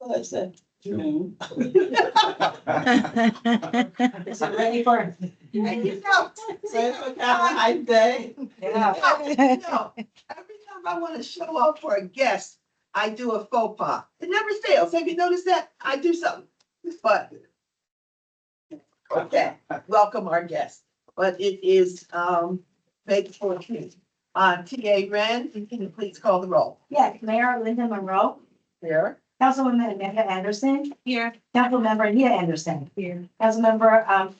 What I said? June. Is it ready for? High day. Yeah. No, every time I want to show up for a guest, I do a faux pas. It never fails. Have you noticed that? I do something, but. Okay, welcome our guest, but it is, May 14th. TA Ren, can you please call the roll? Yeah, Mayor Linda Monroe, Here. Councilwoman Amanda Anderson, Here. Councilmember Anita Anderson, Here. Councilmember,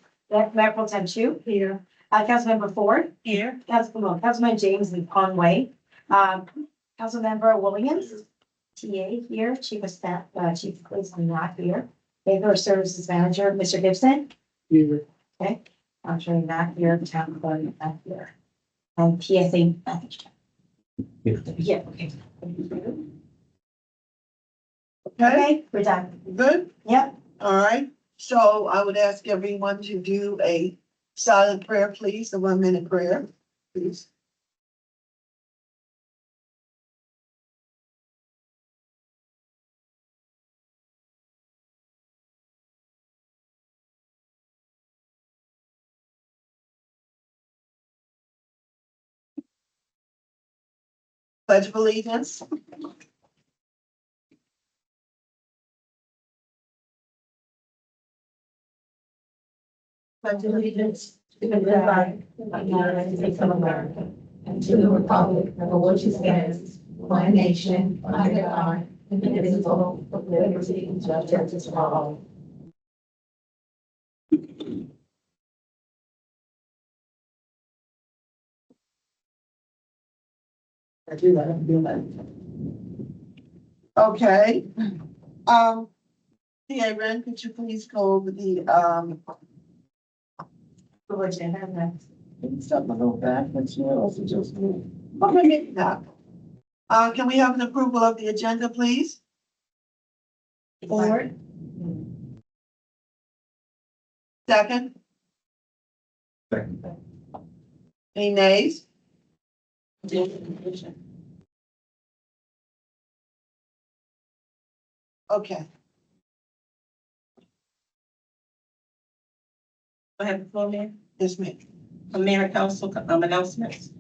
Mayor Pro Tem Chu, Here. Councilmember Ford, Here. Councilman James Conway, Councilmember Williams, TA here, Chief of Staff, Chief of Police, I'm not here. Labor Services Manager, Mr. Gibson. Here. Okay, I'm sure you're not here, town clerk, not here. And PSA manager. Yeah, okay. Okay, we're done. Good, Yep. all right. So I would ask everyone to do a silent prayer, please, a 1-minute prayer, please. Pledge of allegiance. Pledge allegiance to the flag of the United States of America and to the republic for which it stands, one nation, under God, indivisible, with liberty and justice for all. I do that, I do that. Okay. TA Ren, could you please go over the, Which I have next. Something a little backwards here, also just move. Okay, maybe not. Can we have an approval of the agenda, please? Ford. Second, Second. any nays? Okay, I have the floor, Mayor. yes, ma'am. Mayor and Council, announcements.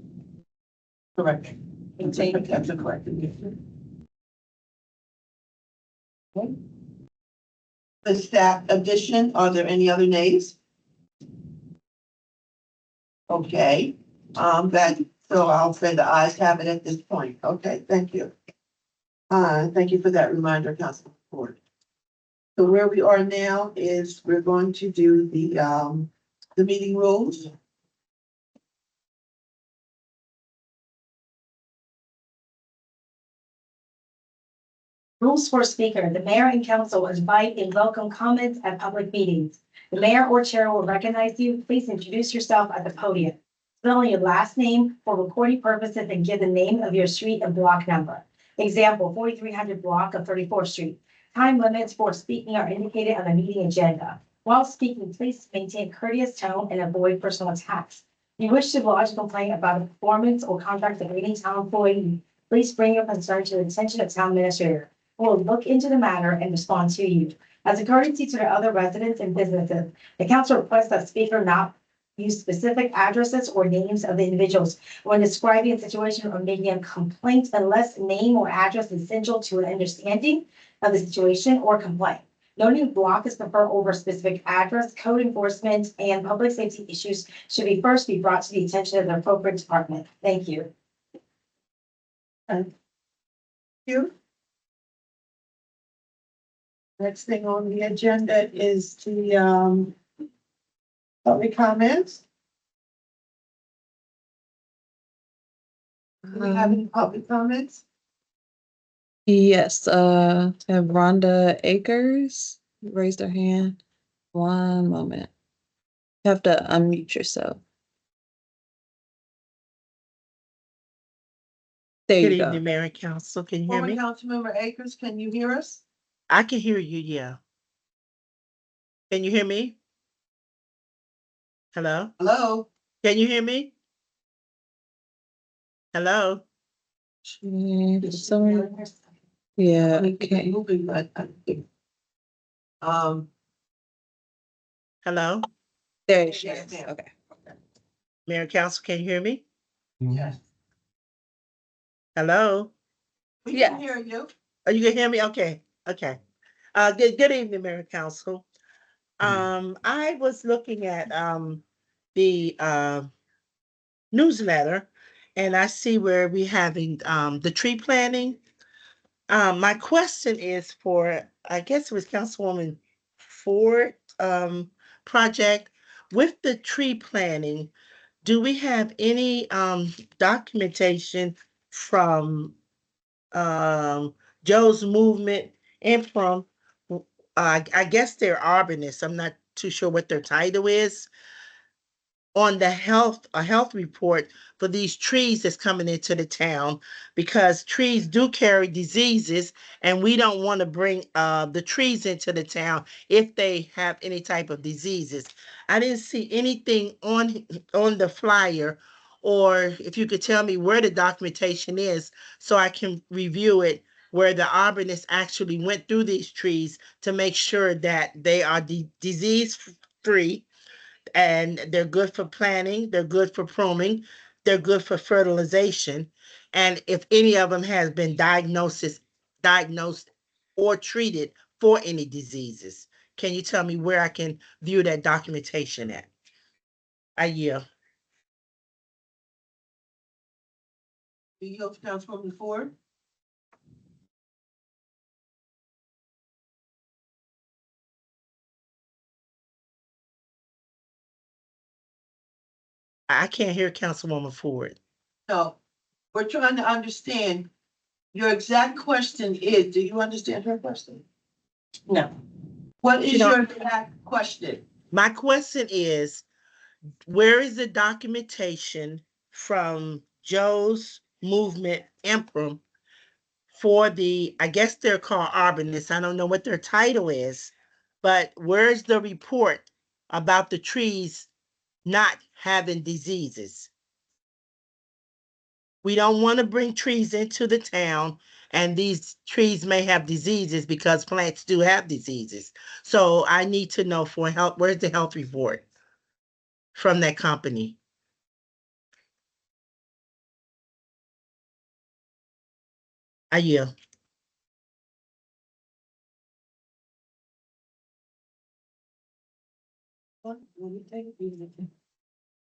Correct. That's a correct. The staff addition, are there any other nays? Okay, so I'll say the ayes have it at this point. Okay, thank you. Thank you for that reminder, Councilman Ford. So where we are now is we're going to do the meeting rules. Rules for speaker. The mayor and council invite and welcome comments at public meetings. The mayor or chair will recognize you. Please introduce yourself at the podium. Spell your last name for recording purposes and give the name of your street and block number. Example, 4300 block of 34th Street. Time limits for speaking are indicated on the meeting agenda. While speaking, please maintain courteous tone and avoid personal attacks. If you wish to lodge a complaint about a performance or conduct of any town employee, please bring your concern to the attention of town administrator. We'll look into the matter and respond to you. As a courtesy to the other residents and businesses, the council requests that speaker not use specific addresses or names of the individuals when describing a situation or making a complaint unless name or address is essential to an understanding of the situation or complaint. Noting block is preferred over specific address, code enforcement, and public safety issues should be brought to the attention of the appropriate department. Thank you. You. Next thing on the agenda is the public comments. Do we have any public comments? Yes, have Rhonda Akers raised her hand. One moment. You have to unmute yourself. There Good you go. evening, Mayor and Council. Can you hear Former me? Councilmember Akers, can you hear us? I can hear you, yeah. Can you hear me? Hello? Hello? Can you hear me? Hello? For some reason, Yeah, Okay, okay. moving, but I think, Hello, There she Yes, is. ma'am. Okay. Mayor and Council, can you hear me? yes, Hello? we can Yes. hear you. Oh, you can hear me? Okay, okay. Good evening, Mayor and Council. I was looking at, the, newsletter, and I see where we having, the tree planting. My question is for, I guess it was Councilwoman Ford, project. With the tree planting, do we have any, documentation from, Joe's movement and from, I guess they're arborists. I'm not too sure what their title is, on a health report for these trees that's coming into the town, because trees do carry diseases, and we don't want to bring the trees into the town if they have any type of diseases. I didn't see anything on the flyer, or if you could tell me where the documentation is so I can review it, where the arborist actually went through these trees to make sure that they are disease free, and they're good for planting, they're good for pruning, they're good for fertilization. And if any of them has been diagnosed or treated for any diseases. Can you tell me where I can view that documentation at? I yield. Do you have Councilwoman Ford? I can't hear Councilwoman Ford. No, we're trying to understand, your exact question is, do you understand her question? No. What is You know- your exact question? My question is, where is the documentation from Joe's movement Imprim for the, I guess they're called arborists. I don't know what their title is, but where's the report about the trees not having diseases? We don't want to bring trees into the town, and these trees may have diseases because plants do have diseases. So I need to know for health, where's the health report from that company? I yield.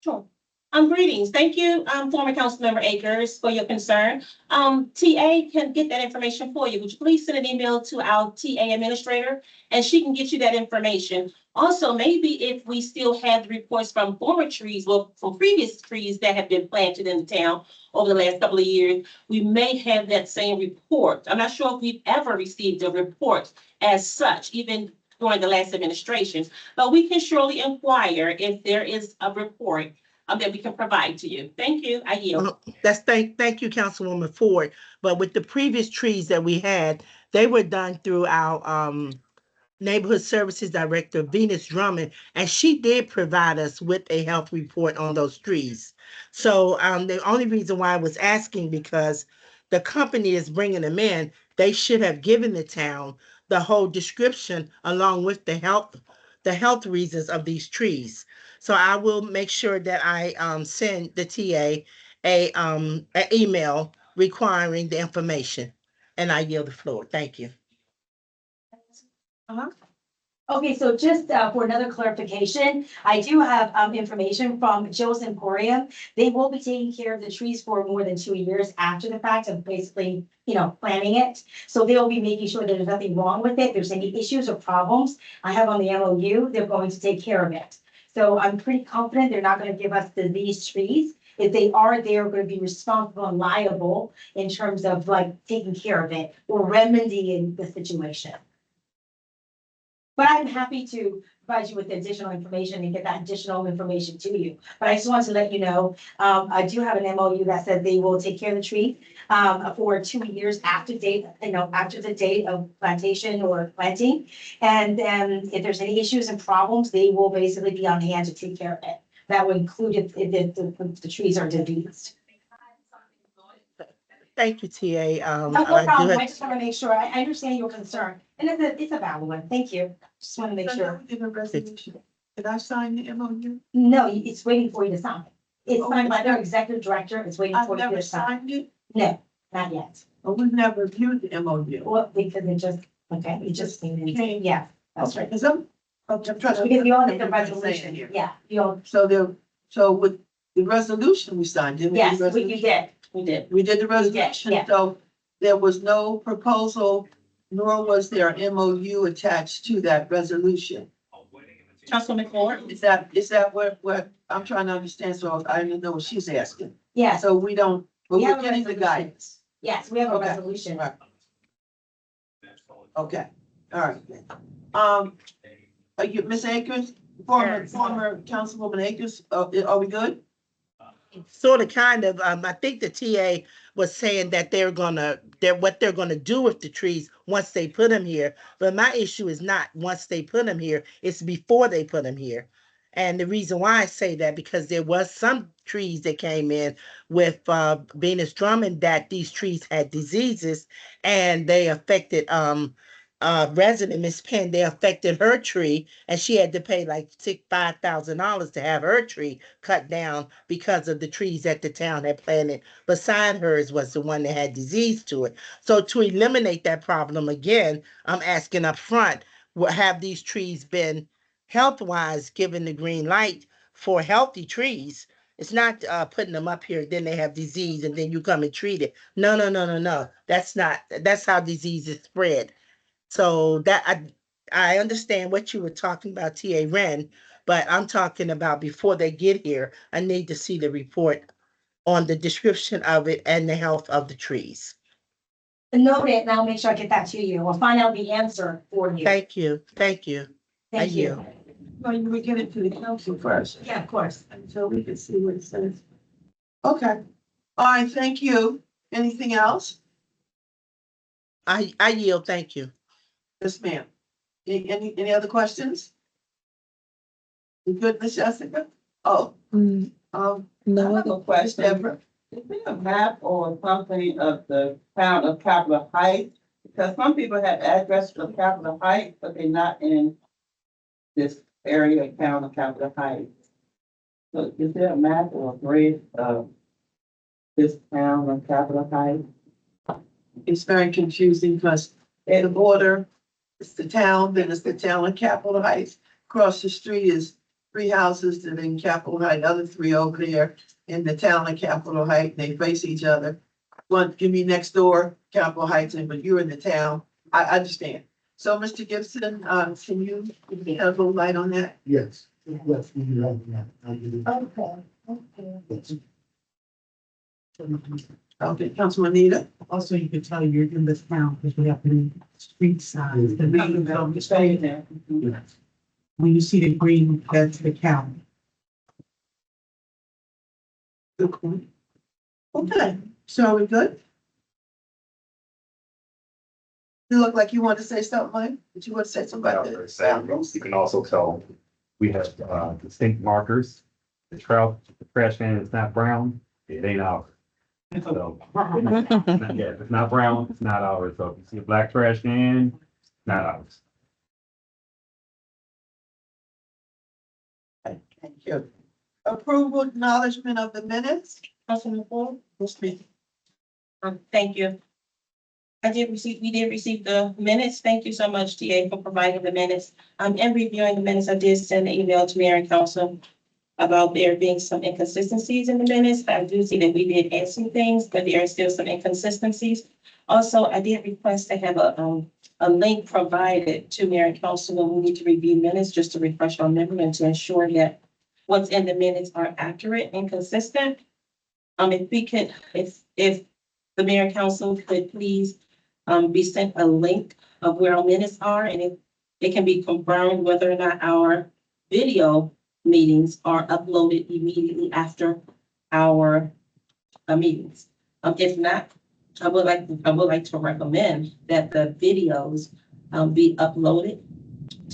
Sure. Greetings. Thank you, former Councilmember Akers, for your concern. TA can get that information for you. Would you please send an email to our TA administrator, and she can get you that information. Also, maybe if we still have the reports from former trees, well, from previous trees that have been planted in the town over the last couple of years, we may have that same report. I'm not sure if we've ever received a report as such, even during the last administration, but we can surely inquire if there is a report that we can provide to you. Thank you. I yield. Thank you, Councilwoman Ford. But with the previous trees that we had, they were done through our Neighborhood Services Director, Venus Drummond, and she did provide us with a health report on those trees. So the only reason why I was asking, because the company is bringing them in, they should have given the town the whole description along with the health reasons of these trees. So I will make sure that I send the TA an email requiring the information. And I yield the floor. Thank you. Okay, so just for another clarification, I do have information from Joe's Emporium. They will be taking care of the trees for more than 2 years after the fact of basically, planting it. So they'll be making sure that there's nothing wrong with it. If there's any issues or problems I have on the MOU, they're going to take care of it. So I'm pretty confident they're not going to give us these trees. If they are, they're going to be responsible and liable in terms of like taking care of it or remedying the situation. But I'm happy to provide you with additional information and get that additional information to you. But I just wanted to let you know, I do have an MOU that said they will take care of the tree for 2 years after after the date of plantation or planting. And then if there's any issues and problems, they will basically be on hand to take care of it. That would include if the trees are diseased. Thank you, TA. No I do problem. have- I just want to make sure. I understand your concern. And it's a valid one. Thank you. Just want to make sure. In a resolution. Did I sign the MOU? No, it's waiting for you to sign. It's Oh, signed by their executive director. It's waiting I've for you never to sign. signed it, No, not yet. but we've never viewed the MOU. Well, because it just came in. Came. Yeah, that's Okay, right. because I'm trying to. Because you all did the what I'm saying resolution. here. Yeah, you all, So with the resolution we signed, didn't we? yes, The you resolution? did. We did. We did the resolution, yeah. so there was no proposal, nor was there an MOU attached to that resolution. Councilwoman Ford? Is that what I'm trying to understand? So I didn't know what she's asking. Yes, So we don't, but We have we're a getting the resolution. guidance. yes, we have a Okay. resolution. Right. Okay, all right. Are you, Ms. Akers, former Councilwoman Akers, are we good? Sort of, kind of, I think the TA was saying that what they're gonna do with the trees once they put them here. But my issue is not once they put them here, it's before they put them here. And the reason why I say that, because there was some trees that came in with Venus Drummond, that these trees had diseases and they affected resident Miss Penn, they affected her tree, and she had to pay like $5,000 to have her tree cut down because of the trees that the town had planted beside hers was the one that had disease to it. So to eliminate that problem again, I'm asking up front, have these trees been health-wise given the green light for healthy trees? It's not putting them up here, then they have disease and then you come and treat it. No. That's how disease is spread. So that I understand what you were talking about, TA Ren, but I'm talking about before they get here, I need to see the report on the description of it and the health of the trees. Noted, and I'll make sure I get that to you. We'll find out the answer for you. Thank you. Thank you. No, you would get it to the council first, Yeah, of course. until we can see what it says. Okay, all right, thank you. Anything else? I yield, thank you. Yes, ma'am. Any other questions? You good, Miss Jessica? Oh, Mm, no I have other. a question. Deborah. Is there a map or something of the town of Capitol Heights? Because some people have addresses of Capitol Heights, but they're not in this area of town of Capitol Heights. So is there a map or a grid of this town of Capitol Heights? It's very confusing because at the border, it's the town, then it's the town of Capitol Heights. Across the street is 3 houses that are in Capitol Heights, other 3 over there in the town of Capitol Heights. They face each other. One, give me next door, Capitol Heights, but you're in the town. I understand. So, Mr. Gibson, can you have a little light on that? Yes, yes, we do have that. I do. Okay. Yes. Okay, Councilman Anita? Also, you can tell you're in this town because we have the street signs, the names on the Stay street. there. Yes. When you see the green, that's the county. Good point. Okay, so are we good? You look like you want to say something, Mike? Did you want to say something about that? You can also tell we have distinct markers. The trash can is not brown, it ain't ours. So, yeah, if it's not brown, it's not ours. So if you see a black trash can, it's not ours. Thank you. Approval, acknowledgement of the minutes? Councilwoman Ford? Yes, ma'am. Thank you. We did receive the minutes. Thank you so much, TA, for providing the minutes. In reviewing the minutes, I did send an email to mayor and council about there being some inconsistencies in the minutes. I do see that we did add some things, but there are still some inconsistencies. Also, I did request to have a link provided to mayor and council when we need to review minutes, just to refresh our memory and to ensure that what's in the minutes are accurate and consistent. If the mayor and council could please be sent a link of where our minutes are, and if it can be confirmed whether or not our video meetings are uploaded immediately after our meetings. If not, I would like to recommend that the videos be uploaded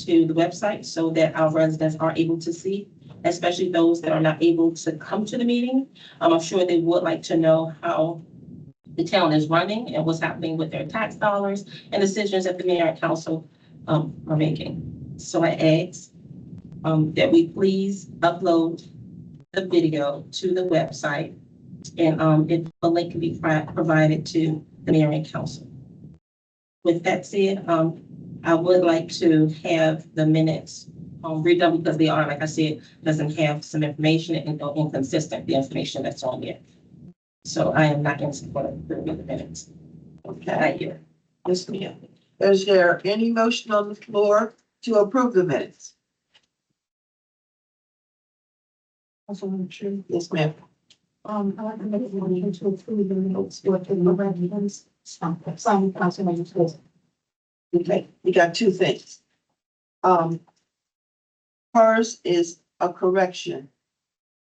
to the website so that our residents are able to see, especially those that are not able to come to the meeting. I'm sure they would like to know how the town is running and what's happening with their tax dollars and decisions that the mayor and council are making. So I ask that we please upload the video to the website, and if a link can be provided to the mayor and council. With that said, I would like to have the minutes redone because they are, like I said, doesn't have some information and inconsistent, the information that's on there. So I am not in support of the minutes. Okay, Here. yes, ma'am. Is there any motion on the floor to approve the minutes? Yes, ma'am. I like to make a motion to approve the minutes with the corrections. Some councilman says. Okay, we got two things. Hers is a correction,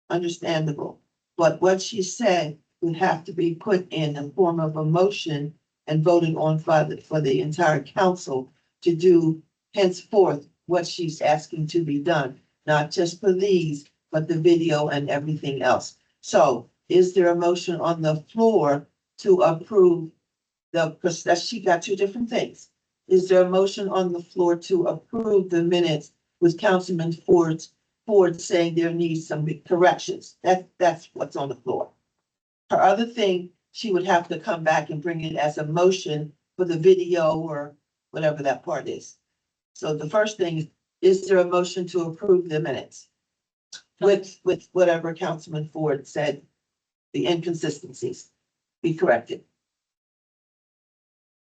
understandable, but what she said would have to be put in the form of a motion and voted on for the entire council to do henceforth what she's asking to be done, not just for these, but the video and everything else. So is there a motion on the floor to approve because she got two different things. Is there a motion on the floor to approve the minutes with Councilman Ford saying there needs some corrections? That's what's on the floor. Her other thing, she would have to come back and bring it as a motion for the video or whatever that part is. So the first thing is there a motion to approve the minutes? With whatever Councilman Ford said, the inconsistencies be corrected.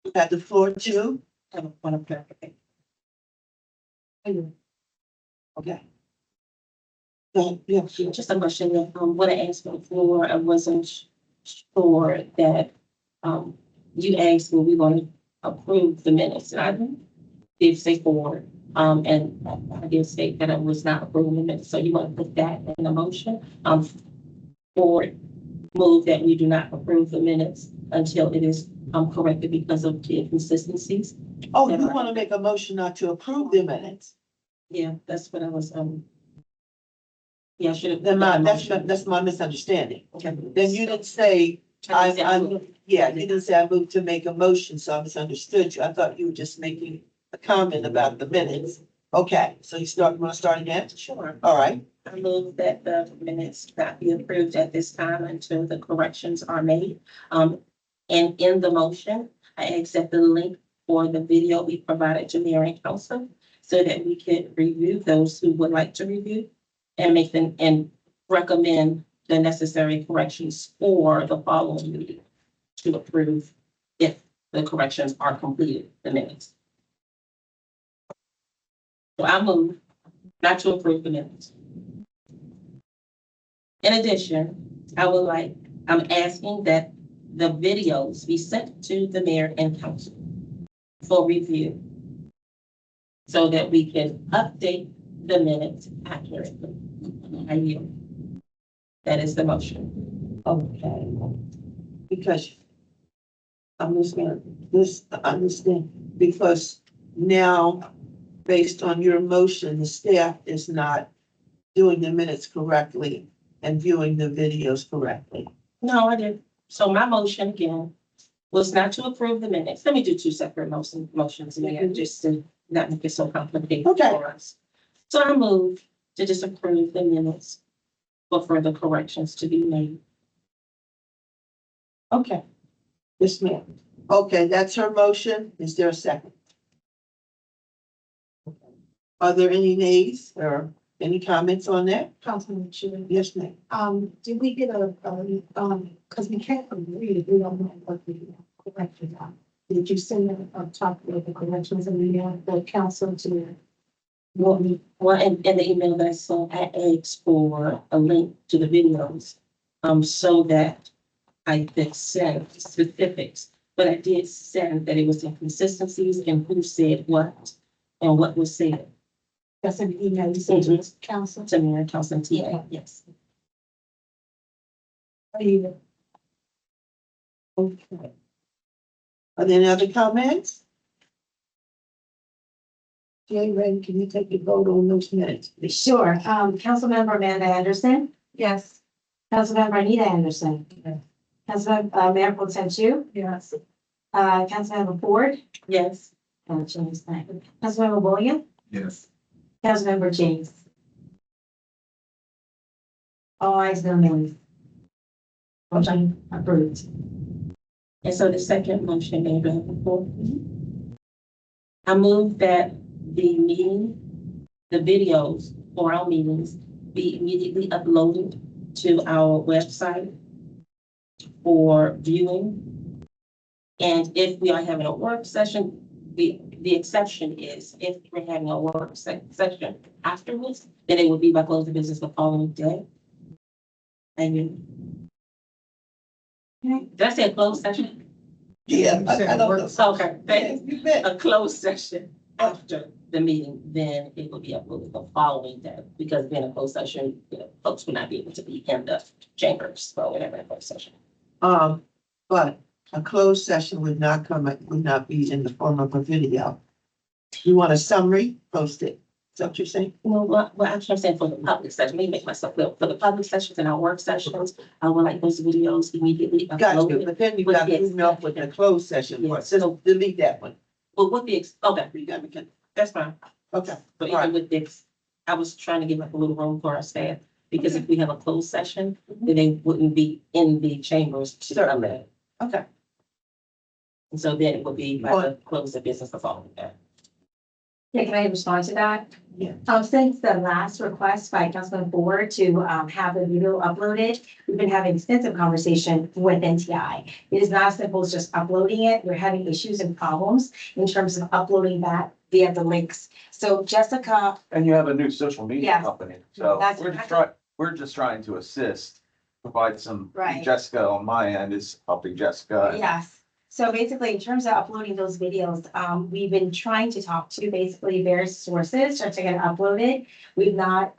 You had the floor too? I don't want to clarify. Okay. Go ahead. Yeah, sure. Just a question of what I asked before. I wasn't sure that you asked were we going to approve the minutes. And I did say forward. And I did state that I was not approving the minutes. So you want to put that in the motion? Forward move that we do not approve the minutes until it is corrected because of the inconsistencies. Oh, you want to make a motion not to approve the minutes? Yeah, that's what I was, yeah, I should have. Then that's my misunderstanding. Okay. Then you didn't say, you didn't say I moved to make a motion, so I misunderstood you. I thought you were just making a comment about the minutes. Okay, so want to start again? Sure. All right. I move that the minutes not be approved at this time until the corrections are made. And in the motion, I accept the link for the video we provided to mayor and council so that we can review those who would like to review and make them and recommend the necessary corrections for the following meeting to approve if the corrections are completed, the minutes. So I move not to approve the minutes. In addition, I'm asking that the videos be sent to the mayor and council for review so that we can update the minutes accurately. I yield. That is the motion. Okay. Because I'm just gonna, understand, because now, based on your motion, the staff is not doing the minutes correctly and viewing the videos correctly. No, I didn't. So my motion again was not to approve the minutes. Let me do two separate motions again, just to not make it so complicated Okay. for us. So I move to disapprove the minutes for further corrections to be made. Okay. Yes, ma'am. Okay, that's her motion. Is there a second? Are there any nays or any comments on that? Councilman Chu. Yes, ma'am. Did we get because we can't agree if we don't know what the corrections are. Did you send a copy of the corrections in the council to? Well, in the email that I sent, I asked for a link to the videos, so that I could send specifics. But I did send that it was inconsistencies in who said what and what was said. That's an email you sent to the council? To me and Council TA, yes. Okay. Are there any other comments? Jay, Ray, can you take a vote on those minutes? Sure. Councilmember Amanda Anderson. Yes. Councilmember Anita Anderson. Mayor Pro Tem Chu. Yes. Councilmember Ford. Yes. Councilmember Williams. Yes. Councilmember James. All ayes, no nays. Motion approved. And so the second motion, Mayor, do I have the floor? I move that the meeting, the videos for our meetings be immediately uploaded to our website for viewing. And if we are having a work session, the exception is if we're having a work session afterwards, then it would be by close of business the following day. Thank you. Did I say a closed session? Yeah, I don't know. Okay, thank you. You bet. A closed session after the meeting, then it will be uploaded the following day, because then a closed session, folks will not be able to be in the chambers or whatever, in closed session. But a closed session would not be in the form of a video. You want a summary, post it. Is that what you're saying? Well, actually, I'm saying for the public session, let me make myself clear, for the public sessions and our work sessions, I would like those videos immediately Got you, uploaded. but then you With got the to move up with the closed session part, so delete that one. But with the, okay, You got me, that's fine. okay, But All right. even with this, I was trying to give up a little room for our staff, because if we have a closed session, then they wouldn't be in the chambers to come in. okay. And so then it would be by the close of business the following day. Yeah, can I respond to that? Yeah. Since the last request by Councilman Ford to have the video uploaded, we've been having extensive conversation with NTI. It is not as simple as just uploading it. We're having issues and problems in terms of uploading that via the links. So Jessica, And you have a new social media Yes. company, so That's we're just trying to assist, provide some. Right. Jessica on my end is helping Jessica. yes. So basically, in terms of uploading those videos, we've been trying to talk to basically various sources to get it uploaded. We've not,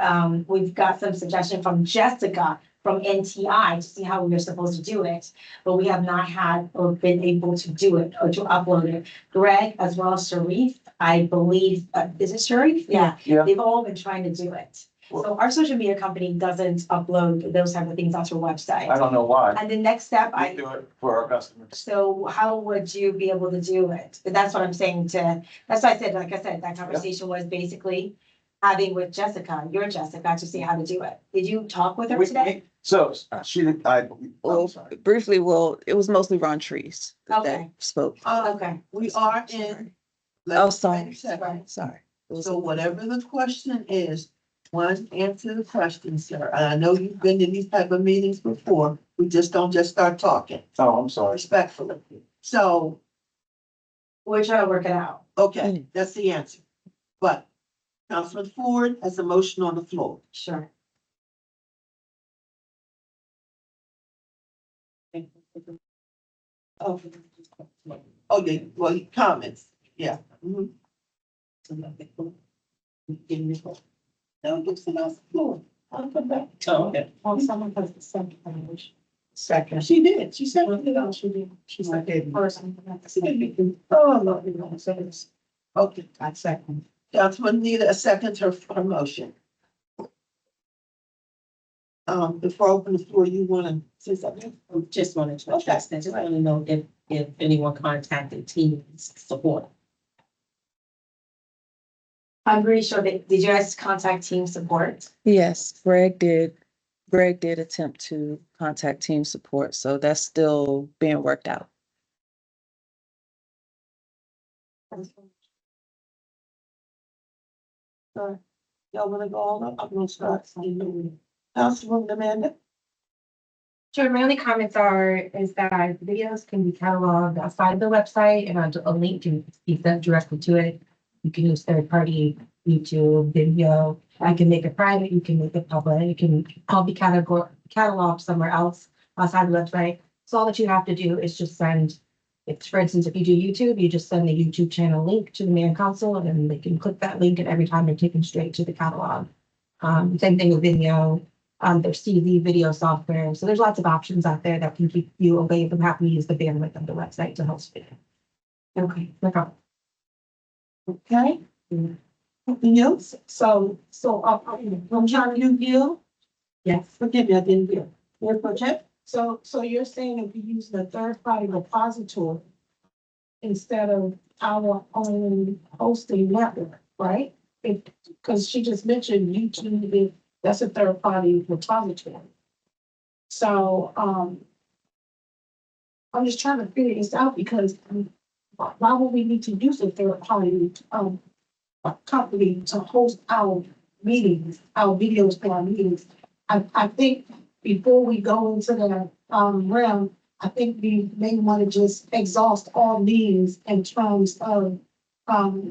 we've got some suggestion from Jessica from NTI to see how we are supposed to do it, but we have not had or been able to do it or to upload it. Greg, as well as Sharif, I believe, is it Sharif? Yeah. Yeah. They've all been trying to do it. So our social media company doesn't upload those type of things onto our I website. don't know why. And the next step, We do it for our customers. so how would you be able to do it? But that's what I'm saying that's why I said, like I said, that conversation was basically having with Jessica, your Jessica, to see how to do it. Did you talk with her today? So she did, I'm Well, sorry. briefly, it was mostly Ron Trees that Okay. spoke. Okay. We are in. Oh, sorry. Right. Sorry. It was- So whatever the question is, one, answer the question, sir. And I know you've been in these type of meetings before. We just don't just start talking Oh, I'm sorry. respectfully. So, We're trying to work it out. okay, that's the answer. But Councilman Ford has a motion on the floor. Sure. Oh, yeah, well, comments, yeah. Mhm. No, give someone else the floor. I'll come back. Oh, okay. Someone has the second language. Second, she did, she said it all. She did. She's I like, didn't. person. That's the second. Oh, Lord, you know, so it's, okay, I second. Councilman Nita, a second her motion. Before I open the floor, you wanna say something? Just wanted to address that, just want to know if anyone contacted Teams support. I'm pretty sure that, did you guys contact team support? Yes, Greg did. Greg did attempt to contact team support, so that's still being worked out. Sorry. Y'all wanna go all up? I'm gonna start. Councilwoman Amanda? Sure, my only comments is that videos can be cataloged outside the website and a link can be sent directly to it. You can use third-party YouTube video. I can make it private, you can make it public, it can all be cataloged somewhere else outside the website. So all that you have to do is just send, for instance, if you do YouTube, you just send the YouTube channel link to the mayor and council, and then they can click that link, and every time they're taken straight to the catalog. Same thing with video. There's CV video software. So there's lots of options out there that can keep you away from having to use the bandwidth of the website to host video. Okay. No problem. Okay. Anything else? So, I'm trying to do you. Yes. Forgive me, I didn't hear. Mayor Pro Tem? So you're saying if we use the third-party repository instead of our own hosting network, right? Because she just mentioned YouTube, that's a third-party repository. So, I'm just trying to figure this out because why would we need to use a third-party, company to host our meetings, our videos for our meetings? I think before we go into the, realm, I think we may want to just exhaust all means in terms of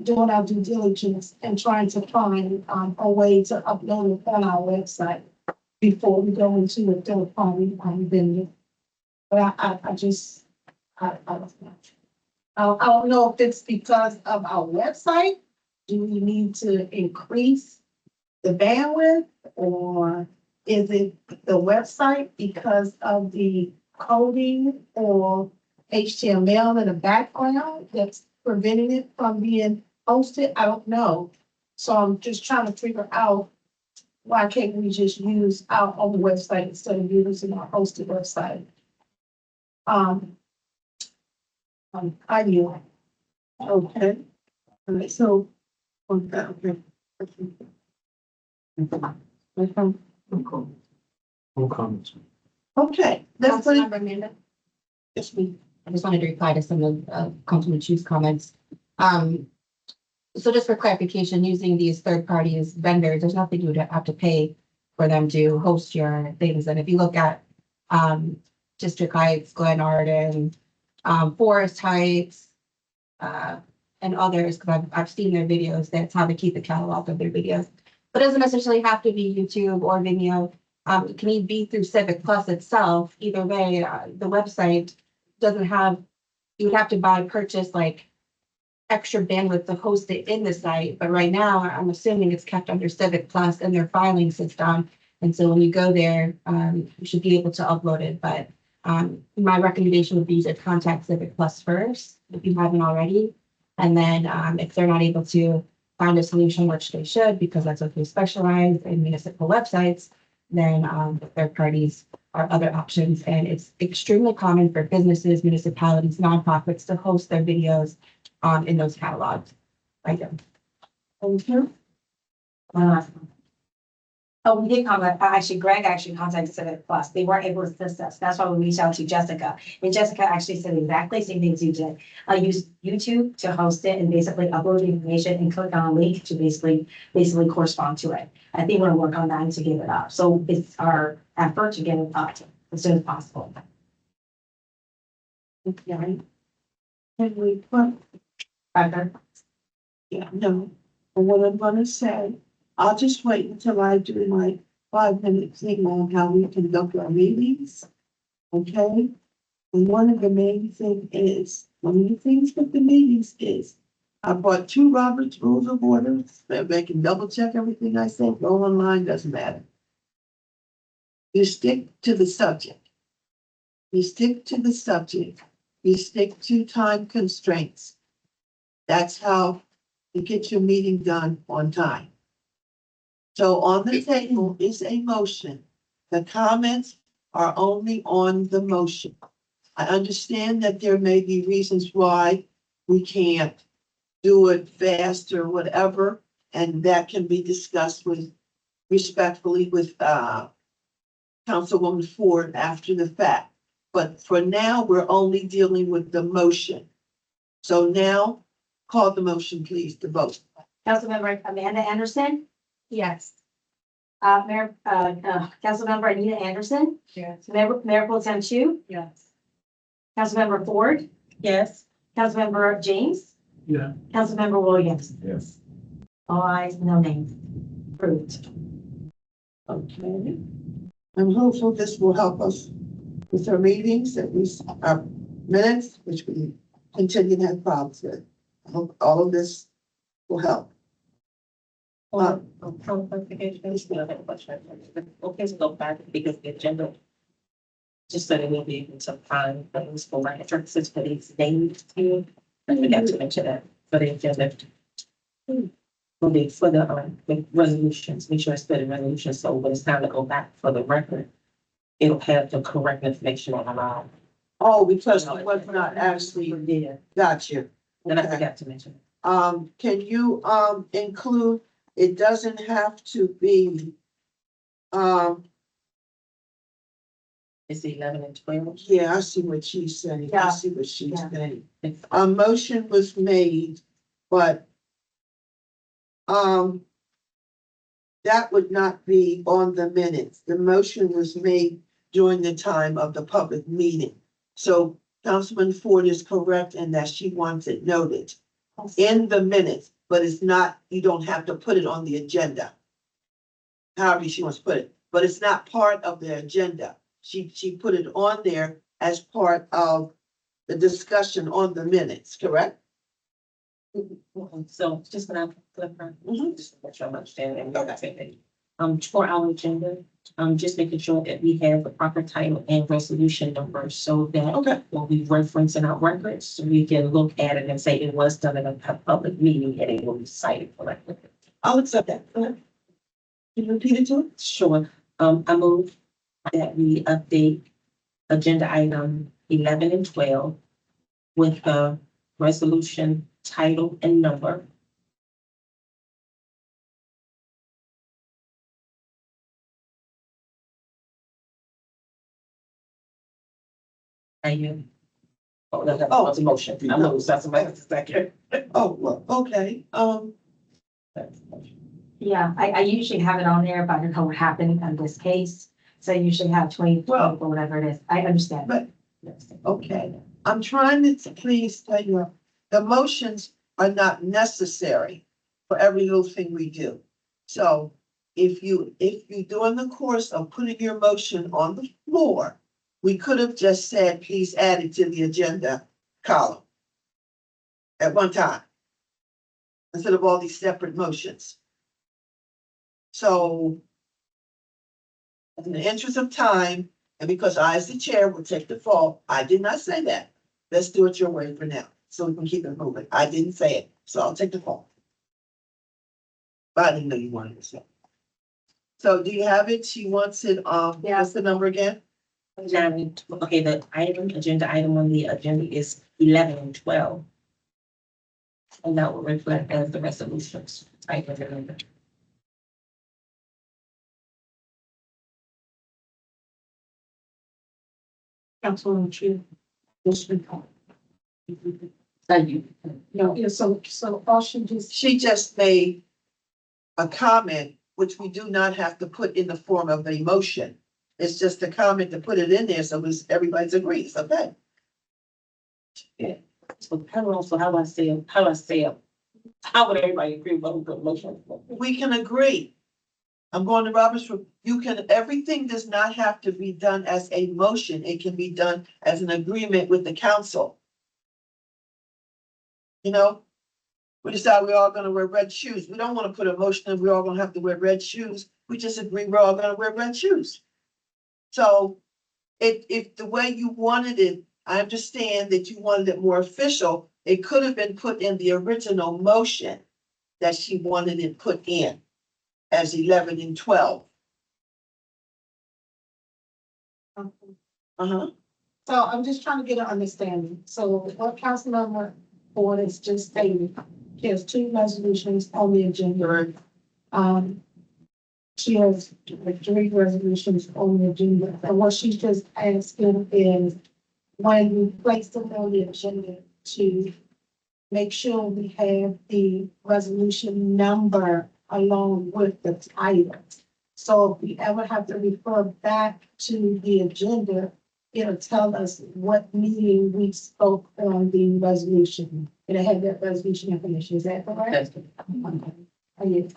doing our due diligence and trying to find a way to upload it on our website before we go into a third party vendor. But I just, I don't know. I don't know if it's because of our website. Do we need to increase the bandwidth, or is it the website because of the coding or HTML in the background that's preventing it from being hosted? I don't know. So I'm just trying to figure out why can't we just use our own website instead of using our hosted website? I knew. Okay. All right, so, okay, okay. No comments. Okay, let's put it, Councilmember Amanda? yes, me. I just wanted to reply to some of Councilman Chu's comments. So just for clarification, using these third parties vendors, there's nothing you would have to pay for them to host your things. And if you look at District Heights, Glen Arden, Forest Heights, and others, because I've seen their videos, that's how they keep the catalog of their videos. But it doesn't necessarily have to be YouTube or Vimeo. It can even be through Civic Plus itself. Either way, the website doesn't have, you would have to purchase like extra bandwidth to host it in the site. But right now, I'm assuming it's kept under Civic Plus and their filing system. And so when you go there, you should be able to upload it. But my recommendation would be to contact Civic Plus first, if you haven't already. And then if they're not able to find a solution, which they should, because that's what they specialize in municipal websites, then the third parties are other options. And it's extremely common for businesses, municipalities, nonprofits to host their videos in those catalogs. Right there. Okay. Oh, we did comment, actually, Greg actually contacted Civic Plus. They weren't able to assist us. That's why we reached out to Jessica. And Jessica actually said exactly the same things you did. Use YouTube to host it and basically upload the information and click on a link to basically correspond to it. I think we're gonna work on that to get it up. So it's our effort to get it up as soon as possible. Okay. Can we put, yeah, no, but what I'm gonna say, I'll just wait until I do my 5 minute thing on how we conduct our meetings. Okay? And one of the main thing is, one of the things with the meetings is, I brought 2 Robert's Rules of Order, so they can double check everything I say, go online, doesn't matter. You stick to the subject. You stick to the subject. You stick to time constraints. That's how you get your meeting done on time. So on the table is a motion. The comments are only on the motion. I understand that there may be reasons why we can't do it fast or whatever, and that can be discussed respectfully with Councilwoman Ford after the fact. But for now, we're only dealing with the motion. So now, call the motion, please, to vote. Councilmember Amanda Anderson, Yes. Councilmember Anita Anderson, Yes. Mayor Pro Tem Chu, Yes. Councilmember Ford, Yes. Councilmember James, Yeah. Councilmember Williams. Yes. All ayes, no nays. Approved. Okay. I'm hopeful this will help us with our meetings, at least our minutes, which we continue to have problems with. I hope all of this will help. From clarification, I just have a question. Okay, so go back because the agenda. Just so that we'll be able to find things for my entrances for these names here. I forgot to mention that for the agenda. For the resolutions, make sure it's for the resolution, so when it's time to go back for the record, it'll have the correct information on our. Oh, because it was not actually, Yeah, got you. and I Okay. forgot to mention. Can you, include, it doesn't have to be, It's 11 and 12. yeah, I see what she's saying. I Yeah. see what she's Yeah. saying. A motion was made, but, that would not be on the minutes. The motion was made during the time of the public meeting. So Councilman Ford is correct in that she wants it noted in the minutes, but it's not, you don't have to put it on the agenda. However she wants to put it, but it's not part of the agenda. She put it on there as part of the discussion on the minutes, correct? So just when I flip around, Mhm. just to make sure I'm understanding. And we're on the same page. For our agenda, just making sure that we have the proper title and resolution number so that Okay. when we reference in our records, so we can look at it and say it was done in a public meeting and it will be cited correctly. I'll accept that. Go ahead. Can you repeat it to us? Sure. I move that we update agenda item 11 and 12 with the resolution title and number. Oh, that was a motion. I move, that's a second. Oh, well, okay, That's a motion. Yeah, I usually have it on there, but I don't know what happened in this case. So I usually have 2012 or whatever it is. I understand. but, That's it. okay. I'm trying to please tell you, the motions are not necessary for every little thing we do. So if you during the course of putting your motion on the floor, we could have just said, please add it to the agenda column at one time, instead of all these separate motions. So in the interest of time, and because I, as the chair, will take the fall, I did not say that. Let's do it your way for now, so we can keep it moving. I didn't say it, so I'll take the fall. But I didn't know you wanted to say it. So do you have it? She wants it, Yeah. what's the number again? Okay, the agenda item on the agenda is 11 and 12. And that will reflect as the resolutions. Type of agenda. Councilwoman Chu. Yes, we call. Thank you. No, yeah, so all she just, She just made a comment, which we do not have to put in the form of a motion. It's just a comment to put it in there, so everybody's agrees, okay? So how do I say it? How would everybody agree with the motion? We can agree. I'm going to Robert's rule. Everything does not have to be done as a motion. It can be done as an agreement with the council. You know, we decide we're all gonna wear red shoes. We don't want to put a motion and we're all gonna have to wear red shoes. We just agree we're all gonna wear red shoes. So if the way you wanted it, I understand that you wanted it more official. It could have been put in the original motion that she wanted it put in as 11 and 12. Uh-huh. so I'm just trying to get an understanding. So what Councilmember Ford is just stating, she has two resolutions on the agenda. She has three resolutions on the agenda, and what she's just asking is when we place them on the agenda to make sure we have the resolution number along with the title. So if we ever have to refer back to the agenda, it'll tell us what meeting we spoke on the resolution. It'll have that resolution information. Is that correct? That's Okay. Are you?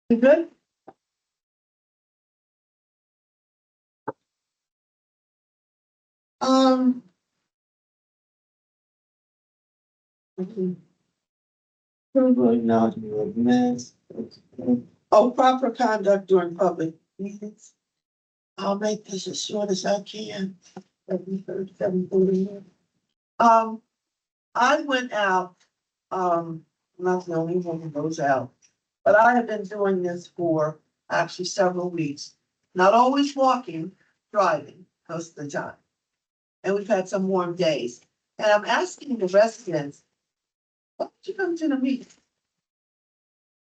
You good? Oh, proper conduct during public meetings. I'll make this as short as I can. 7:40. I went out, not the only one who goes out, but I have been doing this for actually several weeks. Not always walking, driving most of the time. And we've had some warm days. And I'm asking the residents, why did you come to the meeting?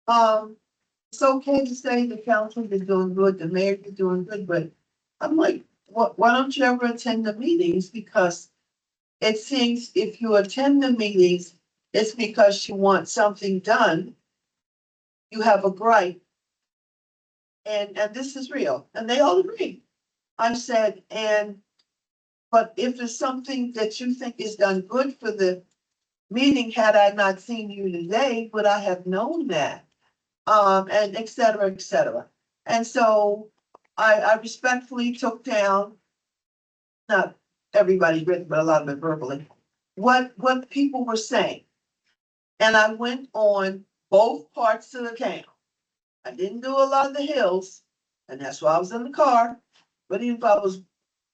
It's okay to say the council is doing good, the mayor is doing good, but I'm like, why don't you ever attend the meetings? Because it seems if you attend the meetings, it's because you want something done. You have a gripe. And this is real, and they all agree. I said, but if it's something that you think is done good for the meeting, had I not seen you today, would I have known that? And et cetera, et cetera. And so I respectfully took down, not everybody written, but a lot of it verbally, what people were saying. And I went on both parts of the town. I didn't do a lot of the hills, and that's why I was in the car. But even if I was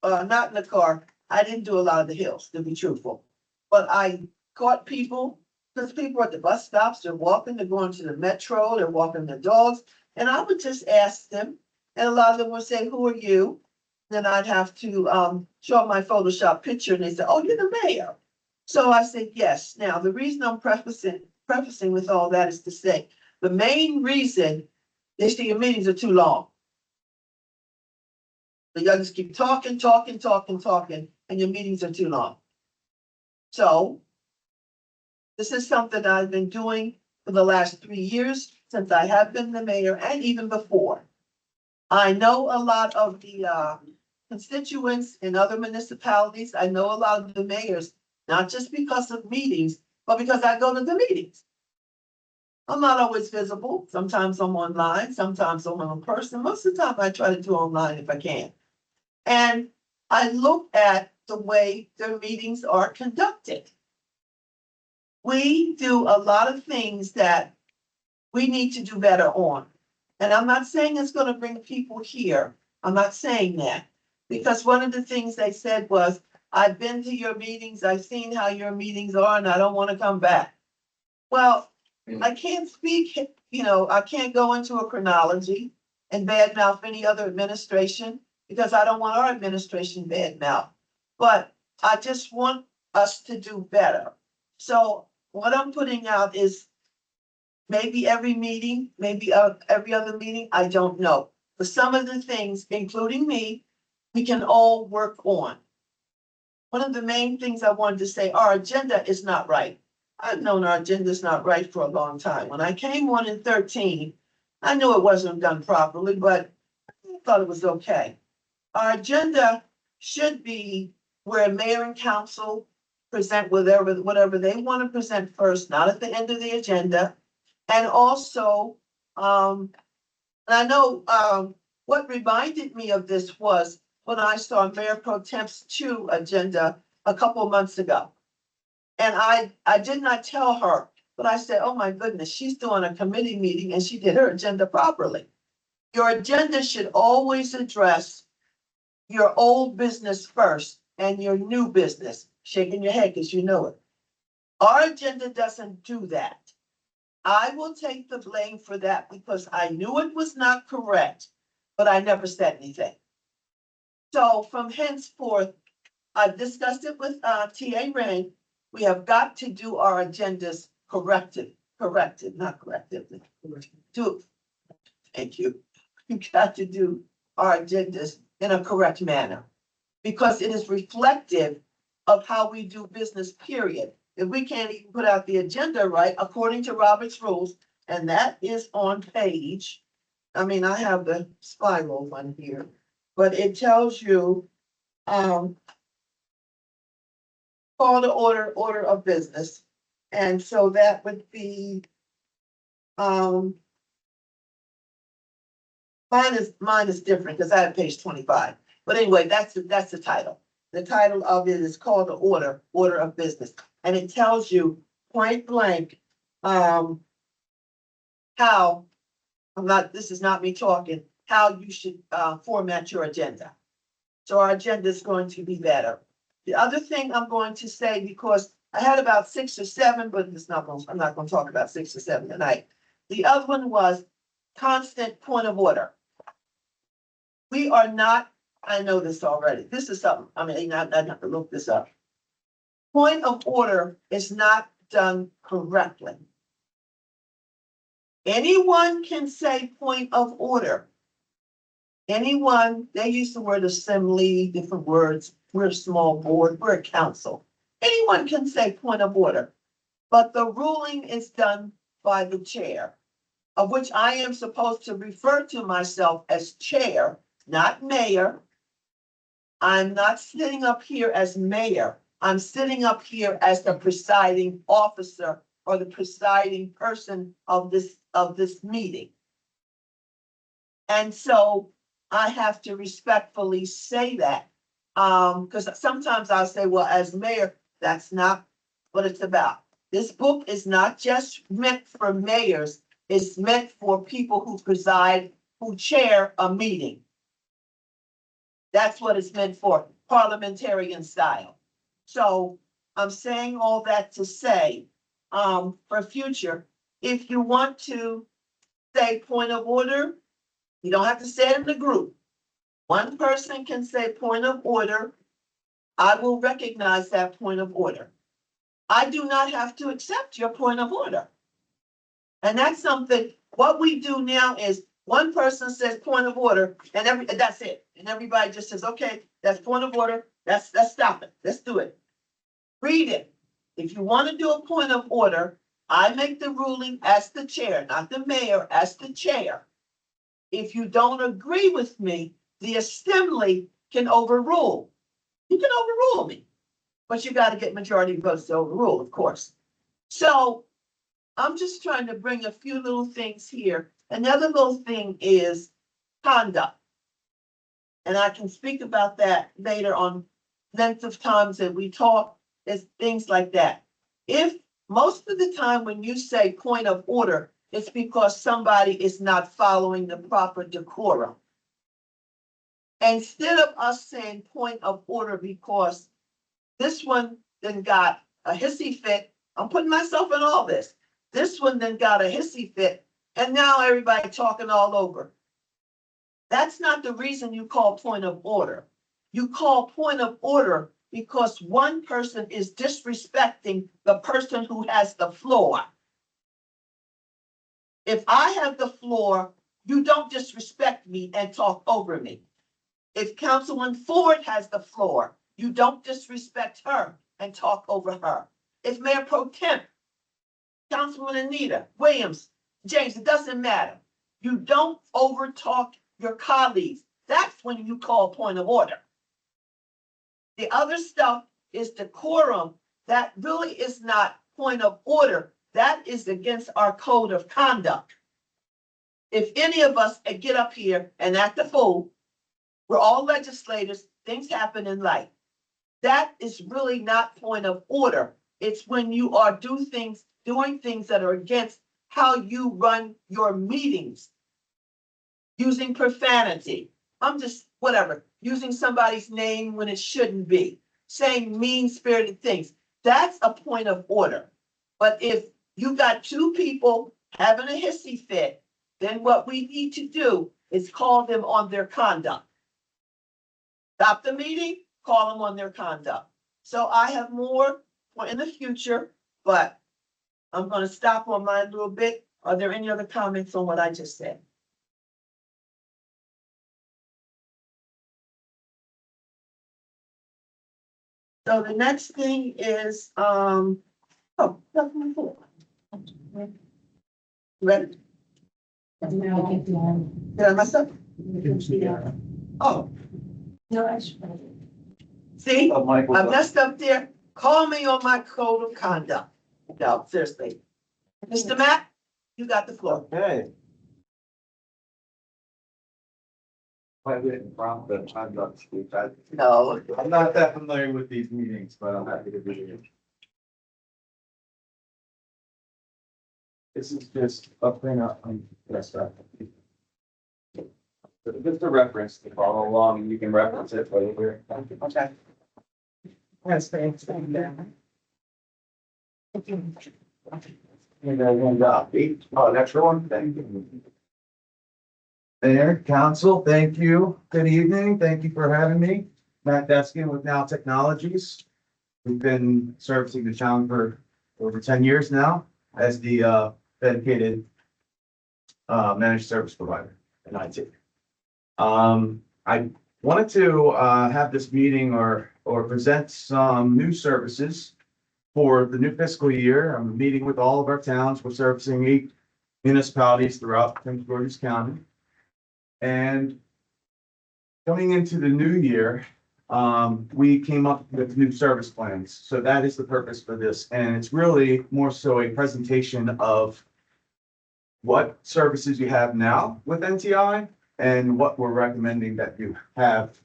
not in the car, I didn't do a lot of the hills, to be truthful. But I caught people, because people are at the bus stops, they're walking, they're going to the metro, they're walking their dogs. And I would just ask them, and a lot of them would say, who are you? Then I'd have to show my Photoshop picture, and they say, oh, you're the mayor. So I said, yes. Now, the reason I'm prefacing with all that is to say, the main reason is that your meetings are too long. The youngsters keep talking, and your meetings are too long. So this is something I've been doing for the last 3 years since I have been the mayor and even before. I know a lot of the constituents in other municipalities. I know a lot of the mayors, not just because of meetings, but because I go to the meetings. I'm not always visible. Sometimes I'm online, sometimes I'm in person. Most of the time I try to do online if I can. And I look at the way their meetings are conducted. We do a lot of things that we need to do better on. And I'm not saying it's going to bring people here. I'm not saying that. Because one of the things they said was, I've been to your meetings, I've seen how your meetings are, and I don't want to come back. Well, I can't speak, I can't go into a chronology and badmouth any other administration because I don't want our administration badmouth. But I just want us to do better. So what I'm putting out is maybe every meeting, maybe every other meeting, I don't know. But some of the things, including me, we can all work on. One of the main things I wanted to say, our agenda is not right. I've known our agenda is not right for a long time. When I came on in 13, I knew it wasn't done properly, but I thought it was okay. Our agenda should be where mayor and council present whatever they want to present first, not at the end of the agenda. And also, and I know what reminded me of this was when I saw Mayor Pro Temp's 2 agenda a couple of months ago. And I did not tell her, but I said, oh my goodness, she's doing a committee meeting and she did her agenda properly. Your agenda should always address your old business first and your new business. Shaking your head because you know it. Our agenda doesn't do that. I will take the blame for that because I knew it was not correct, but I never said anything. So from henceforth, I've discussed it with TA Ren. We have got to do our agendas corrected, not corrective. Thank you. You got to do our agendas in a correct manner because it is reflective of how we do business, period. If we can't even put out the agenda right, according to Robert's rules, and that is on page, I have the spiral one here, but it tells you, call to order of business. And so that would be, mine is different because I have page 25. But anyway, that's the title. The title of it is called to order of business. And it tells you point blank, how, this is not me talking, how you should format your agenda. So our agenda is going to be better. The other thing I'm going to say, because I had about 6 or 7, but I'm not going to talk about 6 or 7 tonight. The other one was constant point of order. we are not, I know this already. This is something, I mean, I have to look this up. Point of order is not done correctly. Anyone can say point of order. Anyone, they use the word assembly, different words. We're a small board, we're a council. Anyone can say point of order, but the ruling is done by the chair, of which I am supposed to refer to myself as chair, not mayor. I'm not sitting up here as mayor. I'm sitting up here as the presiding officer or the presiding person of this meeting. And so I have to respectfully say that. Because sometimes I'll say, well, as mayor, that's not what it's about. This book is not just meant for mayors, it's meant for people who preside, who chair a meeting. That's what it's meant for, parliamentarian style. So I'm saying all that to say, for future, if you want to say point of order, you don't have to say it in the group. One person can say point of order. I will recognize that point of order. I do not have to accept your point of order. And that's something, what we do now is one person says point of order and that's it. And everybody just says, okay, that's point of order. Let's stop it. Let's do it. Read it. If you want to do a point of order, I make the ruling as the chair, not the mayor, as the chair. If you don't agree with me, the assembly can overrule. You can overrule me, but you got to get majority votes to overrule, of course. So I'm just trying to bring a few little things here. Another little thing is conduct. And I can speak about that later on length of times that we talk, is things like that. If most of the time when you say point of order, it's because somebody is not following the proper decorum. Instead of us saying point of order because this one then got a hissy fit, I'm putting myself in all this. This one then got a hissy fit, and now everybody talking all over. That's not the reason you call point of order. You call point of order because one person is disrespecting the person who has the floor. If I have the floor, you don't disrespect me and talk over me. If Councilwoman Ford has the floor, you don't disrespect her and talk over her. If Mayor Pro Tem, Councilwoman Anita Williams, James, it doesn't matter. You don't overtalk your colleagues. That's when you call point of order. The other stuff is decorum. That really is not point of order. That is against our code of conduct. If any of us get up here and act a fool, we're all legislators, things happen in life. That is really not point of order. It's when you are doing things that are against how you run your meetings. Using profanity. I'm just, whatever, using somebody's name when it shouldn't be. Saying mean-spirited things. That's a point of order. But if you got two people having a hissy fit, then what we need to do is call them on their conduct. Stop the meeting, call them on their conduct. So I have more for in the future, but I'm going to stop on mine a little bit. Are there any other comments on what I just said? So the next thing is, that's my fault. Ready? Did I mess up? Oh, No, I should. see, Oh, Mike, I messed up there. Call me on my code of conduct. No, seriously. Mr. Matt, you got the floor. Okay. I didn't prompt the conduct speech. No. I'm not that familiar with these meetings, but I'm happy to be here. This is just a thing on, yes, right. Just a reference to follow along, and you can reference it later. Okay. That's the And then, oh, next one, thank you. Mayor, council, thank you. Good evening. Thank you for having me. Matt Deskin with Now Technologies. We've been servicing the town for over 10 years now as the dedicated managed service provider in IT. I wanted to have this meeting or present some new services for the new fiscal year. I'm meeting with all of our towns. We're servicing 8 municipalities throughout Prince George's County. And coming into the new year, we came up with new service plans. So that is the purpose for this. And it's really more so a presentation of what services you have now with NTI and what we're recommending that you have,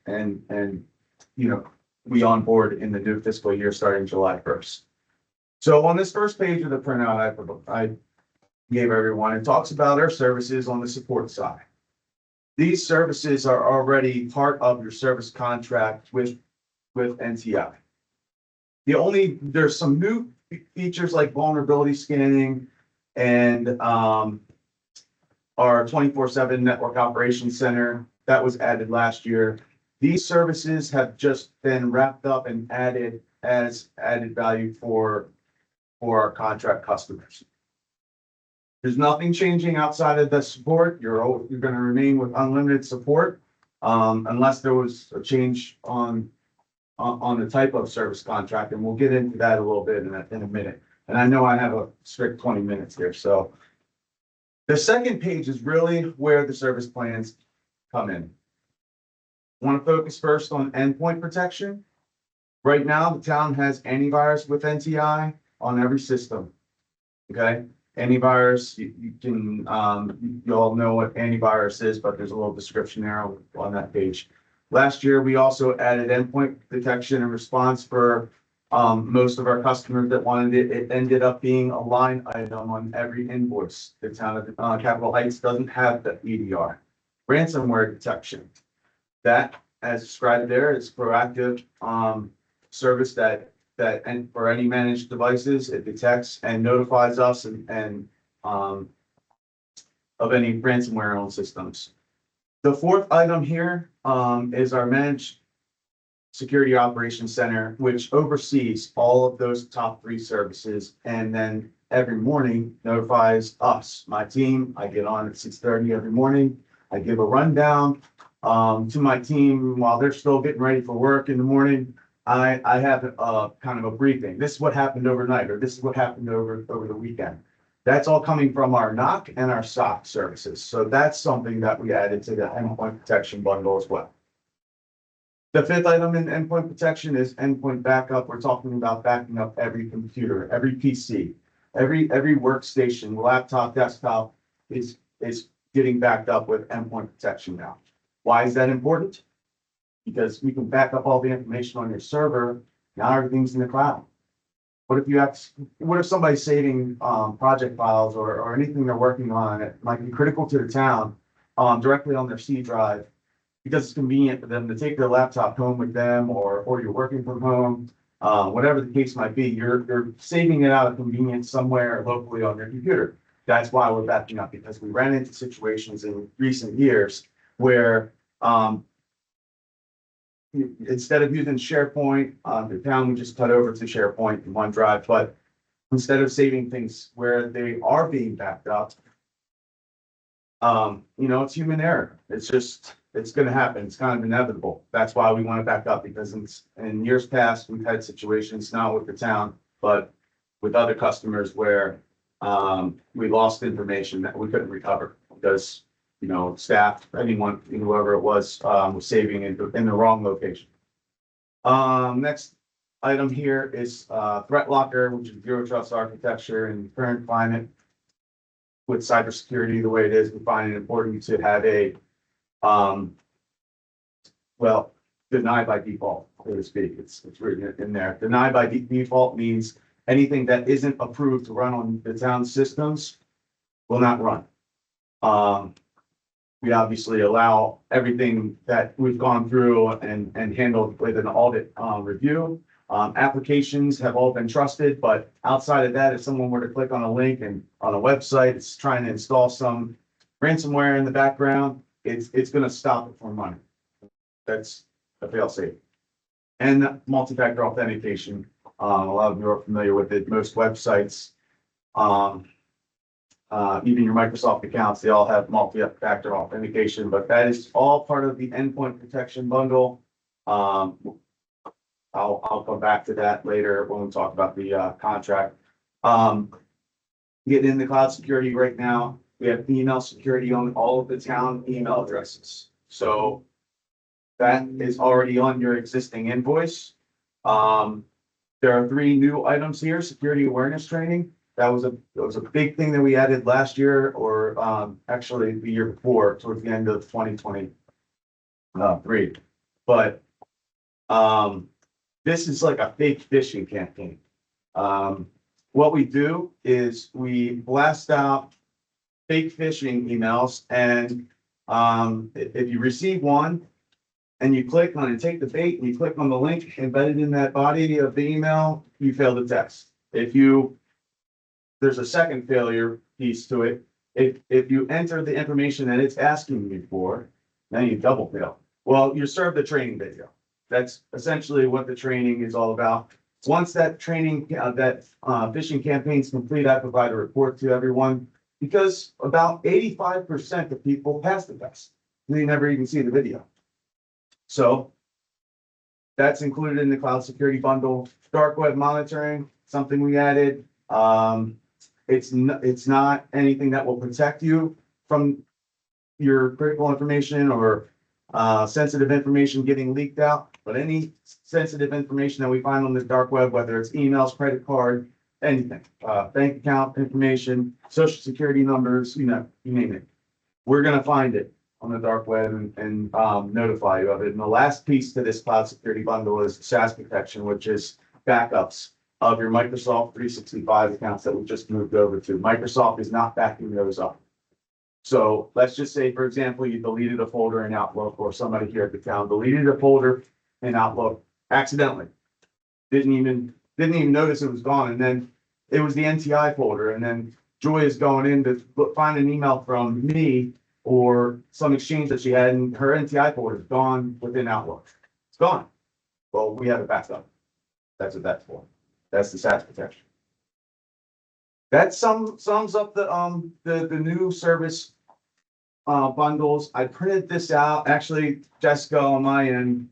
and, you know, we onboard in the new fiscal year starting July 1st. So on this first page of the printout I gave everyone, it talks about our services on the support side. These services are already part of your service contract with NTI. There's some new features like vulnerability scanning and our 24/7 network operations center that was added last year. These services have just been wrapped up and added as added value for our contract customers. There's nothing changing outside of the support. You're going to remain with unlimited support, unless there was a change on the type of service contract, and we'll get into that a little bit in a minute. And I know I have a strict 20 minutes here, so the second page is really where the service plans come in. I want to focus first on endpoint protection. Right now, the town has antivirus with NTI on every system. Okay. Antivirus, you can, you all know what antivirus is, but there's a little description there on that page. Last year, we also added endpoint detection and response for most of our customers that wanted it. It ended up being a line item on every invoice. The town of Capitol Heights doesn't have the EDR. Ransomware detection. That, as described there, is proactive service that and for any managed devices, it detects and notifies us and of any ransomware on systems. The fourth item here is our managed security operations center, which oversees all of those top 3 services, and then every morning notifies us, my team. I get on at 6:30 every morning. I give a rundown to my team while they're still getting ready for work in the morning. I have a kind of a briefing. This is what happened overnight, or this is what happened over the weekend. That's all coming from our NOC and our SOC services. So that's something that we added to the endpoint protection bundle as well. The fifth item in endpoint protection is endpoint backup. We're talking about backing up every computer, every PC, every workstation, laptop, desktop is getting backed up with endpoint protection now. Why is that important? Because we can back up all the information on your server. Now everything's in the cloud. What if somebody's saving project files or anything they're working on? It might be critical to the town directly on their C drive, because it's convenient for them to take their laptop home with them, or you're working from home, whatever the case might be. You're saving it out of convenience somewhere locally on your computer. That's why we're backing up, because we ran into situations in recent years where instead of using SharePoint, the town would just cut over to SharePoint in OneDrive. But instead of saving things where they are being backed up, it's human error. It's going to happen. It's kind of inevitable. That's why we want to back up, because in years past, we've had situations, not with the town, but with other customers where we lost information that we couldn't recover because staff, anyone, whoever it was saving in the wrong location. Next item here is Threat Locker, which is Zero Trust Architecture. In the current climate with cybersecurity the way it is, we find it important to have a, denied by default, so to speak. It's written in there. Denied by default means anything that isn't approved to run on the town systems will not run. We obviously allow everything that we've gone through and handled with an audit review. Applications have all been trusted, but outside of that, if someone were to click on a link and on a website, it's trying to install some ransomware in the background, it's gonna stop it from running. That's a fail safe. And multi-factor authentication, a lot of you are familiar with it, most websites, even your Microsoft accounts, they all have multi-factor authentication, but that is all part of the endpoint protection bundle. I'll come back to that later when we talk about the contract. Getting into cloud security right now, we have email security on all of the town email addresses. So that is already on your existing invoice. There are 3 new items here, security awareness training. That was a big thing that we added last year, or actually the year before, towards the end of 2023. But this is like a fake phishing campaign. What we do is we blast out fake phishing emails, and if you receive one and you click on it, take the bait and you click on the link embedded in that body of the email, you fail the test. There's a second failure piece to it. If you enter the information that it's asking you for, then you double fail. Well, you're served a training video. That's essentially what the training is all about. Once that training, phishing campaign is complete, I provide a report to everyone, because about 85% of people pass the test. They never even see the video. So that's included in the cloud security bundle. Dark web monitoring, something we added. It's not anything that will protect you from your critical information or sensitive information getting leaked out, but any sensitive information that we find on the dark web, whether it's emails, credit card, anything, bank account information, social security numbers, you name it, we're gonna find it on the dark web and notify you of it. And the last piece to this cloud security bundle is SaaS protection, which is backups of your Microsoft 365 accounts that we just moved over to. Microsoft is not backing those up. So let's just say, for example, you deleted a folder in Outlook, or somebody here at the town deleted a folder in Outlook accidentally. Didn't even notice it was gone. And then it was the NTI folder. And then Joy is going in to find an email from me or some exchange that she had, and her NTI folder is gone within Outlook. It's gone. Well, we have it backed up. That's what that's for. That's the SaaS protection. That sums up the new service bundles. I printed this out. Actually, Jessica on my end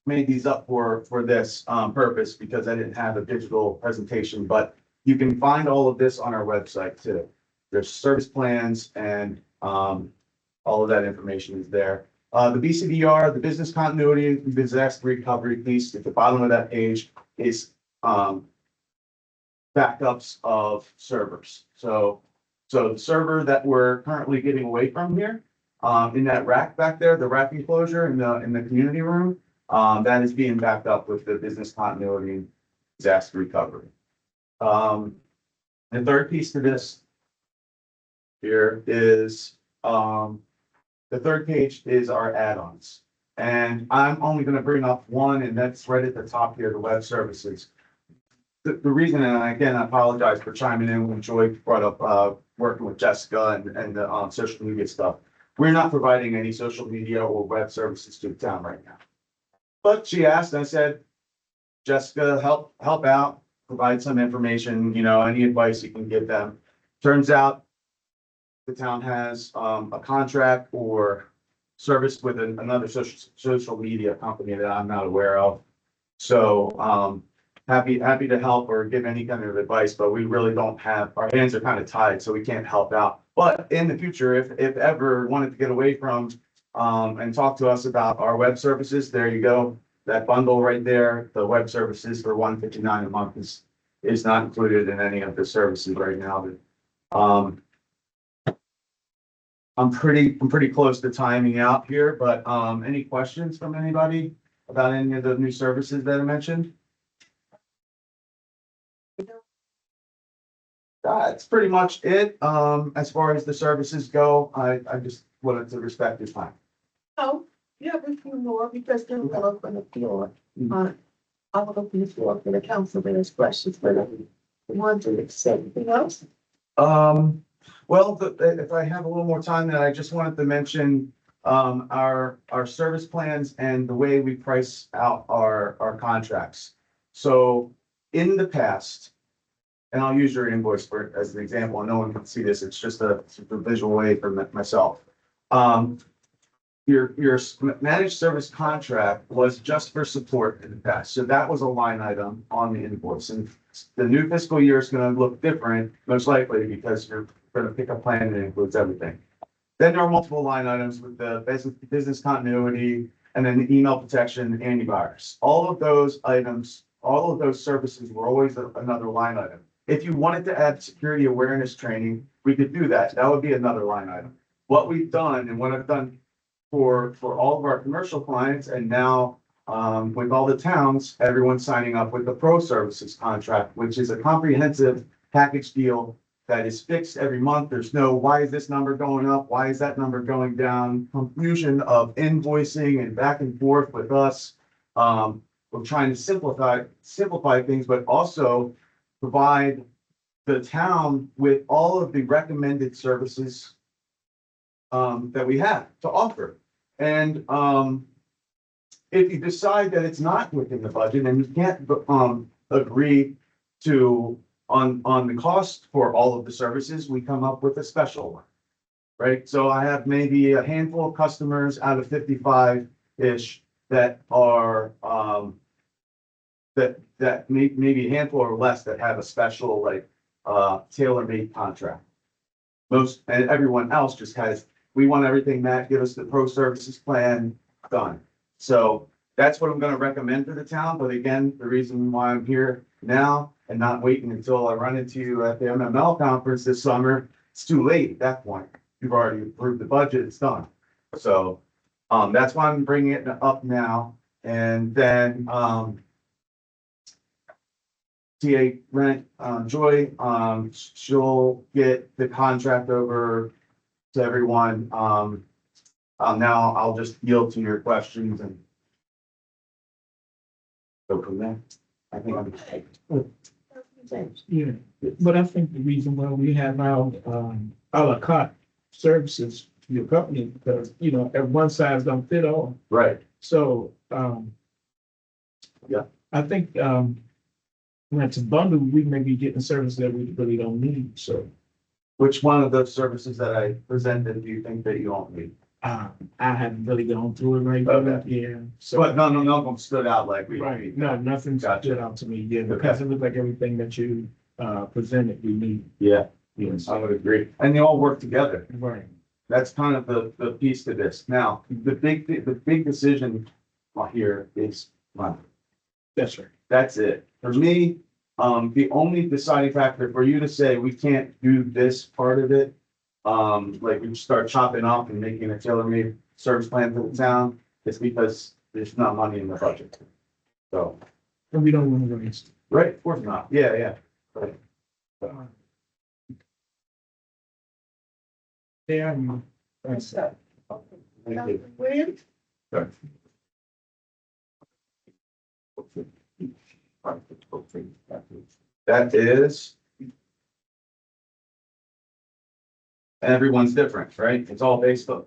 made these up for this purpose, because I didn't have a digital presentation, but you can find all of this on our website too. There's service plans, and all of that information is there. The BCDR, the business continuity, disaster recovery piece at the bottom of that page is backups of servers. So the server that we're currently getting away from here, in that rack back there, the rack enclosure in the community room, that is being backed up with the business continuity and disaster recovery. The third piece to this here is, the third page is our add-ons. And I'm only going to bring up one, and that's right at the top here, the web services. The reason, and again, I apologize for chiming in when Joy brought up working with Jessica and the social media stuff. We're not providing any social media or web services to the town right now. But she asked, and I said, Jessica, help out, provide some information, any advice you can give them. Turns out the town has a contract or service with another social media company that I'm not aware of. So happy to help or give any kind of advice, but we really don't have, our hands are kind of tied, so we can't help out. But in the future, if ever wanted to get away from and talk to us about our web services, there you go. That bundle right there, the web services for $159 a month is not included in any of the services right now. I'm pretty close to timing out here, but any questions from anybody about any of the new services that I mentioned? That's pretty much it. As far as the services go, I just wanted to respect your time. Oh, you have a few more, because they're all up on the floor. I'll open the floor for the council, there's questions, but I want to say anything else. Well, if I have a little more time, then I just wanted to mention, our service plans and the way we price out our contracts. So in the past, and I'll use your invoice for, as an example, and no one can see this, it's just a visual way for myself. Your managed service contract was just for support in the past, so that was a line item on the invoice. And the new fiscal year is gonna look different, most likely, because you're gonna pick a plan that includes everything. Then there are multiple line items with the business continuity, and then the email protection, antivirus. All of those items, all of those services were always another line item. If you wanted to add security awareness training, we could do that. That would be another line item. What we've done and what I've done for all of our commercial clients, and now with all the towns, everyone's signing up with the pro services contract, which is a comprehensive package deal that is fixed every month. There's no, why is this number going up? Why is that number going down? Confusion of invoicing and back and forth with us. We're trying to simplify things, but also provide the town with all of the recommended services that we have to offer. And if you decide that it's not within the budget and you can't agree to on the cost for all of the services, we come up with a special one. Right? So I have maybe a handful of customers out of 55-ish that are that maybe a handful or less that have a special, like, tailor-made contract. Most, and everyone else just has, we want everything, Matt, give us the pro services plan, done. So that's what I'm gonna recommend for the town, but again, the reason why I'm here now and not waiting until I run into you at the MML conference this summer, it's too late at that point. You've already approved the budget, it's done. So, that's why I'm bringing it up now, and then, TA Rent, Joy, she'll get the contract over to everyone. Now I'll just yield to your questions and go from there. I think I'm. Yeah, but I think the reason why we have our à la carte services to your company, because, you know, at one size don't fit all. Right. So, Yeah. I think, when it's a bundle, we may be getting services that we really don't need, so. Which one of those services that I presented do you think that you don't need? I haven't really gone through it right now, Okay. yeah. So, But none of them stood out like we don't right, need. no, nothing Gotcha. stood out to me, yeah, because it looked like everything that you, presented, we need. Yeah, Yes, I would agree. And they all work together. right. That's kind of the piece to this. Now, the big decision here is money. That's right. That's it. For me, the only deciding factor for you to say we can't do this part of it, like we start chopping up and making a tailor-made service plan for the town, is because there's not money in the budget. So, And we don't want to waste. right, of course not. Yeah, yeah. Right. Yeah, I mean, What's that's, that? Thank you. Williams? Sorry. That is. Everyone's different, right? It's all based on,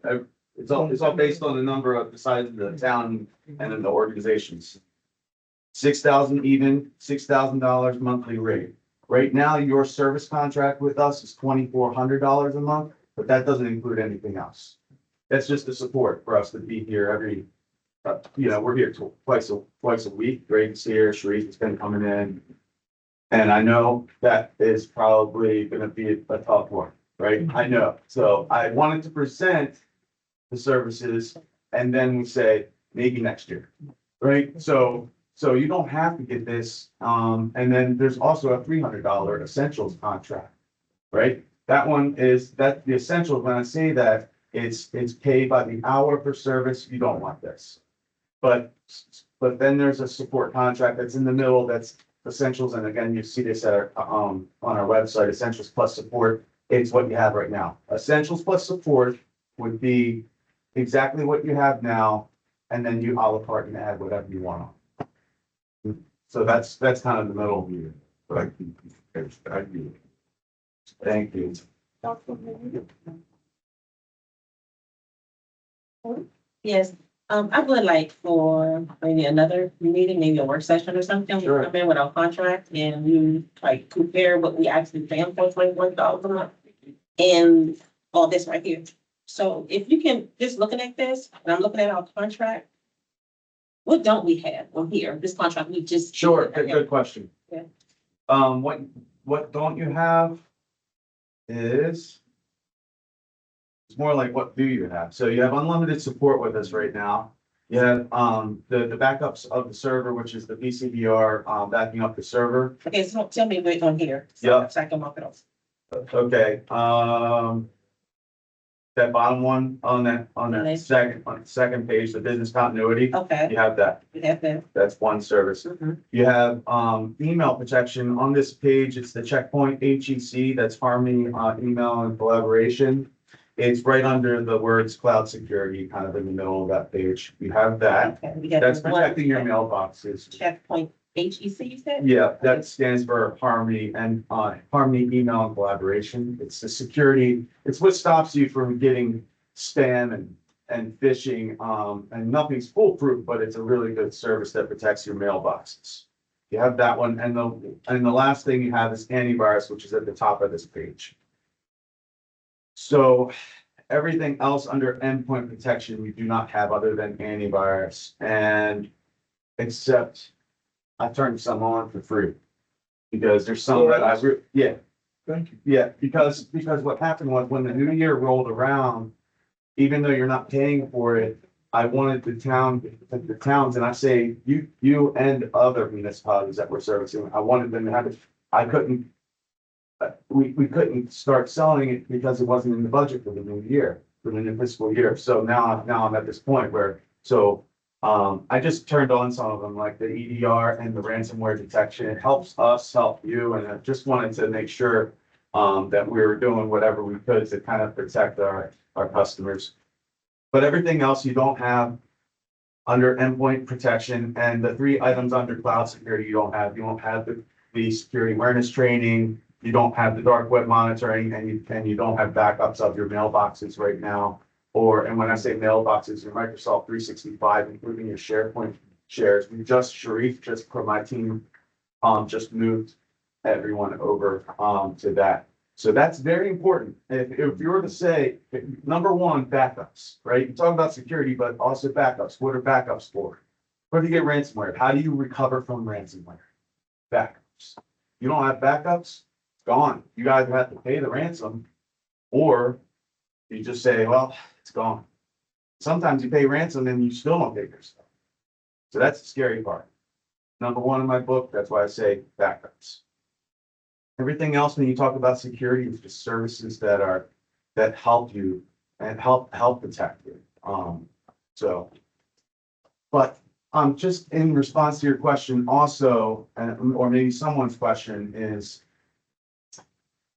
it's all based on the number of the size of the town and then the organizations. 6,000 even, $6,000 monthly rate. Right now, your service contract with us is $2,400 a month, but that doesn't include anything else. That's just the support for us to be here every, we're here twice a week. Greg's here, Sharif has been coming in. And I know that is probably gonna be a tough one, right? I know. So I wanted to present the services and then we say, maybe next year, right? So you don't have to get this. And then there's also a $300 essentials contract, right? That one is, that the essentials, when I say that, it's paid by the hour per service. You don't want this. But then there's a support contract that's in the middle, that's essentials. And again, you see this at on our website, essentials plus support. It's what you have right now. Essentials plus support would be exactly what you have now. And then you a la carte and add whatever you want on. So that's kind of the middle view. Thank you. Yes, I would like for maybe another meeting, maybe a work session or something. We Sure. come in with our contract and you like compare what we actually pay for $21 a month and all this right here. So if you can, just looking at this, and I'm looking at our contract, what don't we have on here? This contract we just. Sure, good question. Yeah. What don't you have is it's more like what do you have? So you have unlimited support with us right now. You have, the backups of the server, which is the BCBR, backing up the server. Okay, so tell me what's on here. Yeah. So I can mark it off. Okay, that bottom one on that Okay. second page, the business continuity, Okay, you have that. we have that. That's one service. Mhm. You have, email protection on this page. It's the checkpoint HEC, that's Harmony, email and collaboration. It's right under the words cloud security, kind of in the middle of that page. You have that. Okay, we got That's one protecting your mailboxes. Checkpoint HEC, you said? Yeah, that stands for Harmony and, Harmony Email and Collaboration. It's the security, it's what stops you from getting spam and phishing. And nothing's foolproof, but it's a really good service that protects your mailboxes. You have that one, and the last thing you have is antivirus, which is at the top of this page. So everything else under endpoint protection, we do not have other than antivirus, and except I turned some on for free. Because there's some that yeah, Thank you. yeah, because what happened was when the new year rolled around, even though you're not paying for it, I wanted the towns, and I say you and other municipalities that we're servicing, I wanted them to have it. I couldn't, we couldn't start selling it because it wasn't in the budget for the new year, for the new fiscal year. So now I'm at this point where, I just turned on some of them, like the EDR and the ransomware detection. It helps us help you, and I just wanted to make sure that we were doing whatever we could to kind of protect our customers. But everything else you don't have under endpoint protection, and the three items under cloud security you don't have. You don't have the security awareness training, you don't have the dark web monitoring, and you don't have backups of your mailboxes right now. And when I say mailboxes, your Microsoft 365, including your SharePoint shares, Sharif, just from my team, just moved everyone over, to that. So that's very important. If you were to say, number one, backups, right? You talk about security, but also backups. What are backups for? What do you get ransomware? How do you recover from ransomware? Backups. You don't have backups, it's gone. You guys have to pay the ransom, or you just say, well, it's gone. Sometimes you pay ransom and you still don't get your stuff. So that's the scary part. Number one in my book, that's why I say backups. Everything else, when you talk about security, is just services that help you and help protect you. But just in response to your question also, or maybe someone's question is,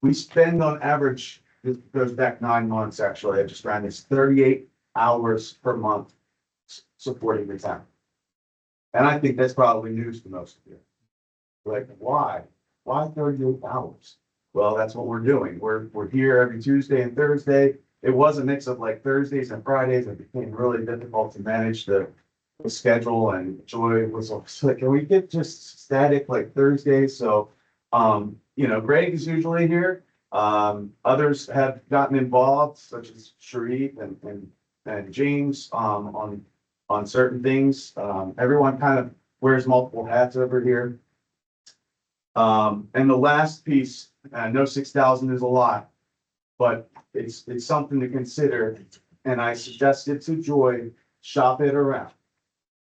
we spend on average, it goes back 9 months, actually, I just ran this 38 hours per month supporting the town. And I think that's probably news to most of you. Like, why? Why 38 hours? Well, that's what we're doing. We're here every Tuesday and Thursday. It was a mix of like Thursdays and Fridays. It became really difficult to manage the schedule, and Joy was like, can we get just static like Thursdays? So, Greg is usually here. Others have gotten involved, such as Sharif and James, on certain things. Everyone kind of wears multiple hats over here. And the last piece, I know 6,000 is a lot, but it's something to consider. And I suggested to Joy, shop it around.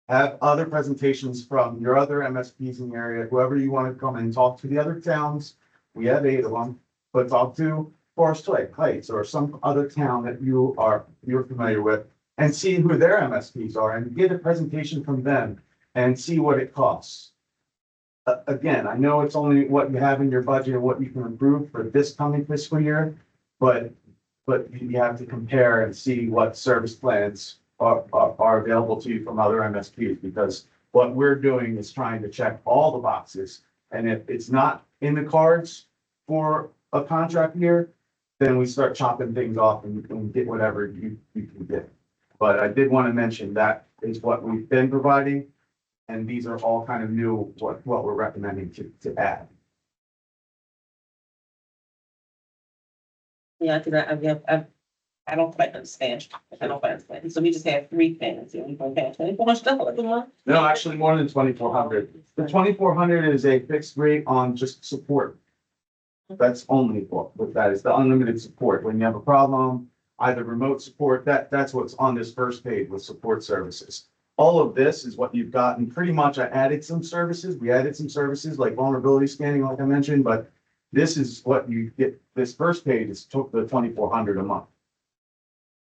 Have other presentations from your other MSPs in the area, whoever you want to come and talk to the other towns. We have 8 of them, but talk to Forest Lake Heights or some other town that you're familiar with, and see who their MSPs are and get a presentation from them and see what it costs. Again, I know it's only what you have in your budget and what you can improve for this coming fiscal year, but you have to compare and see what service plans are available to you from other MSPs, because what we're doing is trying to check all the boxes. And if it's not in the cards for a contract year, then we start chopping things off and get whatever you can get. But I did want to mention that is what we've been providing. And these are all kind of new, what we're recommending to add. Yeah, because I don't quite understand. I don't quite understand. So we just have 3 things and we're gonna pay $24 a month? No, actually more than 2,400. The 2,400 is a fixed rate on just support. That's only what that is, the unlimited support. When you have a problem, either remote support, that's what's on this first page with support services. All of this is what you've gotten. Pretty much I added some services. We added some services like vulnerability scanning, like I mentioned, but this is what you get. This first page is took the 2,400 a month.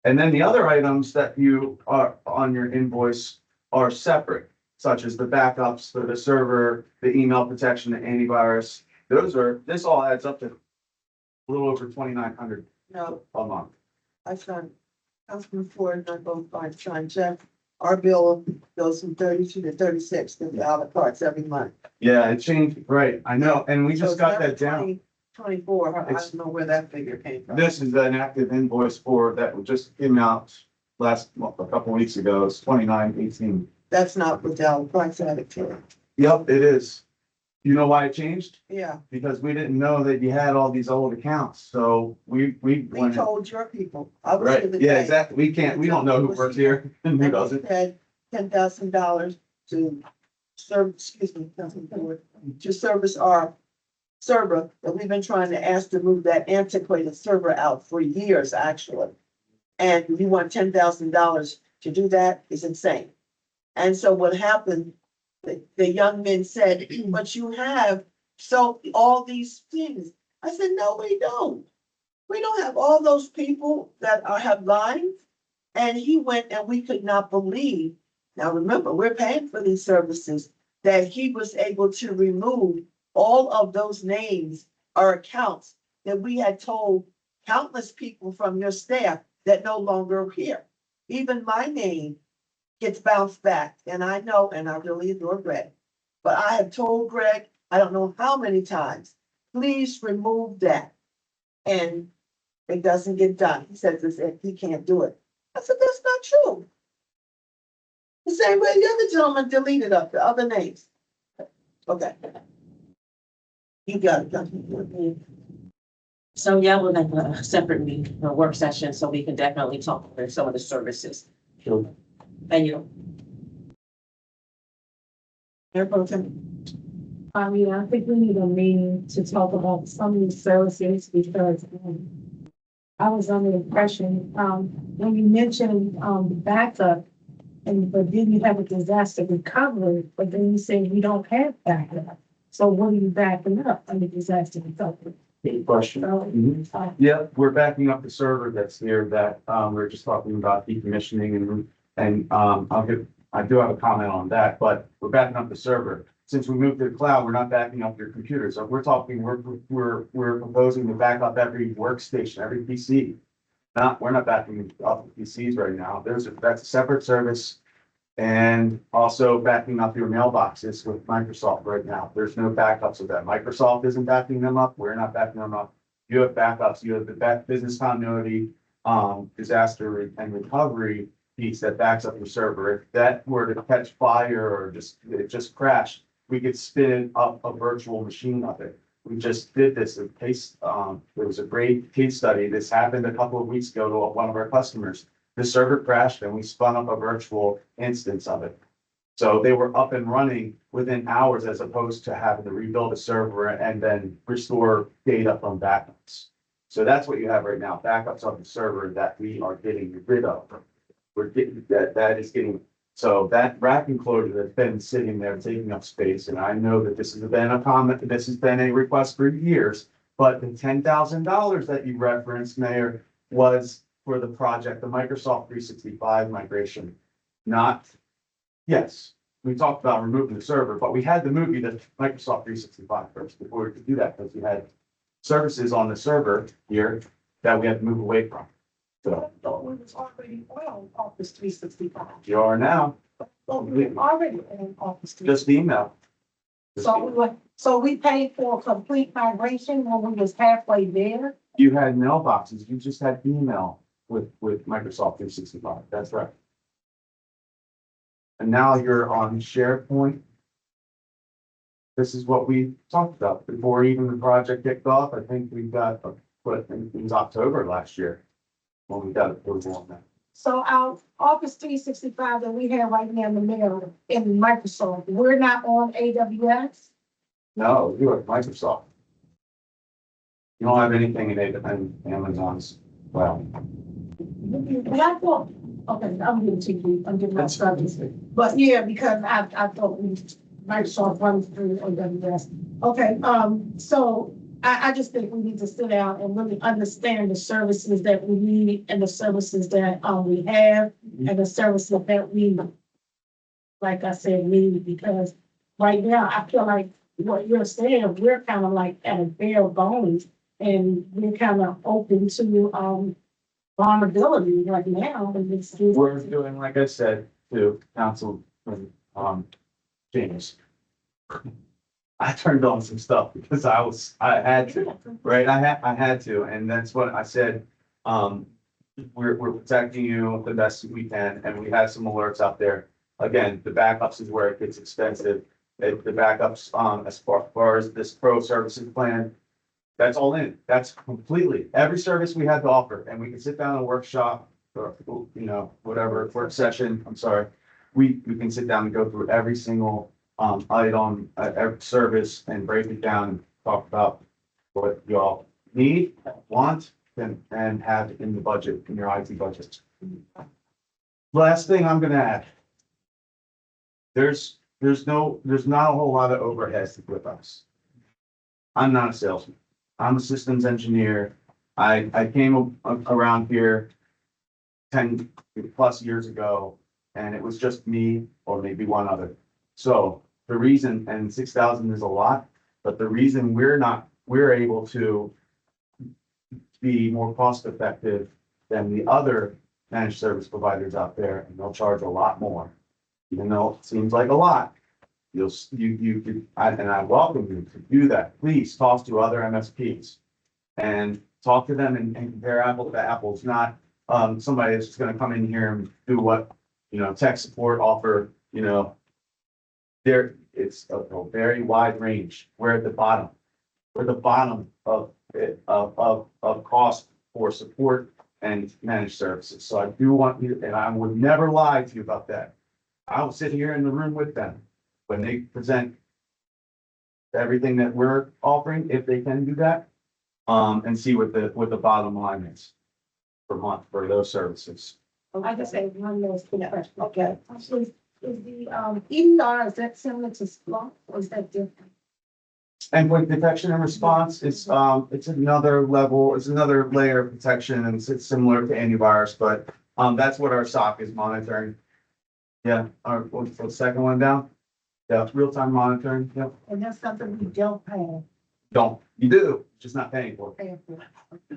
And then the other items that you are on your invoice are separate, such as the backups for the server, the email protection, the antivirus. This all adds up to a little over 2,900 No, a month. I signed, Councilman Ford and I both signed check. Our bill goes from 32 to 36, because the a la cartes every month. Yeah, it changed, right, I know, and we So just it's got never that down. 20 24, I It's- don't know where that figure came from. This is an active invoice for that just came out a couple weeks ago. It's 2918. That's not what the a la cartes added to. Yep, it is. You know why it changed? Yeah, Because we didn't know that you had all these old accounts, so we we went. told your people. I was Right, here the yeah, day, exactly. We don't know who works here and who and we doesn't. said $10,000 to serve, excuse me, Councilman Ford, to service our server that we've been trying to ask to move that antiquated server out for years, actually. And you want $10,000 to do that is insane. And so what happened, the young men said, but you have so all these things. I said, no, we don't. We don't have all those people that have lines. And he went and we could not believe. Now, remember, we're paying for these services, that he was able to remove all of those names or accounts that we had told countless people from your staff that no longer are here. Even my name gets bounced back, and I know, and I really adore Greg. But I have told Greg, I don't know how many times, please remove that. And it doesn't get done. He says he can't do it. I said, that's not true. The same way the other gentleman deleted up the other names. Okay. You got it, Councilman Ford. So yeah, we'll make a separate meeting, a work session, so we can definitely talk about some of the services. Sure. Thank you. Mayor Pro Tem. I mean, I think we need a meeting to talk about some of these services because I was under the impression, when you mentioned, the backup, but then you have a disaster recovery, but then you say we don't have backup. So what are you backing up under disaster recovery? Good question. So, Yeah, we're backing up the server that's here that, we're just talking about decommissioning and I do have a comment on that, but we're backing up the server. Since we moved to the cloud, we're not backing up your computers. So we're proposing to back up every workstation, every PC. We're not backing up the PCs right now. That's a separate service. And also backing up your mailboxes with Microsoft right now. There's no backups of that. Microsoft isn't backing them up. We're not backing them up. You have backups. You have the business continuity, disaster and recovery piece that backs up your server. If that were to catch fire or it just crashed, we could spin up a virtual machine of it. We just did this in case, there was a great case study. This happened a couple of weeks ago to one of our customers. The server crashed and we spun up a virtual instance of it. So they were up and running within hours as opposed to having to rebuild a server and then restore data from backups. So that's what you have right now, backups of the server that we are getting rid of. We're getting that is getting, so that rack enclosure that's been sitting there taking up space. And I know that this has been a comment, this has been a request for years, but the $10,000 that you referenced, Mayor, was for the project, the Microsoft 365 migration, yes, we talked about removing the server, but we had to move you to Microsoft 365 first before we could do that, because we had services on the server here that we had to move away from. So I thought we was already on Office 365. you are now, So we were already on Office 365. just email. So we paid for a complete migration when we was halfway there. You had mailboxes, you just had email with Microsoft 365, that's right. And now you're on SharePoint. This is what we talked about before even the project kicked off. I think we got, it was October last year when we got approval on that. So our Office 365 that we have right now in the mail in Microsoft, we're not on AWS? No, you are Microsoft. You don't have anything in Amazon's, well, But I thought, okay, I'm getting too deep, I'm getting my studies. But yeah, because I thought Microsoft runs through AWS. Okay, so I just think we need to sit down and really understand the services that we need and the services that we have and the services that we, like I said, need, because right now I feel like what you're saying, we're kind of like at a bare bones and we're kind of open to vulnerability right now. And it's we're doing, like I said, to Council, James. I turned on some stuff because I had to, right? I had to, and that's what I said. We're protecting you the best we can, and we have some alerts out there. Again, the backups is where it gets expensive. The backups, as far as this pro services plan, that's all in. That's completely every service we have to offer, and we can sit down and workshop or, whatever work session. I'm sorry. We can sit down and go through every single item, every service and break it down and talk about what y'all need, want, and have in the budget, in your IT budget. Last thing I'm gonna add. There's not a whole lot of overhead with us. I'm not a salesman. I'm a systems engineer. I came around here 10 plus years ago, and it was just me or maybe one other. So the reason, and 6,000 is a lot, but the reason we're able to be more cost effective than the other managed service providers out there, and they'll charge a lot more, even though it seems like a lot. You could, and I welcome you to do that. Please talk to other MSPs and talk to them and compare apples to apples, not somebody that's just gonna come in here and do what, tech support offer, it's a very wide range. We're at the bottom. We're the bottom of cost for support and managed services. So I do want you, and I would never lie to you about that. I will sit here in the room with them when they present everything that we're offering, if they can do that, and see what the bottom line is per month for those services. I just say one last quick question. Okay. Is the EDR, is that similar to Splunk or is that different? Endpoint detection and response, it's another level, it's another layer of protection, and it's similar to antivirus, but that's what our SOC is monitoring. Yeah, what's the second one down? Yeah, real-time monitoring, yep. And that's something we don't pay. You do, just not paying for it. Pay for.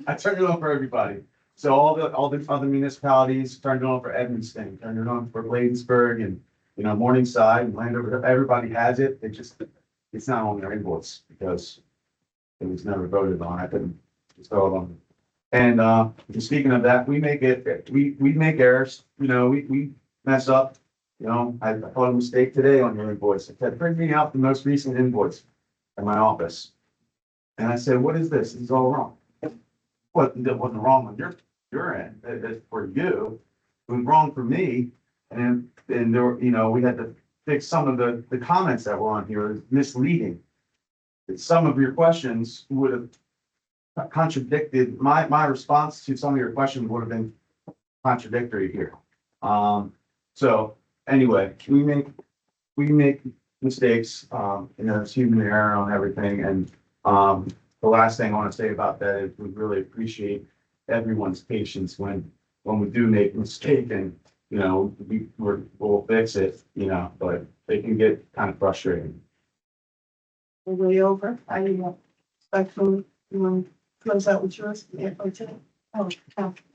I turned it on for everybody. So all the other municipalities turned it on for Evanston, turned it on for Bladensburg and, Morningside and Landover, everybody has it. It's not on their invoice because it was never voted on. I couldn't just throw it on. And speaking of that, we make errors, we mess up. I caught a mistake today on your invoice. I said, bring me out the most recent invoice in my office. And I said, what is this? This is all wrong. What wasn't wrong on your end, that's for you. It was wrong for me. And there were, we had to fix some of the comments that were on here, it was misleading. Some of your questions would have contradicted, my response to some of your questions would have been contradictory here. So anyway, we make mistakes, it's human error on everything. And the last thing I want to say about that is we really appreciate everyone's patience when we do make a mistake, and we'll fix it, but they can get kind of frustrating. We're way over. I respectfully, you want to close out with yours? Yeah, okay. Oh,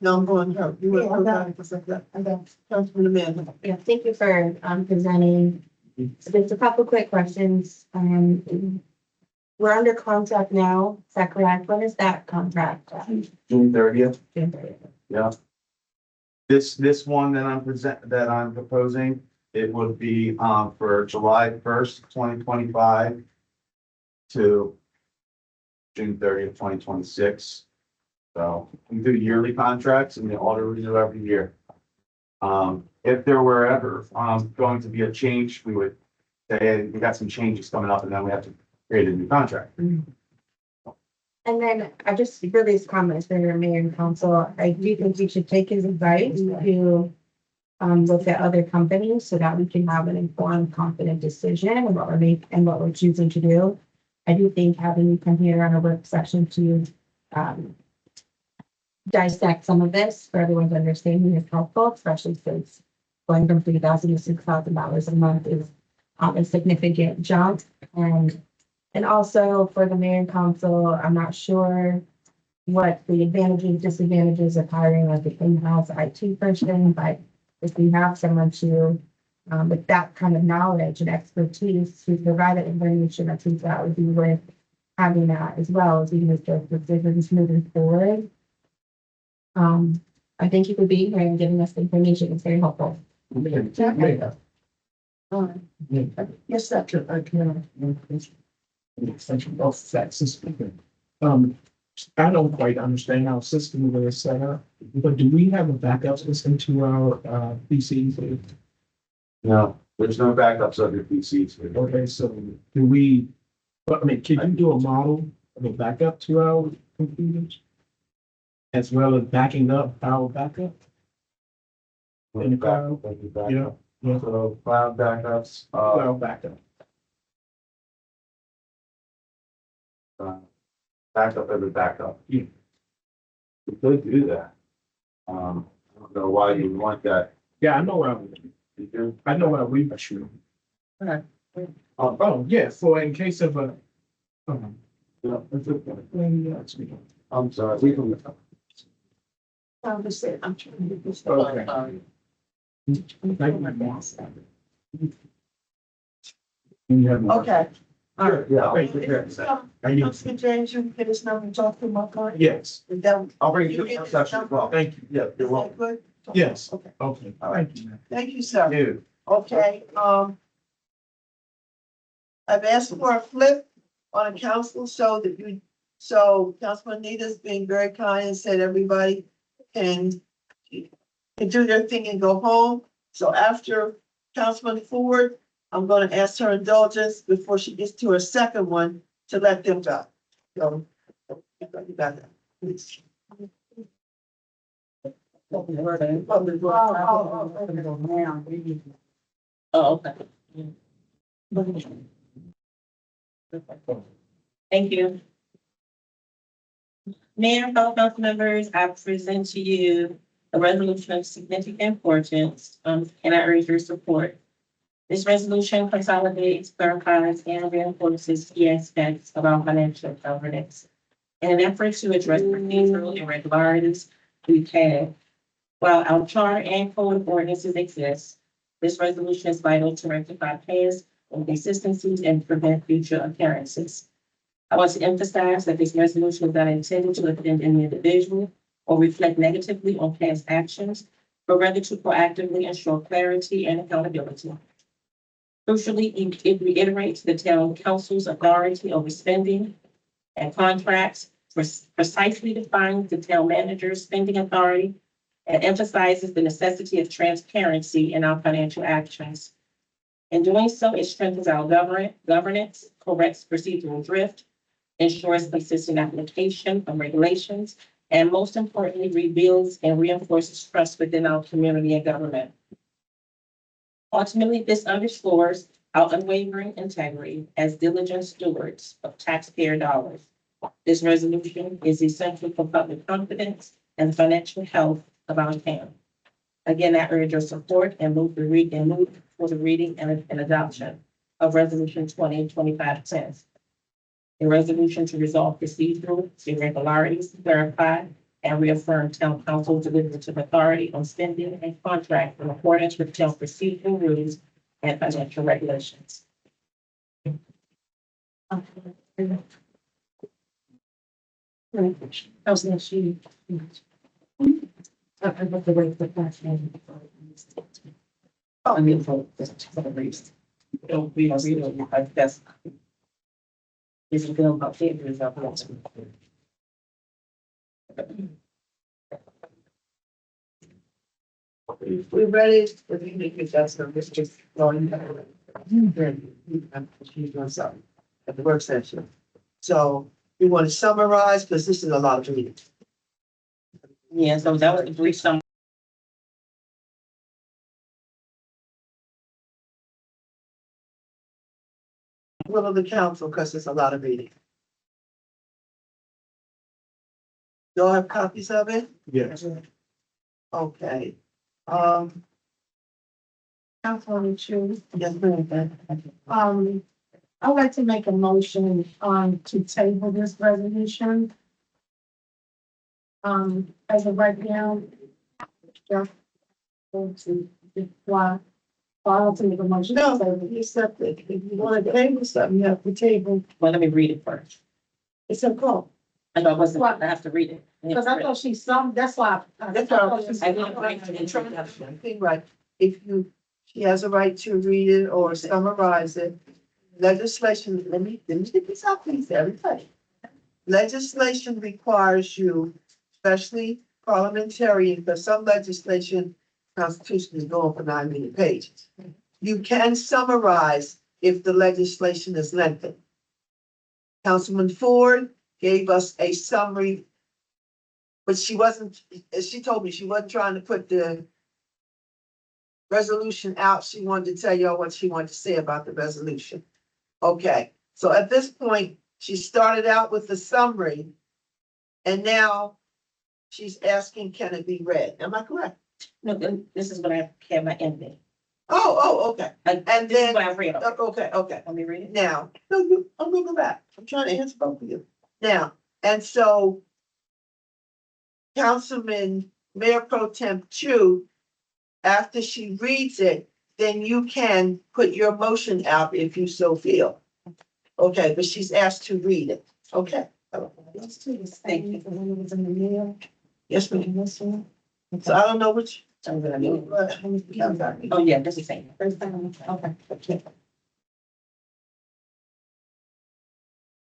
no, I'm going to. You want to close out because of that? I got Councilman Amanda. Yeah, thank you for presenting. So there's a couple quick questions. We we're under contract now, is that correct? When is that contract? June 30th. June 30th. Yeah. This one that I'm proposing, it would be, for July 1st, 2025 to June 30th, 2026. So we do yearly contracts and they auto renew every year. If there were ever, going to be a change, we would say, hey, we got some changes coming up and then we have to create a new contract. And then I just released comments for your mayor and council. I do think we should take his advice to look at other companies so that we can have an informed, confident decision and what we're choosing to do. I do think having you come here on a work session to dissect some of this for everyone's understanding is helpful, especially since going from $3,000 to $6,000 a month is a significant jump. And also for the mayor and council, I'm not sure what the advantages and disadvantages of hiring like an in-house IT person, but if we have someone to, with that kind of knowledge and expertise to provide that information, I think that would be worth having that as well as we make those decisions moving forward. I thank you for being here and giving us the information. It's very helpful. Yes, sir. Extension of that system. I don't quite understand our system the way it's set up, but do we have a backup system to our PCs? No, there's no backups of your PCs. Okay, so do we, but I mean, can you do a model of a backup to our computers? As well as backing up our backup? In the cloud? Yeah. Yeah. So cloud backups, Cloud backup. backup every backup. Yeah. We could do that. I don't know why you want that. Yeah, I know what I know what I read, sure. Oh, yeah, for in case of a. Yeah, it's okay. I'm sorry, we can. I'm just saying, I'm trying to get this. Okay. Thank you. Okay. All right. Yeah. Thank you. Councilman James, you can get his number and talk to my client? Yes, And then I'll bring You you get to this section as number? well. thank you. Yeah, you're is welcome. that good? Yes. Okay, Okay, All right. thank you. thank you, sir. Dude, Okay, I've asked for a flip on a council so Councilman Nita's being very kind and said everybody can do their thing and go home. So after Councilman Ford, I'm gonna ask her indulgence before she gets to her second one to let them go. So, you got that, please. Oh, okay. Thank you. Mayor and fellow council members, I present to you a resolution of significant importance, and I urge your support. This resolution consolidates, clarifies, and reinforces key aspects of our financial governance. In an effort to address procedural irregularities we've had, while our charter and code of ordinances exist, this resolution is vital to rectify past inconsistencies and prevent future occurrences. I want to emphasize that this resolution is not intended to offend any individual or reflect negatively on past actions, but rather to proactively ensure clarity and accountability. Crucially, it reiterates the town council's authority over spending and contracts, precisely defines the town manager's spending authority, and emphasizes the necessity of transparency in our financial actions. In doing so, it strengthens our governance, corrects procedural drift, ensures consistent application of regulations, and most importantly, rebuilds and reinforces trust within our community and government. Ultimately, this underscores our unwavering integrity as diligent stewards of taxpayer dollars. This resolution is essential for public confidence and the financial health of our town. Again, I urge your support and move for the reading and adoption of Resolution 2025-10. A resolution to resolve procedural irregularities, clarify, and reaffirm town council deliberative authority on spending and contract in accordance with town procedural rules and financial regulations. That was the issue. I love the way the class name. I mean, for the reason. Don't be, that's. It's a film about theaters. We ready? If you make your adjustment, it's just going. Then you have to choose yourself at the work session. So you want to summarize, because this is a lot of reading. Yeah, so that was the brief summary. Will of the council, because it's a lot of reading. Y'all have copies of it? Yes. Okay. Councilwoman Chu, Yes, ma'am. I'd like to make a motion, to table this resolution. As of right now. Just to why, I don't make a motion. No, you accept it. If you want to table something, you have to table. Well, let me read it first. It's a call. I know I wasn't, I have to read it. Because I thought she that's why. That's all. Right. If you, she has a right to read it or summarize it. Legislation, let me get this out, please, everybody. Legislation requires you, especially parliamentarian, because some legislation, constitution is going for 9 million pages. You can summarize if the legislation is lengthy. Councilman Ford gave us a summary, but she told me she wasn't trying to put the resolution out. She wanted to tell y'all what she wanted to say about the resolution. Okay, so at this point, she started out with the summary, and now she's asking, can it be read? Am I correct? No, then this is what I have my ending. Okay. And This is then, what I read. okay. Let me read it. Now, no, I'm gonna go back. I'm trying to answer both of you. Now, and so Councilman Mayor Pro Tem Chu, after she reads it, then you can put your motion out if you so feel. Okay, but she's asked to read it. Okay. Those two was saying that when it was in the mail. Yes, ma'am. This one. So I don't know which. Oh, yeah, this is same. First time, okay.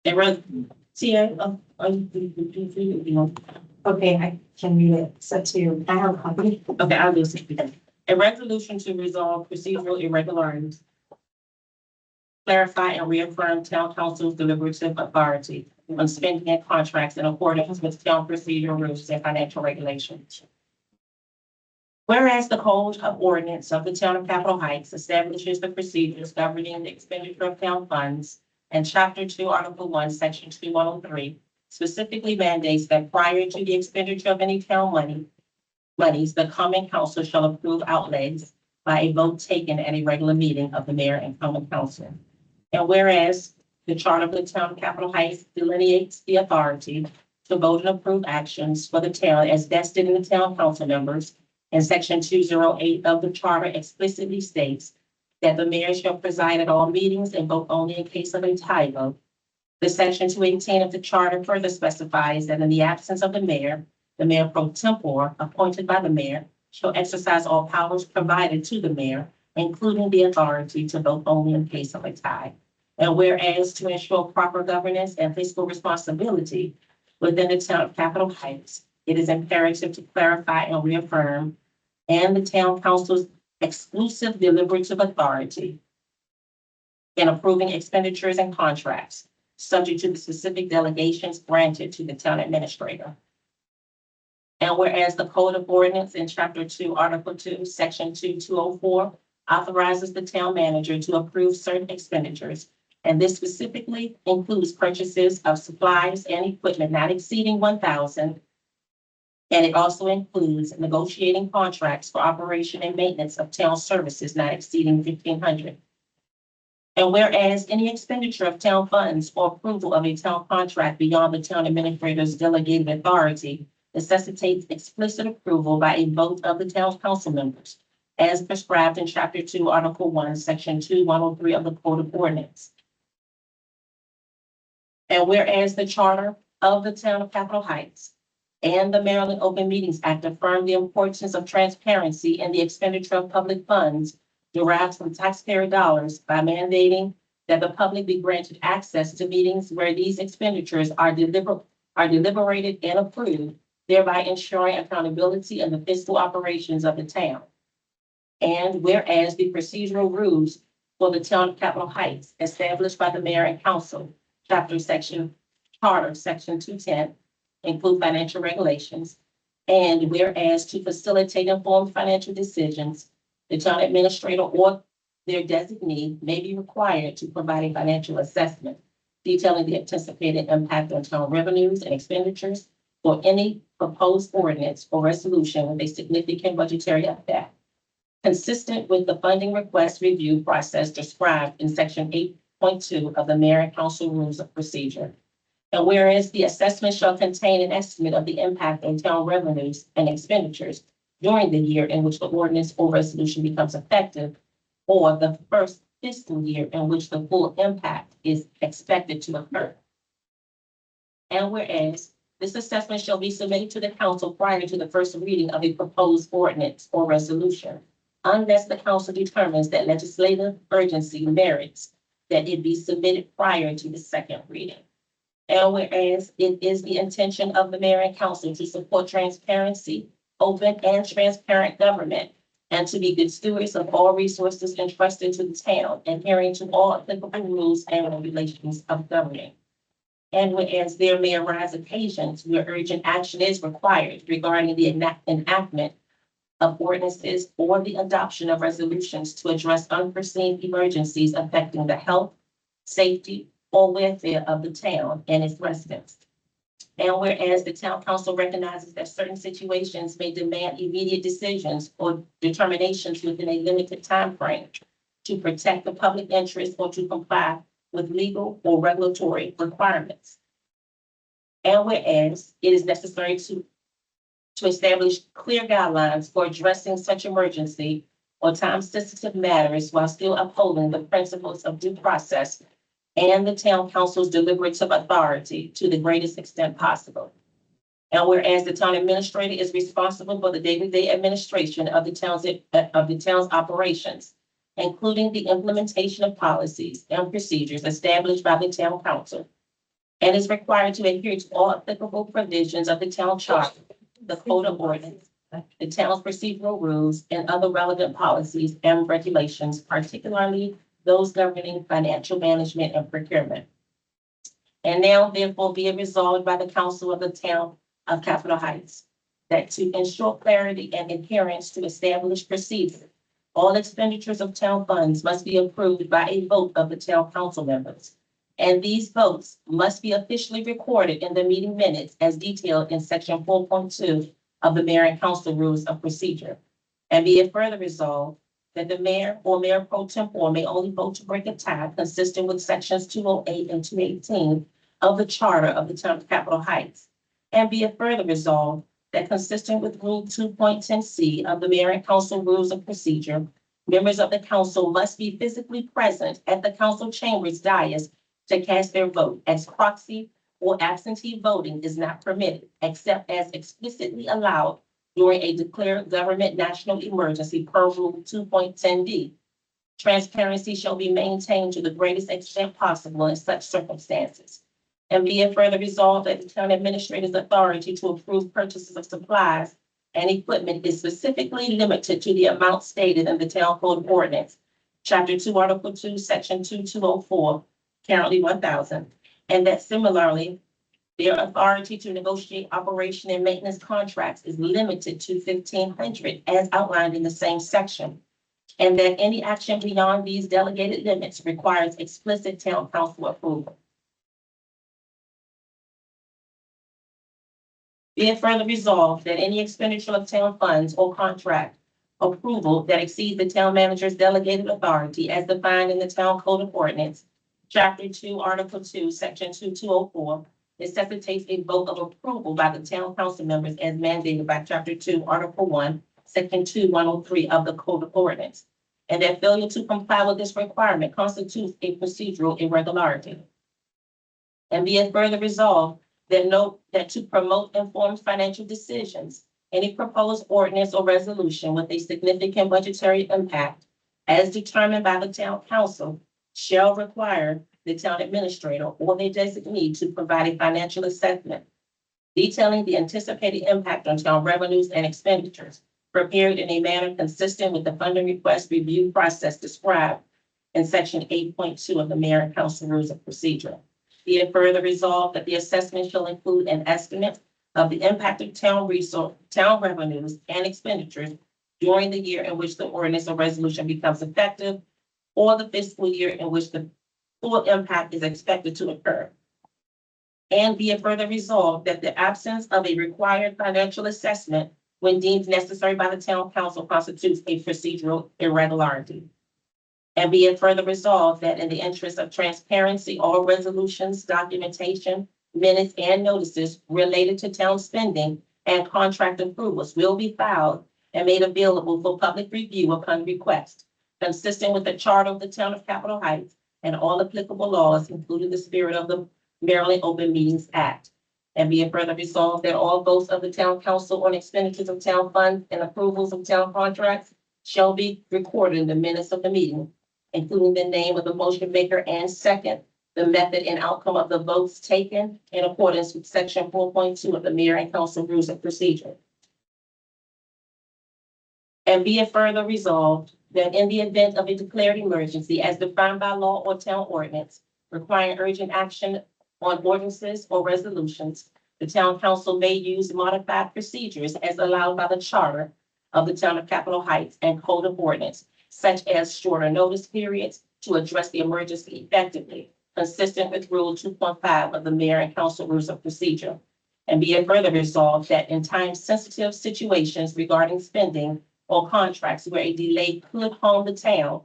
And run, TA, you know. Okay, I can read it. So to, I have a copy. Okay, I'll do it. A resolution to resolve procedural irregularities. Clarify and reaffirm town council's deliberative authority on spending and contracts in accordance with town procedural rules and financial regulations. Whereas the Code of Ordinance of the Town of Capitol Heights establishes the procedures governing the expenditure of town funds, and Chapter 2, Article 1, Section 2103 specifically mandates that prior to the expenditure of any town monies, the common council shall approve outlays by a vote taken at a regular meeting of the mayor and common council. And whereas the charter of the town of Capitol Heights delineates the authority to vote and approve actions for the town as vested in the town council members, and Section 208 of the charter explicitly states that the mayor shall preside at all meetings and vote only in case of a tie vote. The Section 218 of the charter further specifies that in the absence of the mayor pro tempore appointed by the mayor shall exercise all powers provided to the mayor, including the authority to vote only in case of a tie. And whereas to ensure proper governance and fiscal responsibility within the town of Capitol Heights, it is imperative to clarify and reaffirm and the town council's exclusive deliberative authority in approving expenditures and contracts, subject to the specific delegations granted to the town administrator. And whereas the Code of Ordinance in Chapter 2, Article 2, Section 2204 authorizes the town manager to approve certain expenditures, and this specifically includes purchases of supplies and equipment not exceeding 1,000. And it also includes negotiating contracts for operation and maintenance of town services not exceeding 1,500. And whereas any expenditure of town funds or approval of a town contract beyond the town administrator's delegated authority necessitates explicit approval by a vote of the town council members, as prescribed in Chapter 2, Article 1, Section 2103 of the Code of Ordinance. And whereas the charter of the town of Capitol Heights and the Maryland Open Meetings Act affirm the importance of transparency in the expenditure of public funds derived from taxpayer dollars by mandating that the public be granted access to meetings where these expenditures are deliberated and approved, thereby ensuring accountability in the fiscal operations of the town. And whereas the procedural rules for the town of Capitol Heights established by the mayor and council, charter section 210, include financial regulations. And whereas to facilitate informed financial decisions, the town administrator or their designee may be required to provide a financial assessment detailing the anticipated impact on town revenues and expenditures for any proposed ordinance or resolution with a significant budgetary effect, consistent with the funding request review process described in section 8.2 of the Mayor and Council Rules of Procedure. And whereas the assessment shall contain an estimate of the impact on town revenues and expenditures during the year in which the ordinance or resolution becomes effective, or the first fiscal year in which the full impact is expected to occur. And whereas this assessment shall be submitted to the council prior to the first reading of a proposed ordinance or resolution, unless the council determines that legislative urgency merits that it be submitted prior to the second reading. And whereas it is the intention of the mayor and council to support transparency, open and transparent government, and to be good stewards of all resources entrusted to the town, adhering to all applicable rules and regulations of governing. And whereas there may arise occasions where urgent action is required regarding the enactment of ordinances or the adoption of resolutions to address unforeseen emergencies affecting the health, safety, or welfare of the town and its residents. And whereas the town council recognizes that certain situations may demand immediate decisions or determinations within a limited time frame to protect the public interest or to comply with legal or regulatory requirements. And whereas it is necessary to establish clear guidelines for addressing such emergency or time-sensitive matters while still upholding the principles of due process and the town council's deliberative authority to the greatest extent possible. And whereas the town administrator is responsible for the day-to-day administration of the town's operations, including the implementation of policies and procedures established by the town council, and is required to adhere to all applicable provisions of the town charter, the code of ordinance, the town's procedural rules, and other relevant policies and regulations, particularly those governing financial management and procurement. And now therefore be it resolved by the council of the town of Capitol Heights that to ensure clarity and adherence to established procedure, all expenditures of town funds must be approved by a vote of the town council members. And these votes must be officially recorded in the meeting minutes as detailed in section 4.2 of the Mayor and Council Rules of Procedure. And be it further resolved that the mayor or mayor pro tempore may only vote to break a tie consistent with sections 208 and 218 of the charter of the town of Capitol Heights. And be it further resolved that consistent with Rule 2.10C of the Mayor and Council Rules of Procedure, members of the council must be physically present at the council chambers dais to cast their vote, as proxy or absentee voting is not permitted, except as explicitly allowed during a declared government national emergency per Rule 2.10D. Transparency shall be maintained to the greatest extent possible in such circumstances. And be it further resolved that the town administrator's authority to approve purchases of supplies and equipment is specifically limited to the amount stated in the town code ordinance, chapter 2, article 2, section 2204, currently 1,000, and that similarly, their authority to negotiate operation and maintenance contracts is limited to 1,500 as outlined in the same section, and that any action beyond these delegated limits requires explicit town council approval. Be it further resolved that any expenditure of town funds or contract approval that exceeds the town manager's delegated authority as defined in the town code of ordinance, chapter 2, article 2, section 2204, necessitates a vote of approval by the town council members as mandated by chapter 2, article 1, section 2103 of the code of ordinance, and that failure to comply with this requirement constitutes a procedural irregularity. And be it further resolved that to promote informed financial decisions, any proposed ordinance or resolution with a significant budgetary impact as determined by the town council shall require the town administrator or their designee to provide a financial assessment detailing the anticipated impact on town revenues and expenditures, prepared in a manner consistent with the funding request review process described in section 8.2 of the Mayor and Council Rules of Procedure. Be it further resolved that the assessment shall include an estimate of the impact of town revenues and expenditures during the year in which the ordinance or resolution becomes effective, or the fiscal year in which the full impact is expected to occur. And be it further resolved that the absence of a required financial assessment when deemed necessary by the town council constitutes a procedural irregularity. And be it further resolved that in the interest of transparency, all resolutions, documentation, minutes, and notices related to town spending and contract approvals will be filed and made available for public review upon request, consistent with the charter of the town of Capitol Heights and all applicable laws, including the spirit of the Maryland Open Meetings Act. And be it further resolved that all votes of the town council on expenditures of town funds and approvals of town contracts shall be recorded in the minutes of the meeting, including the name of the motion maker and second, the method and outcome of the votes taken in accordance with section 4.2 of the Mayor and Council Rules of Procedure. And be it further resolved that in the event of a declared emergency as defined by law or town ordinance requiring urgent action on ordinances or resolutions, the town council may use modified procedures as allowed by the charter of the town of Capitol Heights and code of ordinance, such as shorter notice periods to address the emergency effectively, consistent with Rule 2.5 of the Mayor and Council Rules of Procedure. And be it further resolved that in time-sensitive situations regarding spending or contracts where a delay could harm the town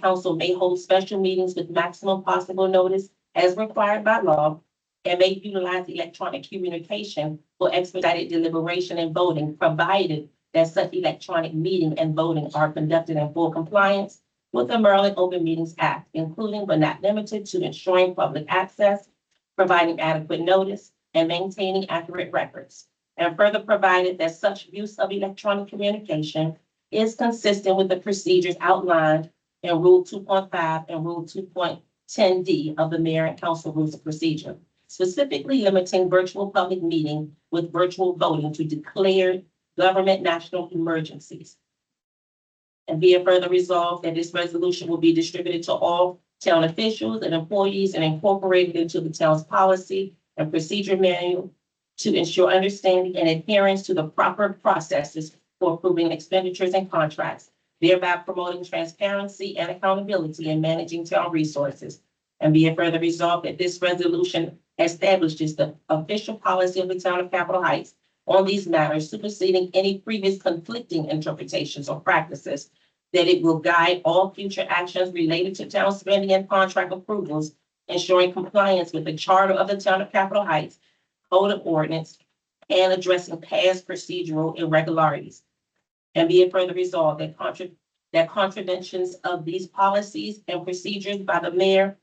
council may hold special meetings with maximum possible notice as required by law, and may utilize electronic communication for expedited deliberation and voting, provided that such electronic meeting and voting are conducted in full compliance with the Maryland Open Meetings Act, including but not limited to ensuring public access, providing adequate notice, and maintaining accurate records. And further provided that such use of electronic communication is consistent with the procedures outlined in Rule 2.5 and Rule 2.10D of the Mayor and Council Rules of Procedure, specifically limiting virtual public meeting with virtual voting to declared government national emergencies. And be it further resolved that this resolution will be distributed to all town officials and employees and incorporated into the town's policy and procedure manual to ensure understanding and adherence to the proper processes for approving expenditures and contracts, thereby promoting transparency and accountability in managing town resources. And be it further resolved that this resolution establishes the official policy of the town of Capitol Heights on these matters, superseding any previous conflicting interpretations or practices, that it will guide all future actions related to town spending and contract approvals, ensuring compliance with the charter of the town of Capitol Heights, code of ordinance, and addressing past procedural irregularities. And be it further resolved that contraventions of these policies and procedures by the mayor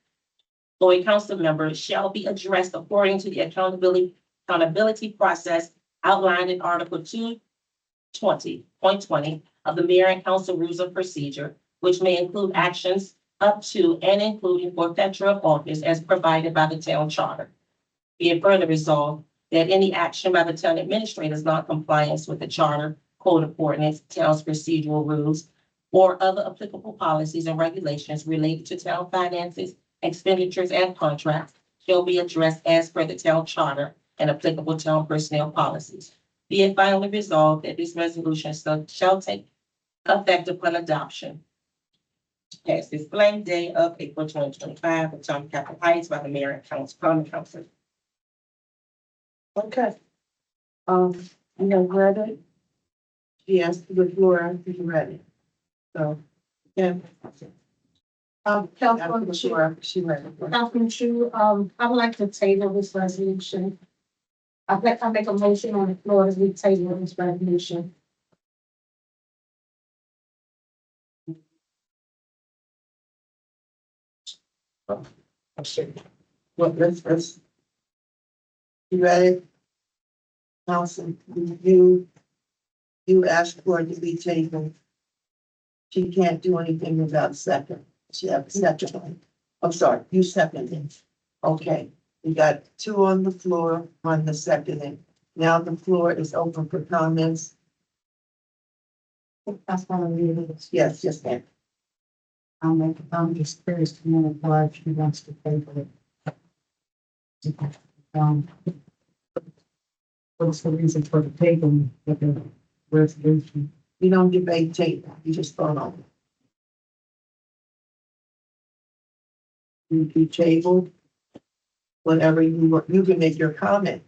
or a council member shall be addressed according to the accountability process outlined in Article 220.20 of the Mayor and Council Rules of Procedure, which may include actions up to and including forfeiture of office as provided by the town charter. Be it further resolved that any action by the town administrator is not compliance with the charter, code of ordinance, town's procedural rules, or other applicable policies and regulations related to town finances, expenditures, and contracts shall be addressed as per the town charter and applicable town personnel policies. Be it finally resolved that this resolution shall take effect upon adoption. Pass this blank day of April 2025 at Town Capitol Heights by the Mayor and Council. Okay. You know, ready? Yes, the floor is ready. So, yeah. Councilman Chu, She ready. Councilman Chu, I would like to table this resolution. I make a motion on the floor as we table this resolution. What, let's. You ready? Council, you asked for it to be tabled. She can't do anything without a second. She have a second. I'm sorry, you seconded. Okay, we got two on the floor, on the second. Now the floor is open for comments. That's one of the, Yes, yes, ma'am. I'm just curious to know why she wants to pay for it. What's the reason for the table with the resolution? You don't debate table, you just vote on it. You table whatever you want, you can make your comment,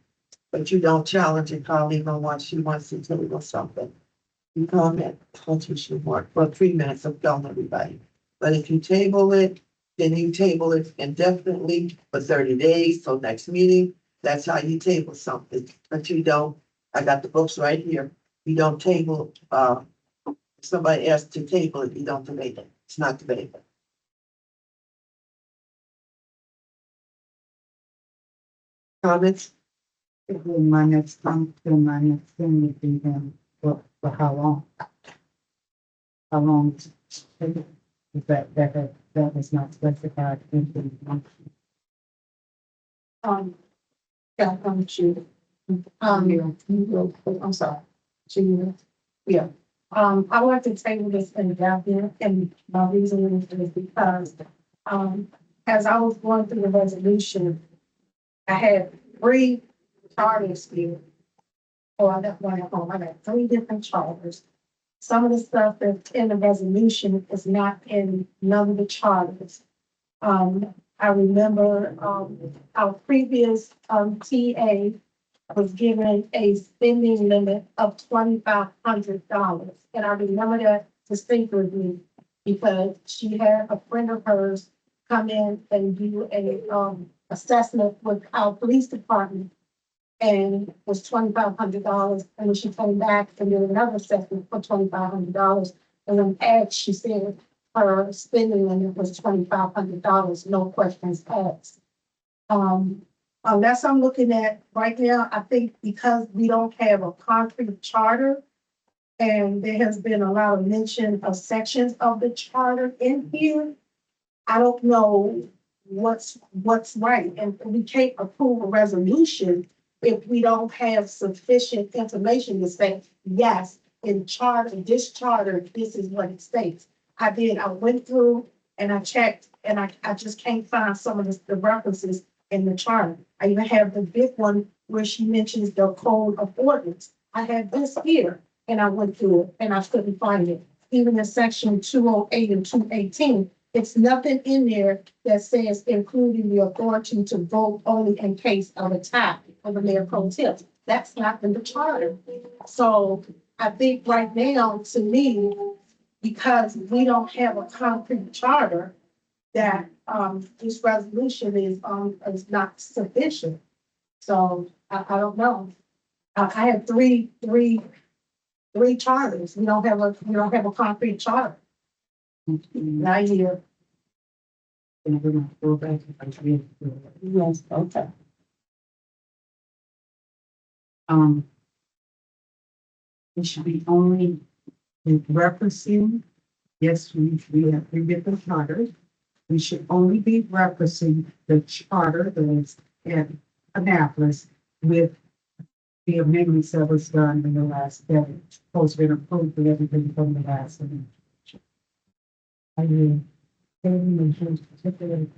but you don't challenge a colleague on what she wants to table something. You comment, what you should work, for 3 minutes of telling everybody. But if you table it, then you table it indefinitely for 30 days, so next meeting, that's how you table something. But you don't, I got the books right here. You don't table, if somebody asks to table it, you don't debate it. It's not debatable. Comments? My next thing would be for how long? How long? That was not specified in the motion. Yeah, shoot. I'm sorry. Yeah. I would like to table this in the and my reason is because, as I was going through the resolution, I had 3 charters here. Oh, I got one at home. I got 3 different charters. Some of the stuff that's in the resolution is not in none of the charters. I remember, our previous, TA was given a spending limit of $2,500. And I remember that distinctly because she had a friend of hers come in and do a, assessment with our police department. And it was $2,500, and when she came back and did another assessment for $2,500, and when asked, she said her spending limit was $2,500, no questions asked. That's what I'm looking at right now. I think because we don't have a concrete charter, and there has been a lot of mention of sections of the charter in here, I don't know what's right, and we can't approve a resolution if we don't have sufficient information to say, yes, in charter, this charter, this is what it states. I went through and I checked, and I just can't find some of the references in the charter. I even have the big one where she mentions the code of ordinance. I have this here, and I went through it, and I couldn't find it. Even in section 208 and 218, it's nothing in there that says including the authority to vote only in case of a tie of the mayor pro tem. That's not in the charter. So I think right now, to me, because we don't have a concrete charter, that this resolution is not sufficient. So I don't know. I have three charters. We don't have a concrete charter. Not here. And we're gonna go back and yes, okay. It should be only referencing, yes, we have 3 different charters. We should only be referencing the charter that is in Annapolis with the amendments that was done in the last day. Supposed to be approved with everything from the last amendment. I mean, particularly.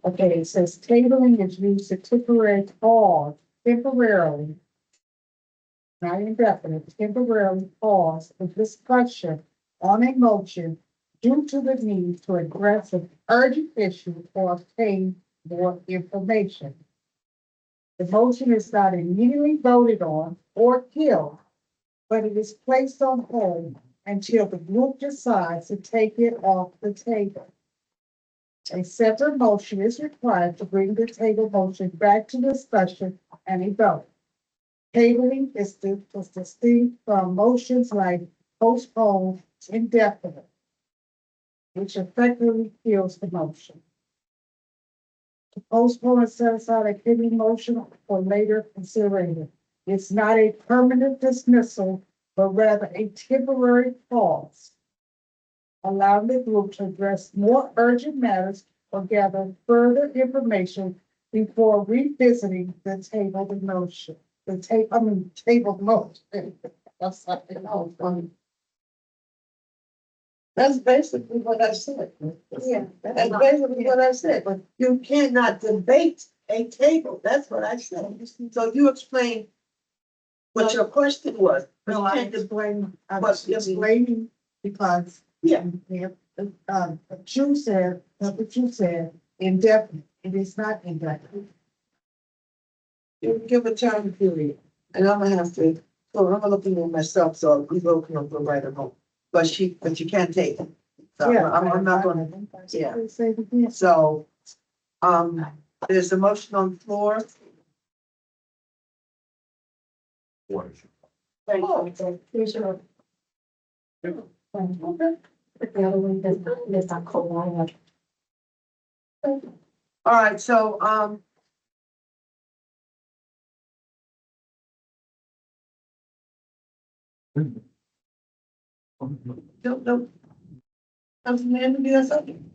Okay, it says tabling is used to temporarily pause, temporarily, not indefinite, temporarily pause a discussion on a motion due to the need to address an urgent issue or obtain more information. The motion is not immediately voted on or killed, but it is placed on hold until the group decides to take it off the table. A separate motion is required to bring the table motion back to discussion and a vote. Tabling is distinct from motions like postpone indefinite, which effectively kills the motion. To postpone and set aside a pending motion for later consideration. It's not a permanent dismissal, but rather a temporary pause, allowing the group to address more urgent matters or gather further information before revisiting the tabled motion. Tabled motion. That's something else. That's basically what I said. Yeah, that's basically what I said, but you cannot debate a table. That's what I said. So you explain what your question was. No, I explain, What's your- explaining because. Yeah. What you said, indefinite, it is not indefinite. You give a time period, and I'm gonna have to, so I'm looking at myself, so we both can go right along. But you can't take it. So I'm not gonna, yeah. So, there's a motion on the floor. Here's your. Okay. But the other one does not call. All right, so, no. Councilman, you have something?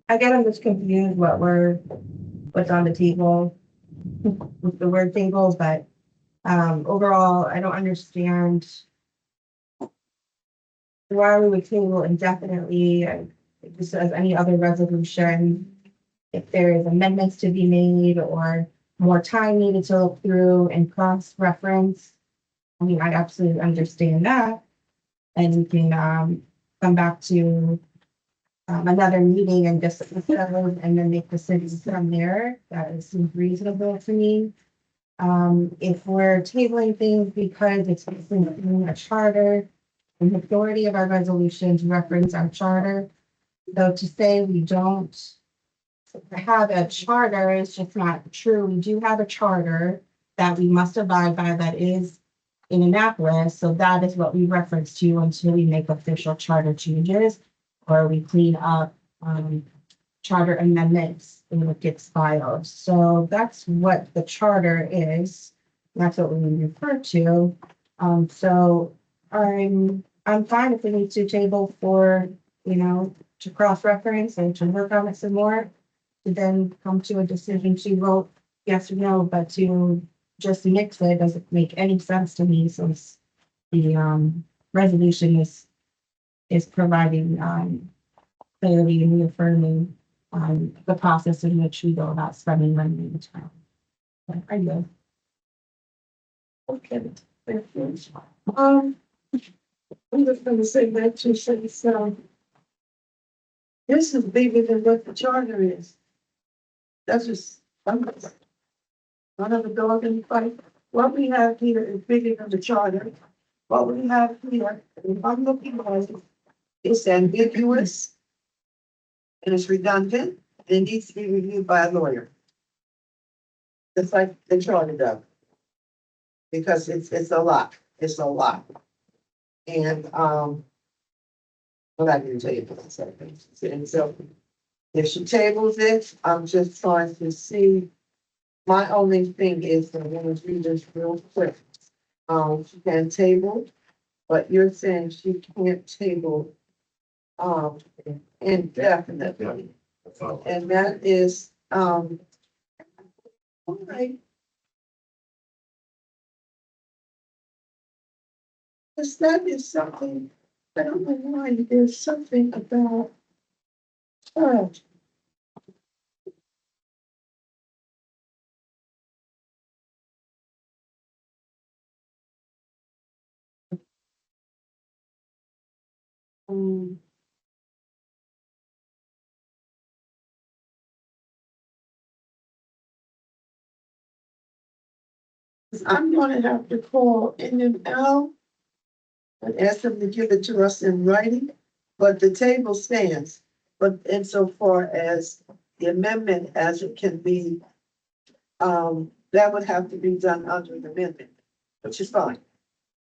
I guess I'm just confused what's on the table with the word tables, but overall, I don't understand why we would table indefinitely, just as any other resolution. If there is amendments to be made or more time needed to look through and cross-reference. I mean, I absolutely understand that. And we can come back to another meeting and just and then make decisions from there. That seems reasonable to me. If we're tabling things because it's within a charter, the majority of our resolutions reference our charter. So to say we don't have a charter is just not true. We do have a charter that we must abide by that is in Annapolis. So that is what we reference to until we make official charter changes or we clean up charter amendments and it gets filed. So that's what the charter is. That's what we refer to. So I'm fine if we need to table for, to cross-reference and to work on it some more, to then come to a decision to vote yes or no, but to just mix it doesn't make any sense to me since the resolution is providing clarity and reaffirming the process in which we go about spending money in the town. But I know. Okay. I'm just gonna say that you said so. This is bigger than what the charter is. That's just, one of the dog in the fight. What we have here is bigger than the charter. What we have here, if I'm looking at it, it's ambiguous. And it's redundant. It needs to be reviewed by a lawyer. Just like the charter does. Because it's a lot. It's a lot. And, well, I didn't tell you for that. And so, if she tables it, I'm just trying to see. My only thing is, I'm gonna read this real quick. She can table, but you're saying she can't table, indefinitely. And that is, all right. Because that is something, I don't know why, there's something about, um, I'm gonna have to call NML and ask them to give it to us in writing, but the table stands. But insofar as the amendment as it can be that would have to be done under an amendment, which is fine.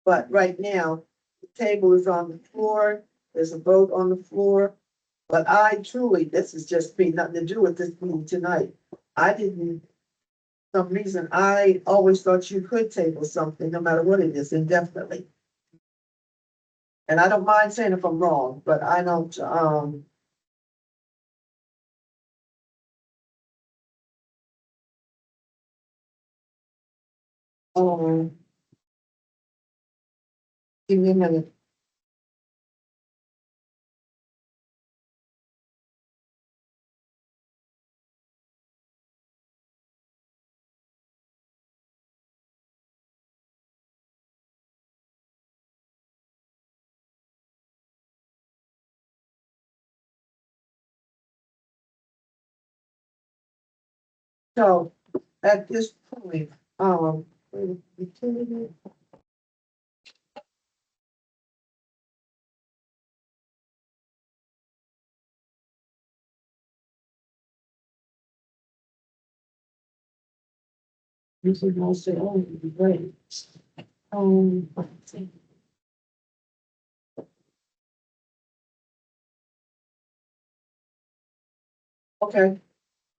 But right now, the table is on the floor, there's a vote on the floor. But I truly, this is just me, nothing to do with this meeting tonight. I didn't, for some reason, I always thought you could table something, no matter what it is, indefinitely. And I don't mind saying if I'm wrong, but I don't, give me a minute. So at this point, this is also only be great. Okay,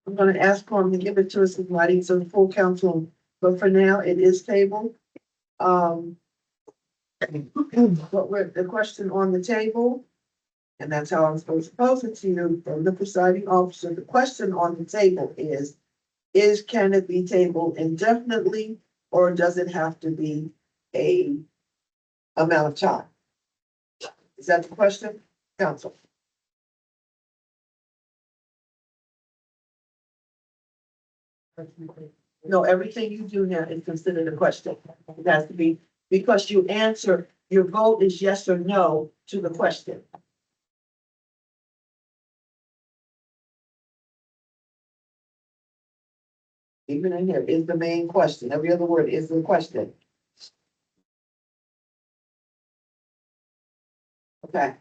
I'm gonna ask for him to give it to us in writing so the full council, but for now, it is tabled. What we're, the question on the table, and that's how I'm supposed to pose it to you from the presiding officer. The question on the table is can it be tabled indefinitely, or does it have to be a amount of time? Is that the question, council? No, everything you do now is considered a question. It has to be, because you answer, your vote is yes or no to the question. Even in here is the main question. Every other word is the question. Okay,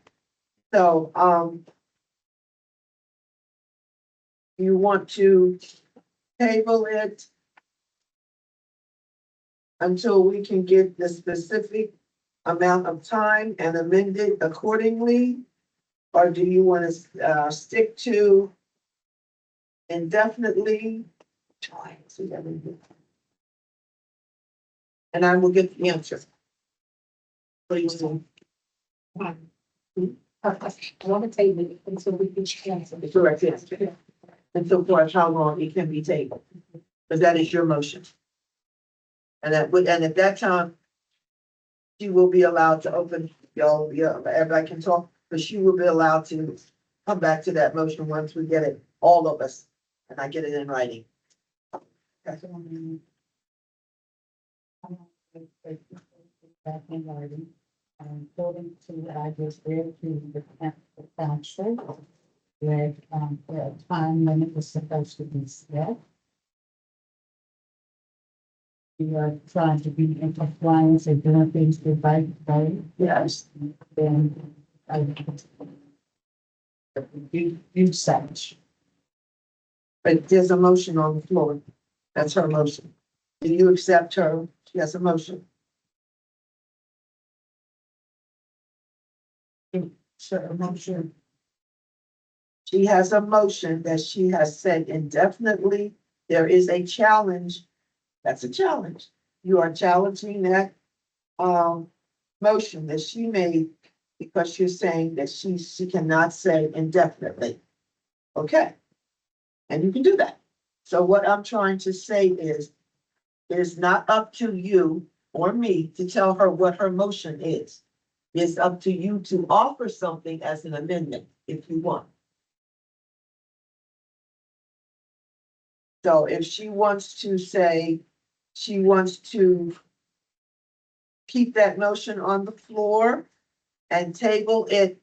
so, you want to table it until we can get the specific amount of time and amend it accordingly? Or do you want to, stick to indefinitely? And I will get the answer. Please do. I want to table it until we can cancel it. Correct, yes. And so far as how long it can be tabled, because that is your motion. And that would, and at that time, she will be allowed to open, y'all, yeah, everybody can talk, but she will be allowed to come back to that motion once we get it, all of us, and I get it in writing. Back in writing, according to what I just read to the council, that, the time limit was supposed to be set. We are trying to be in compliance and doing things the right way. Yes. Then, do such. But there's a motion on the floor. That's her motion. Do you accept her? She has a motion. Sure, motion. She has a motion that she has said indefinitely. There is a challenge. That's a challenge. You are challenging that motion that she made because you're saying that she cannot say indefinitely. Okay. And you can do that. So what I'm trying to say is, it is not up to you or me to tell her what her motion is. It's up to you to offer something as an amendment if you want. So if she wants to say, she wants to keep that motion on the floor and table it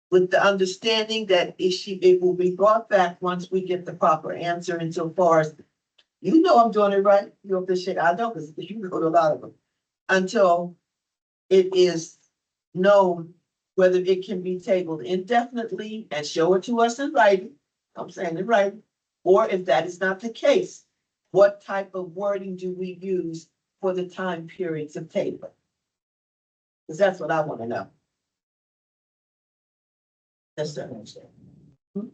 with the understanding that it will be brought back once we get the proper answer insofar as, you know, I'm doing it right. You appreciate, I know, because you go to a lot of them, until it is known whether it can be tabled indefinitely and show it to us in writing. I'm saying it right. Or if that is not the case, what type of wording do we use for the time periods of table? Because that's what I want to know. Yes, sir.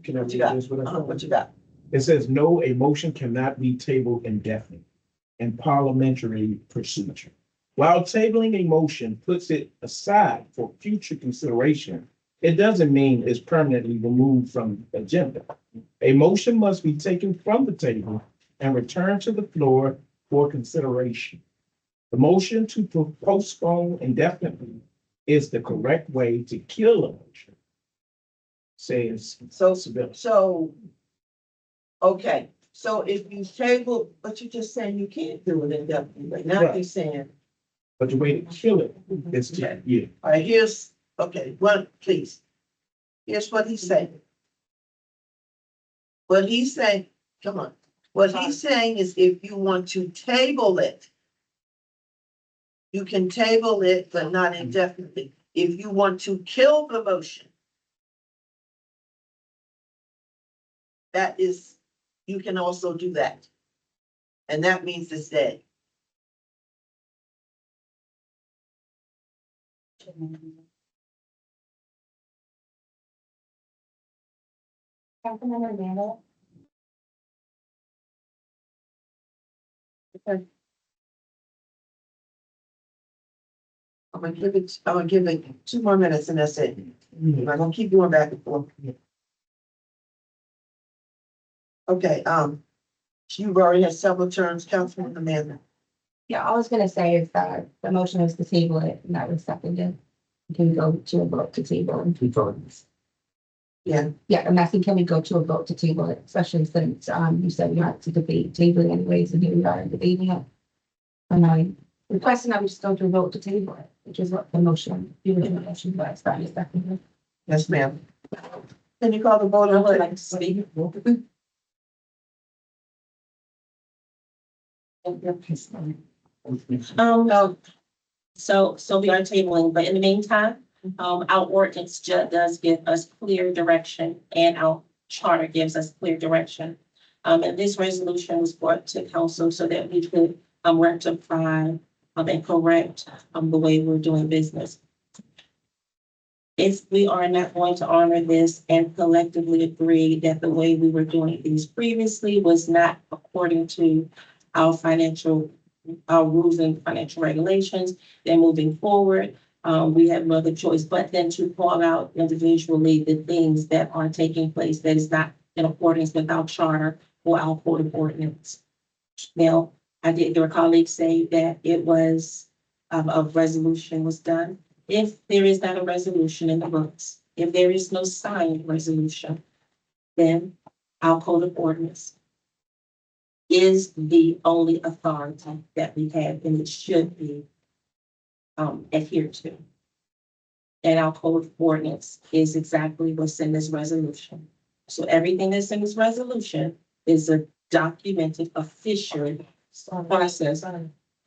Can I What you read got? this? What you got? It says, no, a motion cannot be tabled indefinitely in parliamentary procedure. While tabling a motion puts it aside for future consideration, it doesn't mean it's permanently removed from the agenda. A motion must be taken from the table and returned to the floor for consideration. The motion to postpone indefinitely is the correct way to kill a motion, says So, okay, so if you table, but you're just saying you can't do it indefinitely, now you're Right. saying, But the way to kill it is to, yeah, all right, please. Here's what he's saying. What he's saying, come on, what he's saying is if you want to table it, you can table it, but not indefinitely. If you want to kill the motion, that is, you can also do that. And that means it's dead. Councilmember Randall? I'm gonna give it 2 more minutes and that's it. I'm not gonna keep going back and forth. Okay, you've already had several turns, Councilman Amanda. Yeah, all I was gonna say is that the motion was to table it, and that was seconded. Can we go to a vote to table and keep voting? Yeah. Yeah, I'm asking, can we go to a vote to table it, especially since, you said we had to debate tabling anyways, and here we are debating it. And I requesting that we just go to a vote to table it, which is what the motion, the original motion was, that is seconded. Yes, ma'am. Can you call the vote on Would you what? like to speak? No. So we are tabling, but in the meantime, our ordinance does give us clear direction and our charter gives us clear direction. And this resolution was brought to council so that we could, rectify, and correct, the way we're doing business. If we are not going to honor this and collectively agree that the way we were doing things previously was not according to our rules and financial regulations, then moving forward, we have no other choice but then to call out individually the things that are taking place that is not in accordance with our charter or our code of ordinance. Now, I did hear a colleague say that it was, a resolution was done. If there is not a resolution in the books, if there is no signed resolution, then our code of ordinance is the only authority that we have, and it should be adhered to. And our code of ordinance is exactly what's in this resolution. So everything that's in this resolution is a documented official process,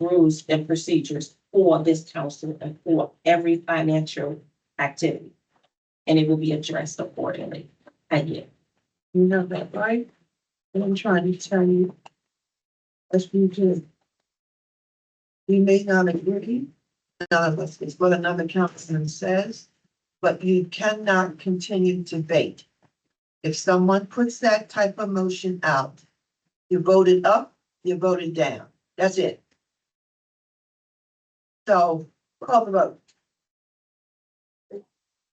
rules and procedures for this council and for every financial activity. And it will be addressed accordingly. You know that, right? And I'm trying to tell you. As we do. We may not agree, none of us, it's what another councilman says, but you cannot continue to debate. If someone puts that type of motion out, you voted up, you voted down. That's it. So call the vote.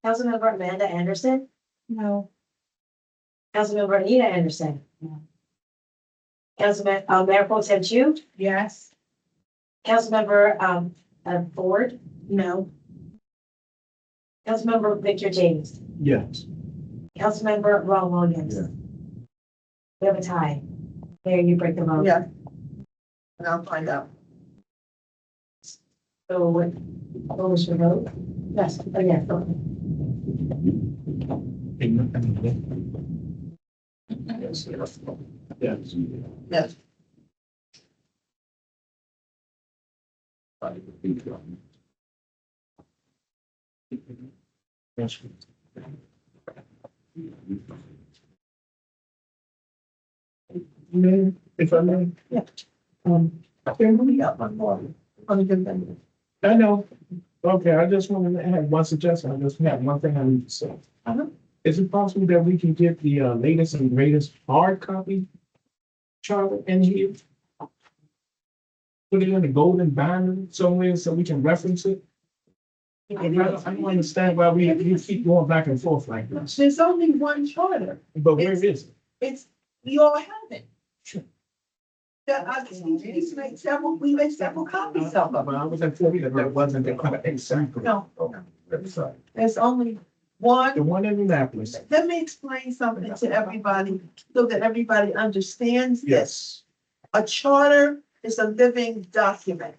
Councilmember Amanda Anderson? No. Councilmember Anita Anderson? No. Councilman, Mayor Pro Tem Chu? Yes. Councilmember, Ford? No. Councilmember Victor James? yes. Councilmember Ron Williams? Yeah. We have a tie. There, you break the vote. Yeah. And I'll find out. So what was your vote? Yes, oh, yeah, vote. Yes. Yes. Yes. Yes. If I may. We got one more. On the good. I know. Okay, I just wanted to add one suggestion. I just have one thing I need to say. Is it possible that we can get the latest and greatest hard copy charter in here? Put it in the golden binder somewhere so we can reference it? I don't understand why we keep going back and forth like this. There's only one charter. But where is it? It's, we all have it. Sure. We made several copies of them. But I was informed that that wasn't the kind of exactly. No. I'm sorry. There's only one. The one in Annapolis. Let me explain something to everybody so that everybody understands this. Yes. A charter is a living document.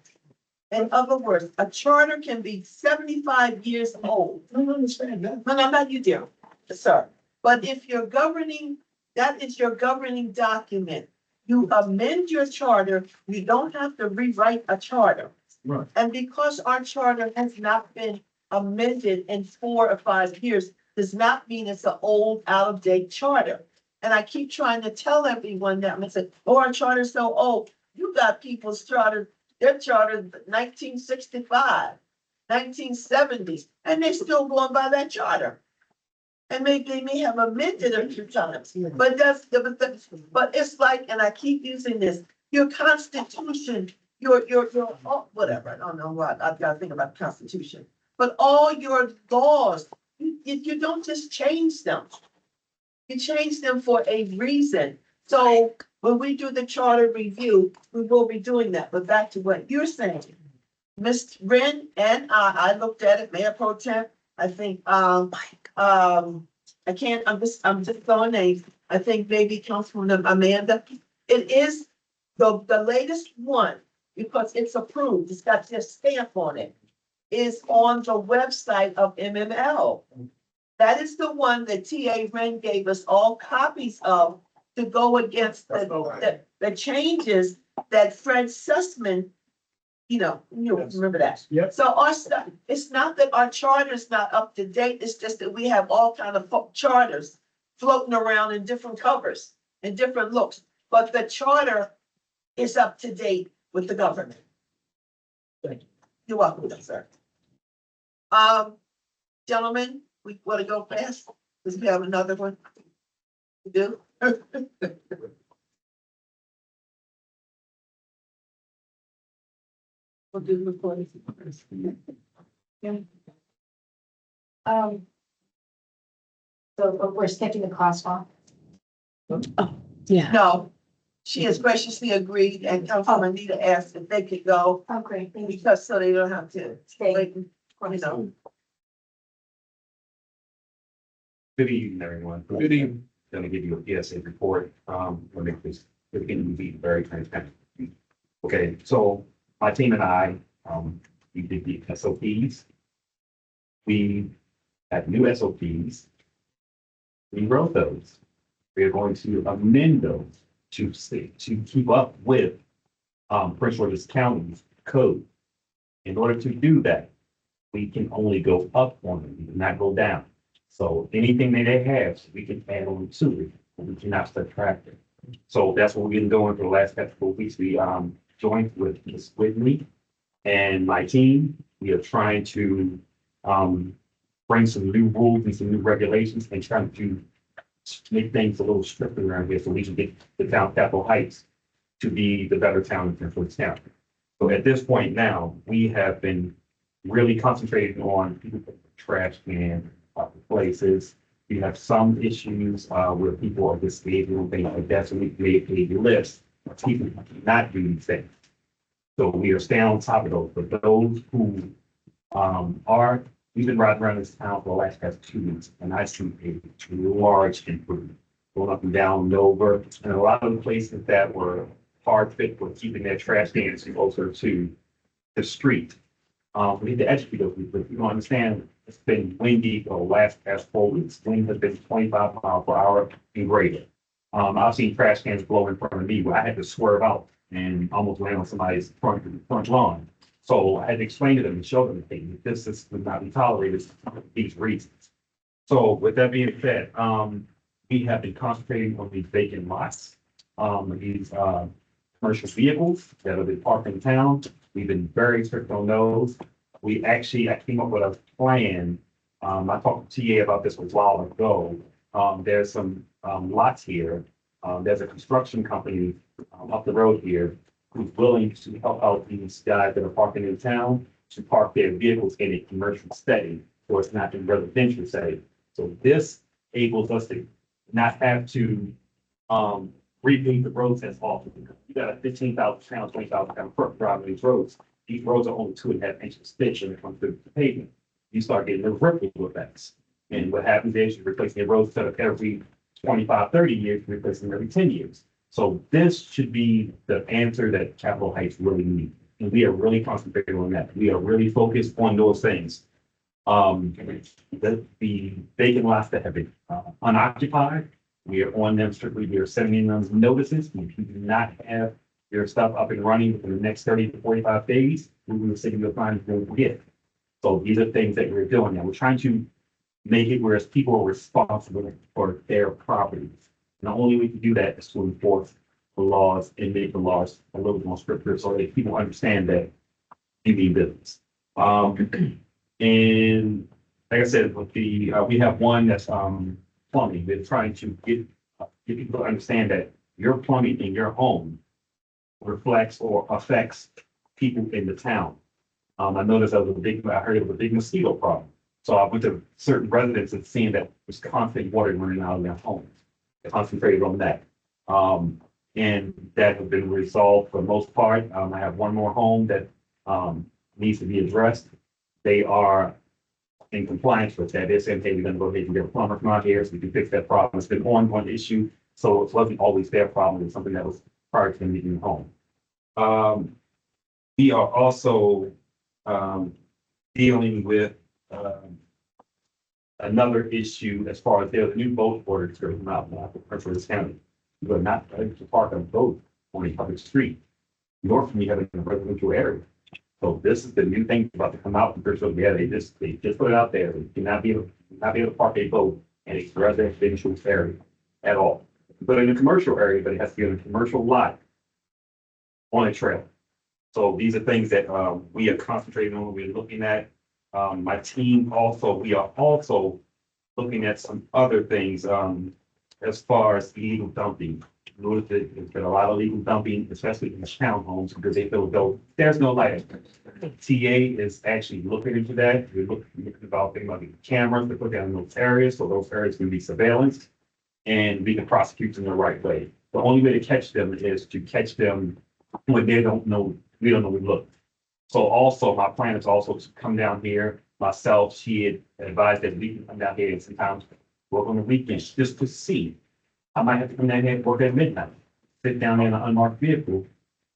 In other words, a charter can be 75 years old. I don't understand that. No, not you, dear, sir. But if you're governing, that is your governing document. You amend your charter, you don't have to rewrite a charter. Right. And because our charter has not been amended in 4 or 5 years, does not mean it's an old, out-of-date charter. And I keep trying to tell everyone that, and I said, oh, our charter's so old. You got people's charter, their charter 1965, 1970s, and they're still going by that charter. And they may have amended it a few times, but but it's like, and I keep using this, your constitution, your, oh, whatever, I don't know what, I've got to think about the constitution. But all your laws, you don't just change them. You change them for a reason. So when we do the charter review, we will be doing that. But back to what you're saying. Ms. Wren and I looked at it, Mayor Pro Tem, I think, I can't, I'm just throwing names. I think maybe Councilwoman Amanda. It is the latest one because it's approved. It's got their stamp on it. Is on the website of MML. That is the one that TA Wren gave us all copies of to go against the changes that Fred Sussman, you remember that. Yep. So our stuff, it's not that our charter is not up to date, it's just that we have all kind of charters floating around in different covers and different looks. But the charter is up to date with the government. Thank you. You're welcome, sir. Gentlemen, we want to go fast, because we have another one to do. We'll do the recording first. So we're skipping the crosswalk. Yeah. No, she has graciously agreed, and Councilman Anita asked if they could go, Oh, great, thank you. because so they don't have to Stay. wait, Good evening, everyone. Good evening. Gonna give you a PSA report, we'll make this, it's gonna be very transparent. Okay, so my team and I, we did the SOPs. We have new SOPs. We wrote those. We are going to amend those to keep up with, Prince George's County's code. In order to do that, we can only go up on them, we do not go down. So anything that they have, we can add on to it, but we cannot subtract it. So that's what we've been doing for the last couple of weeks. We joined with Ms. Whitney and my team. We are trying to bring some new rules and some new regulations and trying to make things a little stricter around here so we can get the town Capitol Heights to be the better town in Prince George's County. So at this point now, we have been really concentrating on people putting trash in places. We have some issues where people are disabling things like that. So we made a list of people who cannot do these things. So we are staying on top of those. But those who we've been riding around this town for the last past 2 weeks, and I see a large improvement going up and down and over. And a lot of the places that were hard fit for keeping their trash cans closer to the street. We need to educate those people. You don't understand, it's been windy for the last past 4 weeks. Wind has been 25 miles per hour and greater. I've seen trash cans blow in front of me where I had to swerve out and almost land on somebody's front lawn. So I had to explain to them and show them that this would not be tolerated for these reasons. So with that being said, we have been concentrating on these vacant lots. these, commercial vehicles that have been parked in town. We've been very strict on those. I came up with a plan. I talked to TA about this a while ago. There's some, lots here. There's a construction company, up the road here who's willing to help out these guys that are parking in town to park their vehicles in a commercial setting, so it's not in residential setting. So this enables us to not have to, repaint the roads as often. You got a 15,000 pound, 20,000 pound truck driving these roads. These roads are only 2.5 inches thick when it comes to the pavement. You start getting the ripple effects. And what happens is you're replacing your roads instead of every 25, 30 years, you're replacing them every 10 years. So this should be the answer that Capitol Heights really needs. And we are really concentrating on that. We are really focused on those things. The vacant lots that have been unoccupied, we are on them strictly. We are sending them notices. If you do not have your stuff up and running within the next 30 to 45 days, we will send you a fine and forget. So these are things that we're doing now. We're trying to make it whereas people are responsible for their properties. And the only way to do that is to enforce the laws and make the laws a little more stricter so that people understand that you mean business. And like I said, with the we have one that's plumbing. They're trying to get people to understand that your plumbing in your home reflects or affects people in the town. I noticed I heard it was a big mosquito problem. So I went to certain residents and seeing that there's constant water running out of their homes. I concentrated on that. And that has been resolved for the most part. I have one more home that needs to be addressed. They are in compliance with that. They're saying, hey, we're gonna go ahead and get a plumber come out here so we can fix that problem. It's been an ongoing issue. So it wasn't always their problem. It's something that was prior to them leaving home. We are also dealing with another issue as far as there's a new boat orders to come out now for this county. You are not allowed to park a boat on a public street, nor can you have it in a residential area. So this is the new thing about to come out from Procedural. Yeah, they just put it out there. You cannot be able to park a boat in a residential area at all. But in a commercial area, but it has to be in a commercial lot on a trail. So these are things that we are concentrating on, we're looking at. My team also, we are also looking at some other things as far as illegal dumping. Notice that there's been a lot of illegal dumping, especially in the townhomes, because they feel though there's no light. TA is actually looking into that. We're looking about things like cameras to put down in those areas, so those areas can be surveillance, and we can prosecute them the right way. The only way to catch them is to catch them when they don't know, we don't know we look. So also, my plan is also to come down here. Myself, she had advised that we can come down here and sometimes work on the weekends just to see. I might have to come down here and work at midnight, sit down in an unmarked vehicle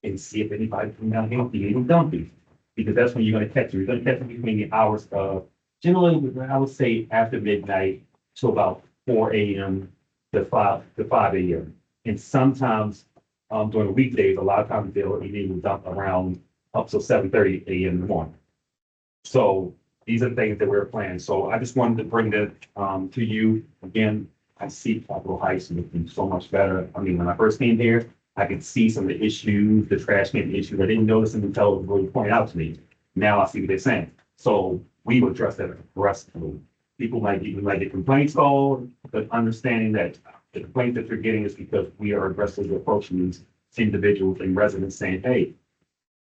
and see if anybody come down here with illegal dumping. Because that's when you're gonna catch them. You're gonna catch them between the hours of, generally, I would say after midnight to about 4 a.m. to 5 a.m. And sometimes during the weekdays, a lot of times they'll illegal dump around up to 7:30 a.m. in the morning. So these are things that we're planning. So I just wanted to bring that to you. Again, I see Capitol Heights looking so much better. I mean, when I first came here, I could see some of the issues, the trash can issues. I didn't notice them until it was really pointed out to me. Now I see what they're saying. So we will address that aggressively. People might get complaints called, but understanding that the complaint that you're getting is because we are aggressively approaching these individuals and residents saying, hey,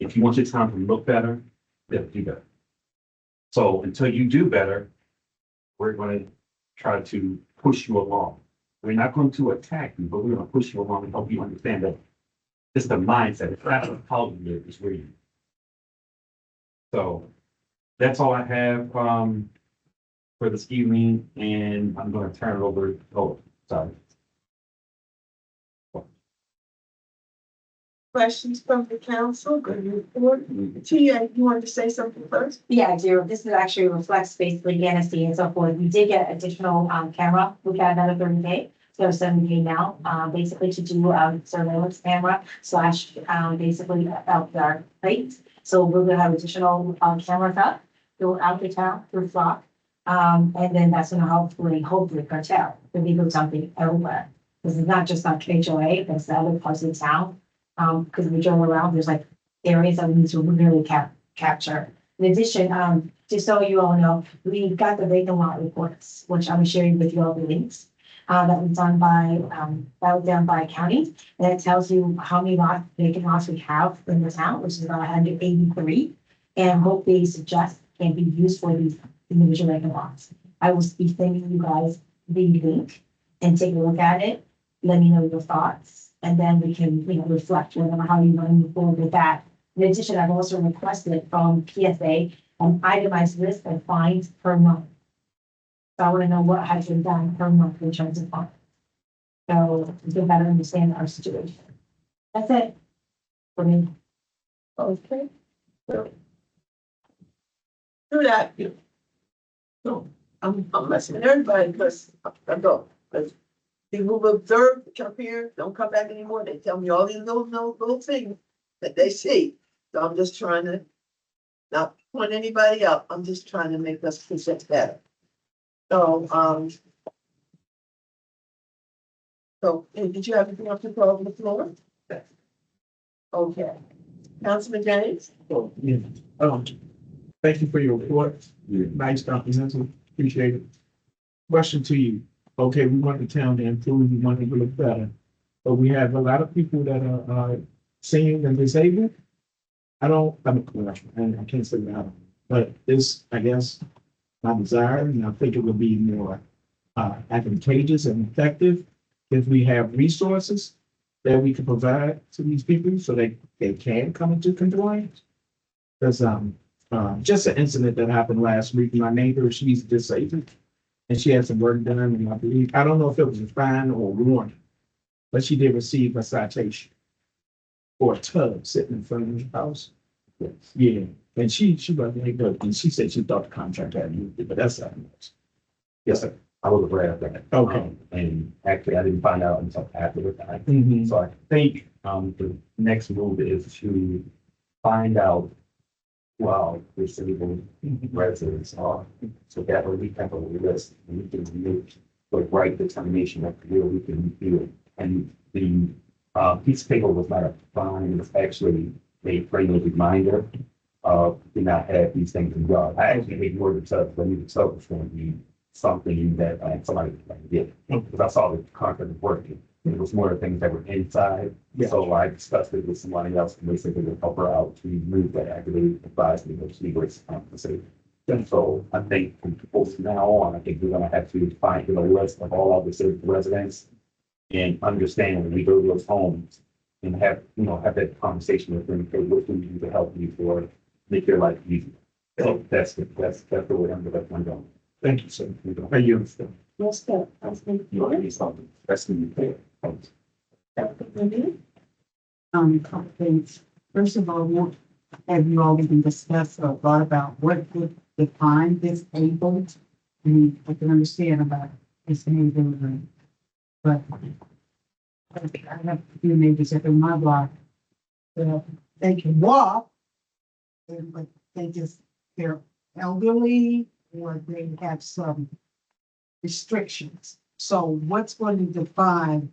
if you want your town to look better, then do better. So until you do better, we're going to try to push you along. We're not going to attack you, but we're going to push you along and help you understand that it's the mindset. It's not how you live, it's where you. So that's all I have for this evening, and I'm going to turn it over. Oh, sorry. Questions from the council? Good report. Tia, you wanted to say something first? Yeah, I do. This is actually reflects basically the NSD and so forth. We did get additional camera. We got another 30K. So 70K now, basically to do surveillance camera slash basically out our plates. So we're gonna have additional cameras up throughout the town through Flock. And then that's gonna hopefully curtail the legal dumping everywhere. This is not just on HOA, there's the other parts of the town. Because we drove around, there's like areas that we need to really capture. In addition, just so you all know, we got the vacant lot reports, which I'm sharing with you all the links. That was done by, county, and it tells you how many vacant lots we have in the town, which is about 183. And what they suggest can be used for these individual vacant lots. I will be sending you guys the link and take a look at it. Let me know your thoughts, and then we can, reflect on how you want to move forward with that. In addition, I've also requested from PSA an itemized list of fines per month. So I want to know what has been done per month in terms of fines. So we can better understand our situation. That's it for me. Okay. So, do that. So I'm listening to everybody because I go. Because people who observe, come here, don't come back anymore. They tell me all these little things that they see. So I'm just trying to not point anybody out. I'm just trying to make us present better. So, did you have anything else to throw on the floor? Okay. Councilman James? Oh, yeah. Thank you for your report. Nice, comprehensive. Appreciate it. Question to you. Okay, we want the town to improve, we want it to look better. But we have a lot of people that are senior and disabled. I can't say that, but it's, I guess, my desire, and I think it would be more advantageous and effective if we have resources that we can provide to these people so they can come into compliance. Because just an incident that happened last week, my neighbor, she's disabled, and she had some work done, and I don't know if it was a fine or a warning, but she did receive a citation for a tub sitting in front of her house. Yes. Yeah, and she wasn't very good, and she said she thought the contract had moved it, but that's not much. Yes, sir. I was aware of that. Okay. And actually, I didn't find out until after the fact. Mhm. So I think, the next move is to find out who our disabled residents are. So that way we have a list and we can make the right determination of where we can do it. And the, piece of paper was not a fine, it was actually a friendly reminder of, do not have these things in yard. I actually ignored the tub, but I knew the tub was going to be something that somebody did. Because I saw the contract working. It was more of things that were inside. Yeah. So I discussed it with somebody else and they said they would help her out to move that. Actually advised me that she was compensated. And so I think from now on, I think we're gonna have to find a list of all of the city residents and understand when we go to those homes and have that conversation with them, okay, what can we do to help you for make your life easier? So that's the way I'm going. Thank you, sir. Are you understand? Yes, sir. Councilman Floyd? Something. That's the new Councilman Couple things. First of all, have you all even discussed or thought about what would define disabled? I mean, I can understand about disabled, but I have a few neighbors up in my block. They can walk, but they're elderly or they have some restrictions. So what's going to define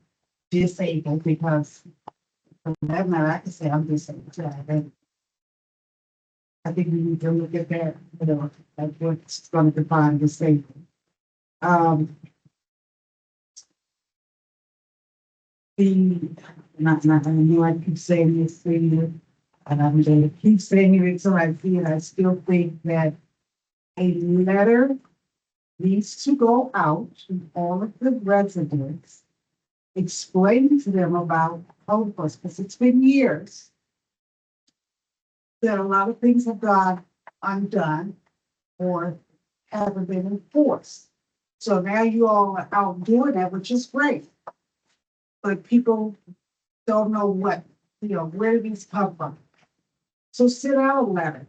disabled? Because for that matter, I can say I'm disabled. I think we need to look at that, like what's going to define disabled. I know I keep saying this thing, and I'm going to keep saying it until I see it. I still think that a letter needs to go out to all of the residents, explaining to them about code enforcement, because it's been years that a lot of things have gone undone or haven't been enforced. So now you all are out doing that, which is great. But people don't know where do these come from? So send out a letter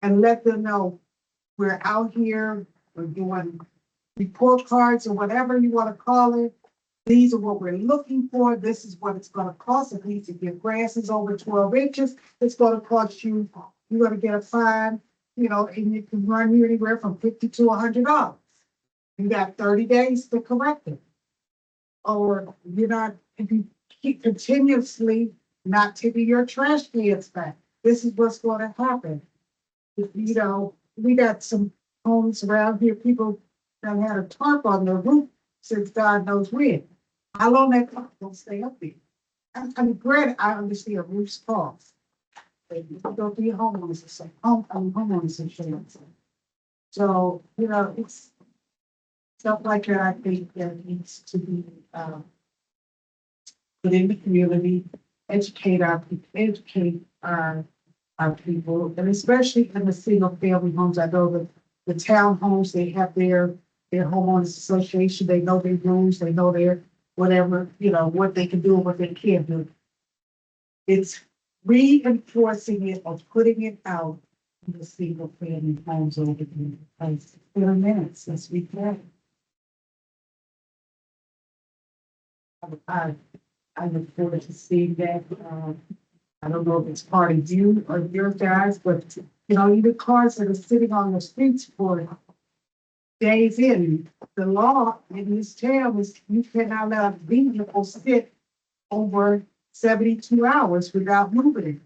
and let them know we're out here, we're doing report cards or whatever you want to call it. These are what we're looking for. This is what it's going to cost. At least if your grass is over 12 inches, it's going to cost you, you're going to get a fine, and it can run you anywhere from $50 to $100. You got 30 days to correct it. or you're not, if you keep continuously not taking your trash cans back, this is what's gonna happen. You know, we got some homes around here, people that had a tarp on their roof since God knows when. How long that tarp gonna stay up there? I'm granted, I understand roofs cost. But you don't be a homeowners homeowners insurance. So, you know, it's stuff like that, I think that needs to be, put in the community, educate our people, and especially in the single family homes. I know the townhomes, they have their homeowners association, they know their rules, they know their whatever, you know, what they can do and what they can't do. It's reinforcing it or putting it out in the single family homes over the place. It's been a minute since we had. I look forward to seeing that. I don't know if it's part of you or your guys, but you know, even cars that are sitting on the streets for days in. The law in this town is you cannot let a vehicle sit over 72 hours without moving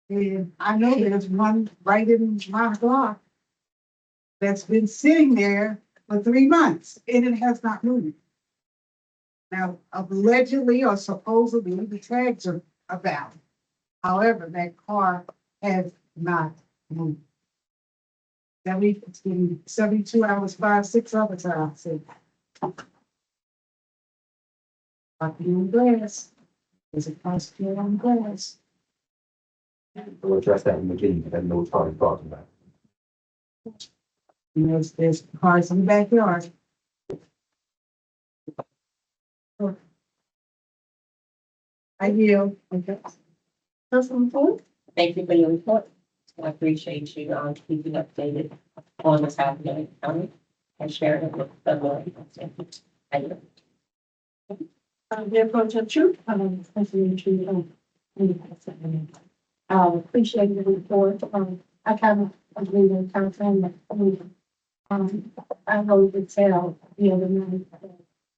it. And I know there's one right in my block that's been sitting there for 3 months and it has not moved. Now, allegedly or supposedly, the tags are valid. However, that car has not moved. It's been 72 hours, 5, 6 other times. So, on glass. There's a price here on glass. We'll address that in the beginning, but I know what you're talking about. You know, there's cars in the backyard. I yield. Okay. Person four? Thank you for your report. I appreciate you, keeping updated on what's happening in the county and sharing it with the board. Thank you. Dear Coach Chu, President Chu, appreciate the report. I kind of agree with Councilman. I know you could tell the other night.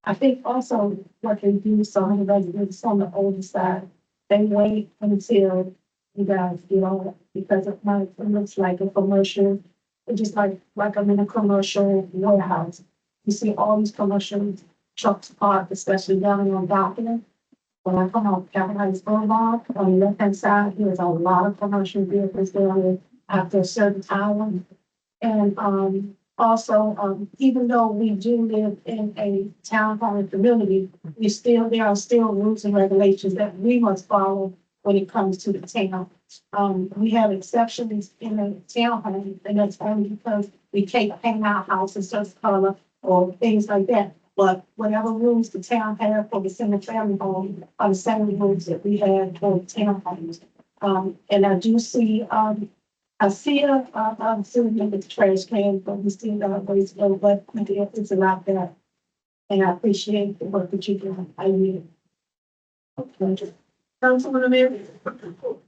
I think also what they do, some of the residents on the older side, they wait until you guys get on it because it looks like a commercial. It's just like I'm in a commercial warehouse. You see all these commercial trucks parked, especially down on Document. When I come out Capitol Heights Boulevard, on the left-hand side, there's a lot of commercial vehicles there after a certain hour. And also, even though we do live in a town hall community, there are still rules and regulations that we must follow when it comes to the town. We have exceptions in the town hall, and that's only because we can't paint our houses just color or things like that. But whatever rules the town have for the single family home are the same rules that we have for town homes. And I do see, I'm sitting in the trash can, but we still got ways to go, but it's a lot better. And I appreciate the work that you do. I really. Okay. Councilman Amir?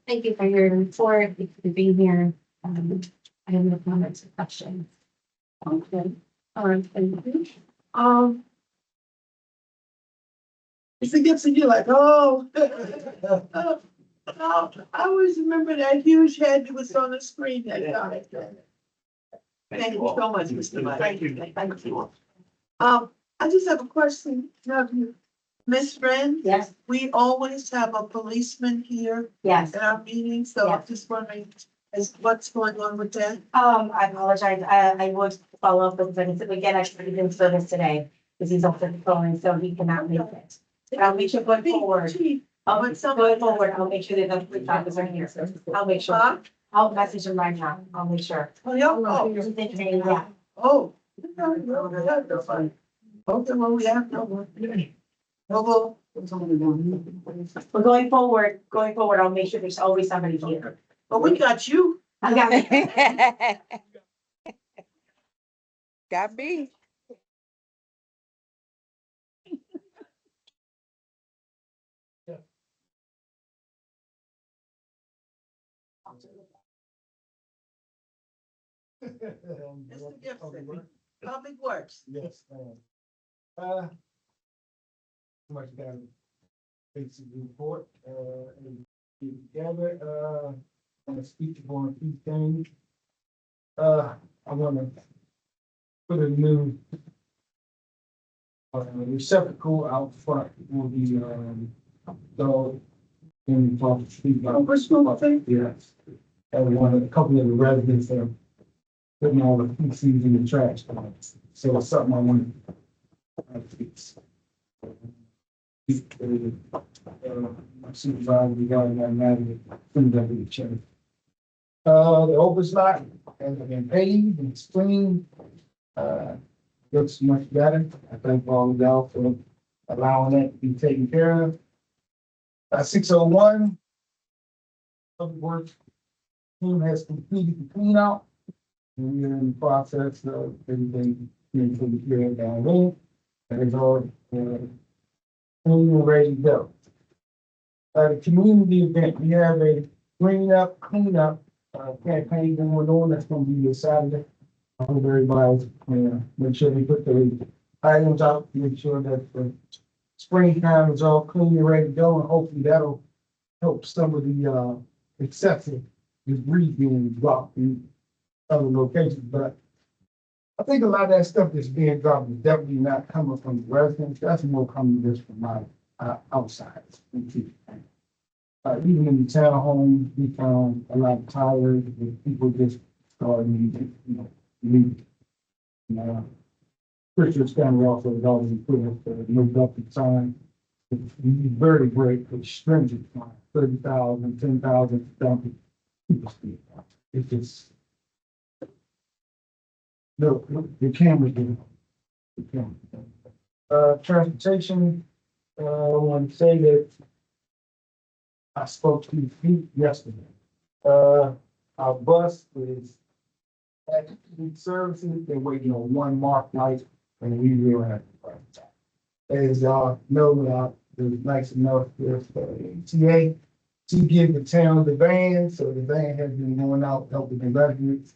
Thank you for your report, thank you for being here. I have no comments or questions. Okay. All right, thank you. Mr. Gibson, you're like, oh. I always remember that huge head that was on the screen that time. Thank you so much, Mr. Mike. Thank you. Thank you. I just have a question. Miss Friend? Yes, We always have a policeman here yes. at our meetings, so I'm Yes. just wondering what's going on with that? I apologize. I would follow up with him. Again, I should have been service today because he's off the phone, so he cannot make it. I'll make sure going forward. Going forward, I'll make sure that the police officers are here. I'll make sure. I'll message him right now. I'll make sure. Oh, yeah. Yeah. Oh. Okay, well, we have no one. Well, But going forward, I'll make sure there's always somebody here. but we got you. I got it. Got me. Mr. Gibson, Public Works. Yes. much got a basic report, and get together, I'm gonna speak on a few things. I wanna put a new receptacle out front for the, dog in the street. Yes. And a couple of the residents are putting all the feces in the trash. So it's something I want to fix. My supervisor regarding that matter, cleaned up the check. The overslot has been paid and cleaned. Looks much better. I thank all of y'all for allowing that to be taken care of. 601. Public Works team has completed the clean out. And we're in the process of everything being taken care of down there. That is all, clean and ready to go. The community event, we have a clean up, campaign going on. That's gonna be this Saturday. I hope everybody, make sure they put the items out, make sure that the springtime is all clean and ready to go, and hopefully that'll help some of the, excessive debris being dropped in other locations, but I think a lot of that stuff that's being dropped is definitely not coming from the residents. That's more coming just from my outside. Even in the townhome, we found a lot of tires that people just starting, leaving. Christian's family also has always put up no dumping sign. It's very, very stringent sign, 30,000, 10,000 dumping. It's just. No, the camera didn't. Transportation, I want to say that I spoke to Pete yesterday. Our bus is at services, they're waiting on one marked light, and we will have. As y'all know, it was nice enough with TA to give the town the van, so the van has been going out, helping the residents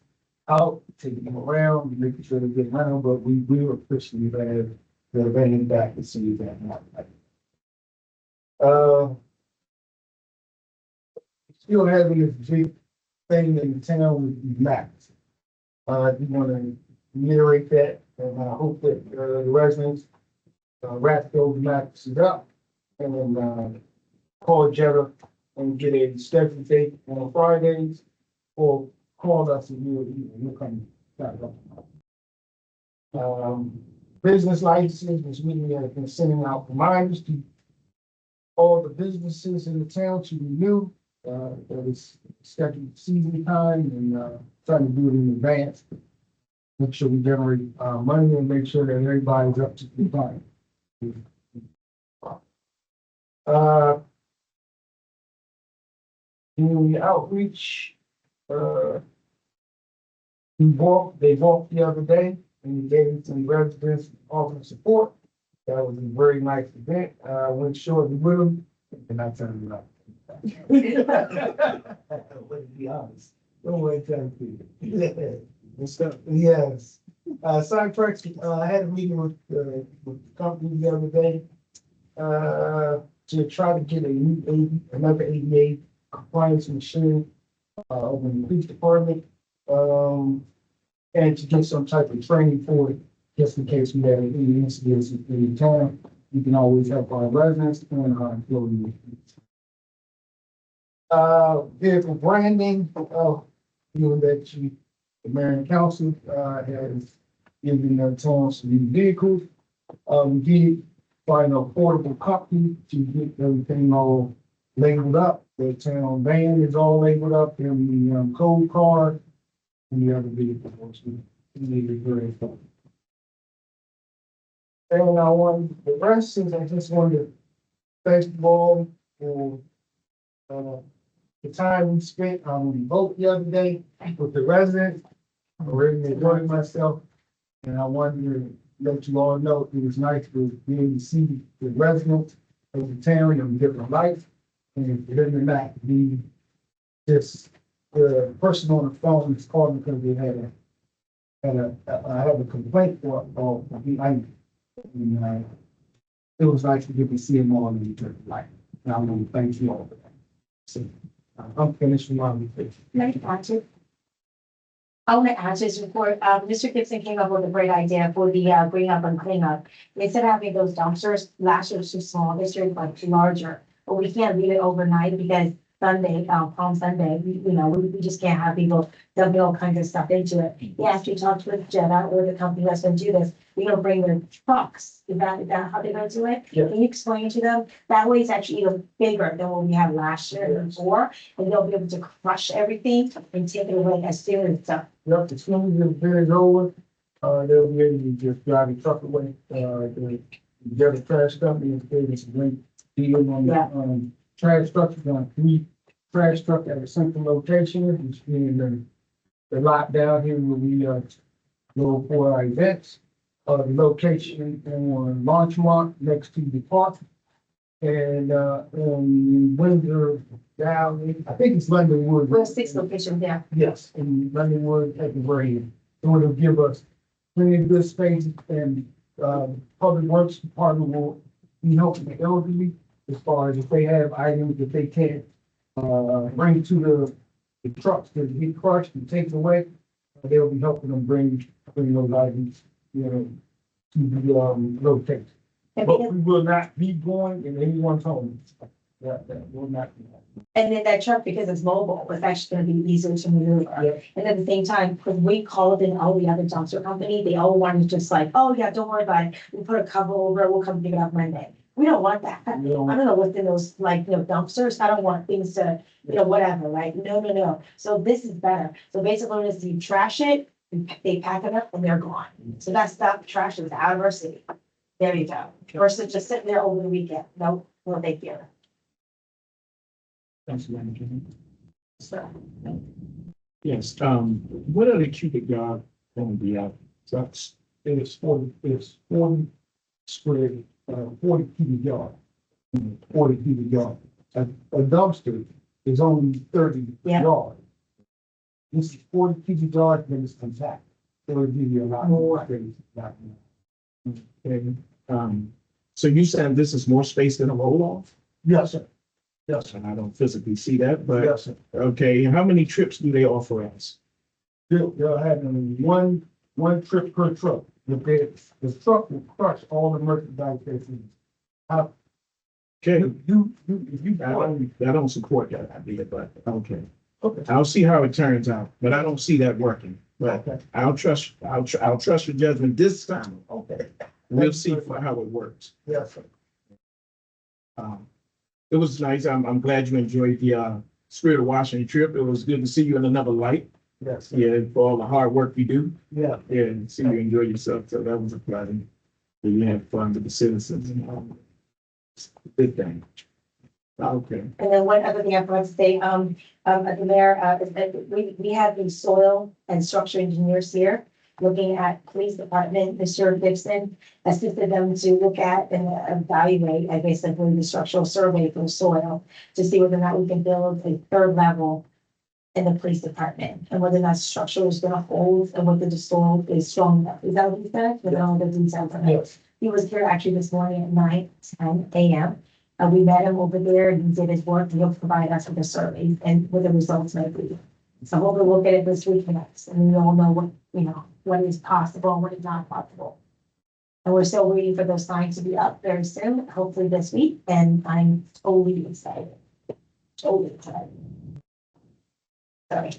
out, taking them around, making sure they get around, but we will officially have the van back to see that. Still having this big thing in the town with the maps. We want to reiterate that, and I hope that the residents wrap those maps up and then call Jetta and get a scheduled date on Fridays, or call us and we'll come back up. Business licenses, which we have been sending out reminders to all the businesses in the town to renew. That is scheduled season time, and trying to do it in advance. Make sure we generate money and make sure that everybody's up to the time. Community outreach. They walked the other day and gave some residents offering support. That was a very nice event. I went short with them, and I turned it up. Let's be honest. Don't wait to tell you. Yes. Cypress, I had a meeting with the company the other day to try to get another ADA compliance machine over in the police department, and to get some type of training for it, just in case we have any incidents in the town. We can always help our residents and our employees. Vehicle branding, the mayor and council has given the town some new vehicles. We did find an affordable company to get everything all labeled up. The town van is all labeled up, and the code car and the other vehicles. We need to very fun. And I want the rest is I just wanted to thank you all for the time we spent on the vote the other day with the residents. I really enjoyed myself, and I wanted to let you all know it was nice to be able to see the residents of the town in different lights, and for them to not be just the person on the phone that's calling because they had a complaint for behind. it was nice to get to see them all in the light. And I want to thank you all for that. So, I'm finished with my report. I want to add to this report, Mr. Gibson came up with a great idea for the, bring up and clean up. Instead of having those dumpsters, last year was too small, this year it's like larger, but we can't leave it overnight because Sunday, Palm Sunday, we just can't have people dumping all kinds of stuff into it. He actually talked with Jetta or the company that's gonna do this, they're gonna bring their trucks, is that how they're gonna do it? Yeah. Can you explain to them? That way it's actually even bigger than what we had last year and before, and they'll be able to crush everything and take it away as soon as it's Yep, as soon as the bid is over, they'll be able to just drive the truck away, the other trash company is giving us a great deal on Yeah. the, trash trucks, we're going 3 trash truck at a central location, which being the lot down here where we, go for our events. The location on Launchmark next to the park. And, Windsor down, I think it's London Wood. We're 6 locations there. Yes, in London Wood at the grade. So it'll give us plenty of good space and, Public Works Department will be helping the elderly as far as if they have items that they can't, bring to the trucks to get crushed and taken away. They'll be helping them bring those items, to the, location. But we will not be going in anyone's home. That will not be happening. And then that truck, because it's mobile, it's actually gonna be easier to maneuver. Yeah. And at the same time, because we called in all the other dumpster company, they all wanted just like, oh yeah, don't worry about it. We'll put a cover over it, we'll come pick it up Monday. We don't want that. I You know, don't know what's in those dumpsters. I don't want things to, whatever, right? No. So this is better. So basically, when it's you trash it, they pack it up and they're gone. So that stuff, trash is out of our city. There you go. Versus just sitting there over the weekend. No thank you. Thanks, Madam. So. Yes, what are the cubic yard going to be out? Trucks, it's 40 square, 40 cubic yard. 40 cubic yard. A dumpster is only 30 Yeah. yard. This is 40 cubic yard, then it's compact. So it'll give you a lot more space. Okay, so you said this is more space than a roll-off? Yes, sir. Yes, sir. And I don't physically see that, but, Yes, sir. okay, and how many trips do they offer us? They'll have one trip per truck. The truck will crush all the merchandise that's in. Okay, If you I don't support that idea, but, okay. Okay. I'll see how it turns out, but I don't see that working. But Okay. I'll trust your judgment this time. Okay. We'll see for how it works. Yes, sir. It was nice. I'm glad you enjoyed the, Spirit of Washington trip. It was good to see you in another light. Yes. Sir. Yeah, for all the hard work you do. Yeah. Yeah, and see you enjoy yourself. So that was a pleasure. You had fun with the citizens and all. Good thing. Okay. And then one other thing I forgot to say, the mayor, is that we have the soil and structure engineers here looking at police department, Mr. Gibson assisted them to look at and evaluate, basically the structural survey for the soil to see whether or not we can build a 3rd level in the police department and whether or not structure is gonna hold and whether the soil is strong enough. Is that what he said? With all the details on it. Yes. He was here actually this morning at 9:10 a.m. We met him over there and he did his work and he'll provide us with a survey and what the results may be. So hopefully we'll get it this week next and we all know what is possible and what is not possible. And we're still waiting for those signs to be up very soon, hopefully this week, and I'm totally excited. Totally excited. Sorry.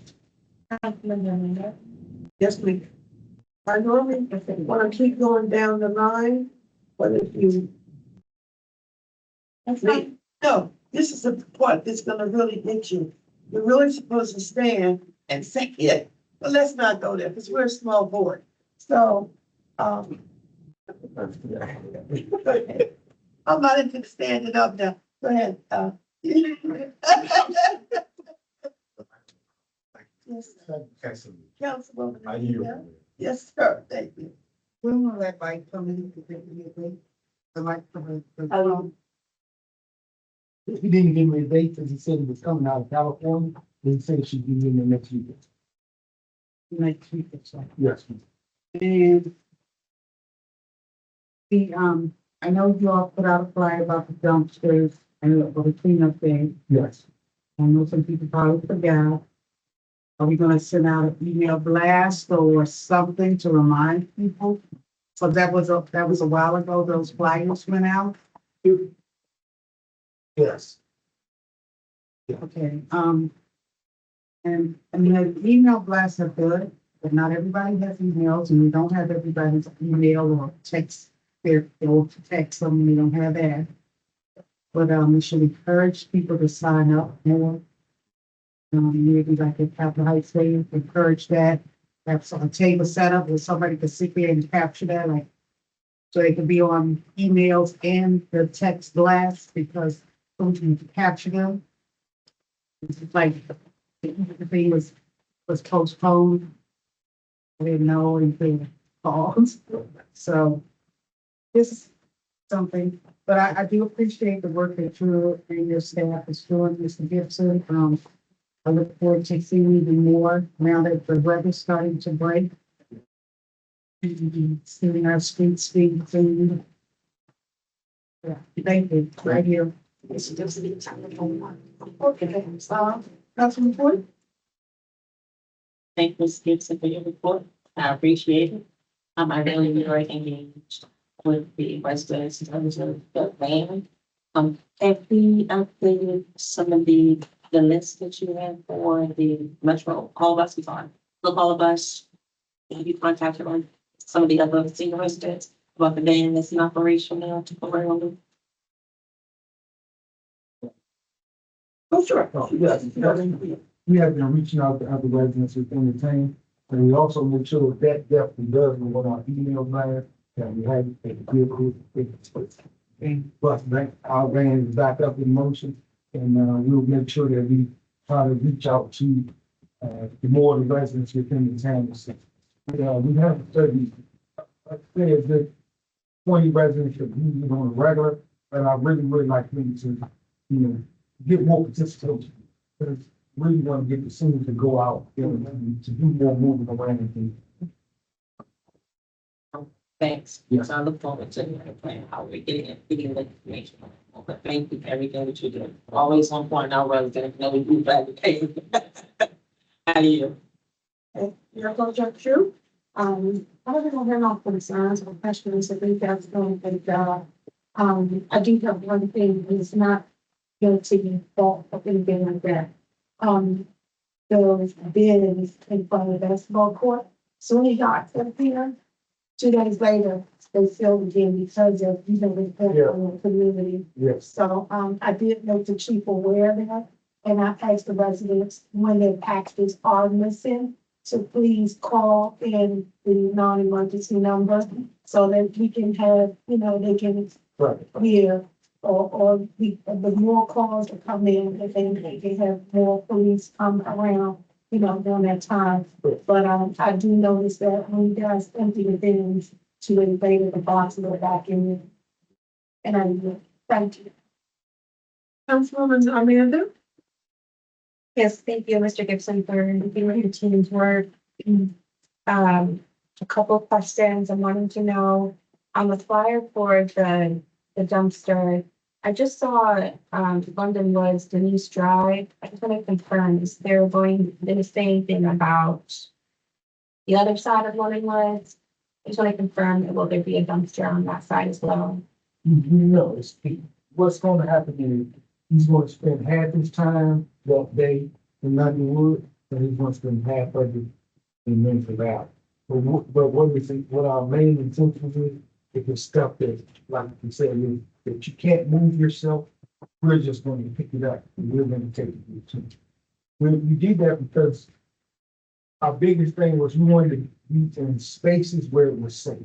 Yes, please. I normally want to keep going down the line, but if you, That's fine. no, this is the part that's gonna really hit you. You're really supposed to stand and say it, but let's not go there, because we're a small board. So, I'm not into the standing up now. Go ahead, Yes, Councilwoman. I hear Anita. you. Yes, sir, thank you. When will that light come in? The light come in? He didn't give me a date because he said he was coming out of California. He said it should be in the next week. Next week or so. Yes. And the, I know you all put out a flyer about the dumpsters and the cleanup day. Yes. I know some people probably forgot. Are we gonna send out an email blast or something to remind people? So that was a while ago, those flyers went out. Yes. Okay, and I mean, the email blasts are good, but not everybody has emails and we don't have everybody's email or text. They'll text them, we don't have that. But, we should encourage people to sign up more. Maybe like at Capitol Heights, they encourage that, have some table set up where somebody can sit there and capture that, like, so they can be on emails and the text blast because we can capture them. It's like, the thing was postponed. I didn't know anything calls, so this is something, but I do appreciate the work that you and your staff is doing, Mr. Gibson. I look forward to seeing even more now that the weather's starting to break. Seeing our streets being cleaned. Yeah, thank you, right here. Okay, Councilman Ford? Thank Ms. Gibson for your report. I appreciate it. I really enjoy engaged with the residents in terms of the land. Have we updated some of the lists that you had for the Metro, all of us, we on, look, all of us, have you contacted on some of the other senior residents about the van that's in operation now to go around? Oh, sure. Yes. We have been reaching out to other residents within the town, and we also make sure that definitely does go on our email blast, that we have a vehicle. But our van is back up in motion, and we'll make sure that we try to reach out to the more of the residents within the town. We have 30, I'd say a good 20 residents that use it on a regular, but I really like them to, get more participation. Because really want to get the seniors to go out and to do more moving around. Thanks. Yes. So I look forward to your plan, how we're getting the information. But thank you for everything that you do. Always on point, our residents know we do fabrication. How do you? Your culture true. I don't have no concerns or questions. I think that's going to be job. I do have one thing, it's not guilty fault or anything like that. Those bins in front of the basketball court, so many got up here. 2 days later, they filled again because of, the community. Yes. So, I did make the chief aware of that, and I asked the residents when their packages are missing, to please call in the non-emergency number so that we can have, they can Right. hear, or the more calls that come in, if they can have more police come around, during that time. But, I do notice that when you guys empty the bins to invade the boxes or back in. And thank you. Councilwoman Amanda? Yes, thank you, Mr. Gibson, for doing your team's work. A couple of questions. I wanted to know on the flyer for the dumpster. I just saw London Woods, Denise Drive. I just want to confirm, is there going to be same thing about the other side of London Woods? I just want to confirm, will there be a dumpster on that side as well? No, what's going to happen is he's going to spend half his time that day in London Wood, and he's going to spend half of it in Memphis Valley. But what our main intention is the stuff that, like you said, that you can't move yourself, we're just going to pick it up and we're going to take it to you. We did that because our biggest thing was we wanted to be in spaces where it was safe.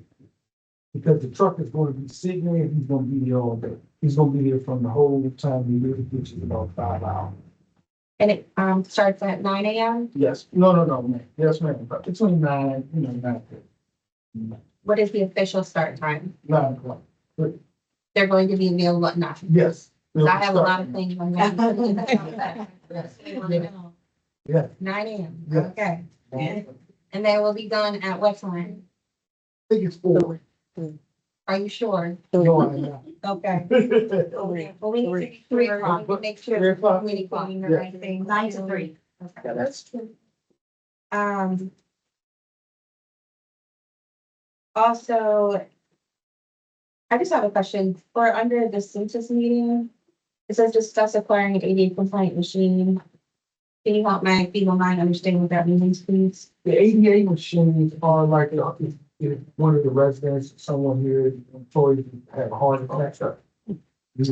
Because the truck is going to be sitting there and he's going to be there all day. He's going to be there from the whole time we live, which is about 5 hours. And it starts at 9 a.m.? Yes, no, ma'am. Yes, ma'am. But between 9, 9:30. What is the official start time? 9 o'clock. But They're going to be available at 9. yes. So I have a lot of things on that. Yeah. 9 a.m. Yes. Okay. I And they will be done at what time? think it's 4. Are you sure? No, I'm not. Okay. Three. Well, we need to be 3 o'clock, we make sure 3 we're o'clock? communicating the Yeah. right thing. 9 to 3. Yeah, that's true. Um. Also, I just have a question. For under the census meeting, it says discuss acquiring an ADA compliant machine. Can you help my people mind understand what that means, please? The ADA machines are like, if one of the residents, someone here, employees have a heart attack.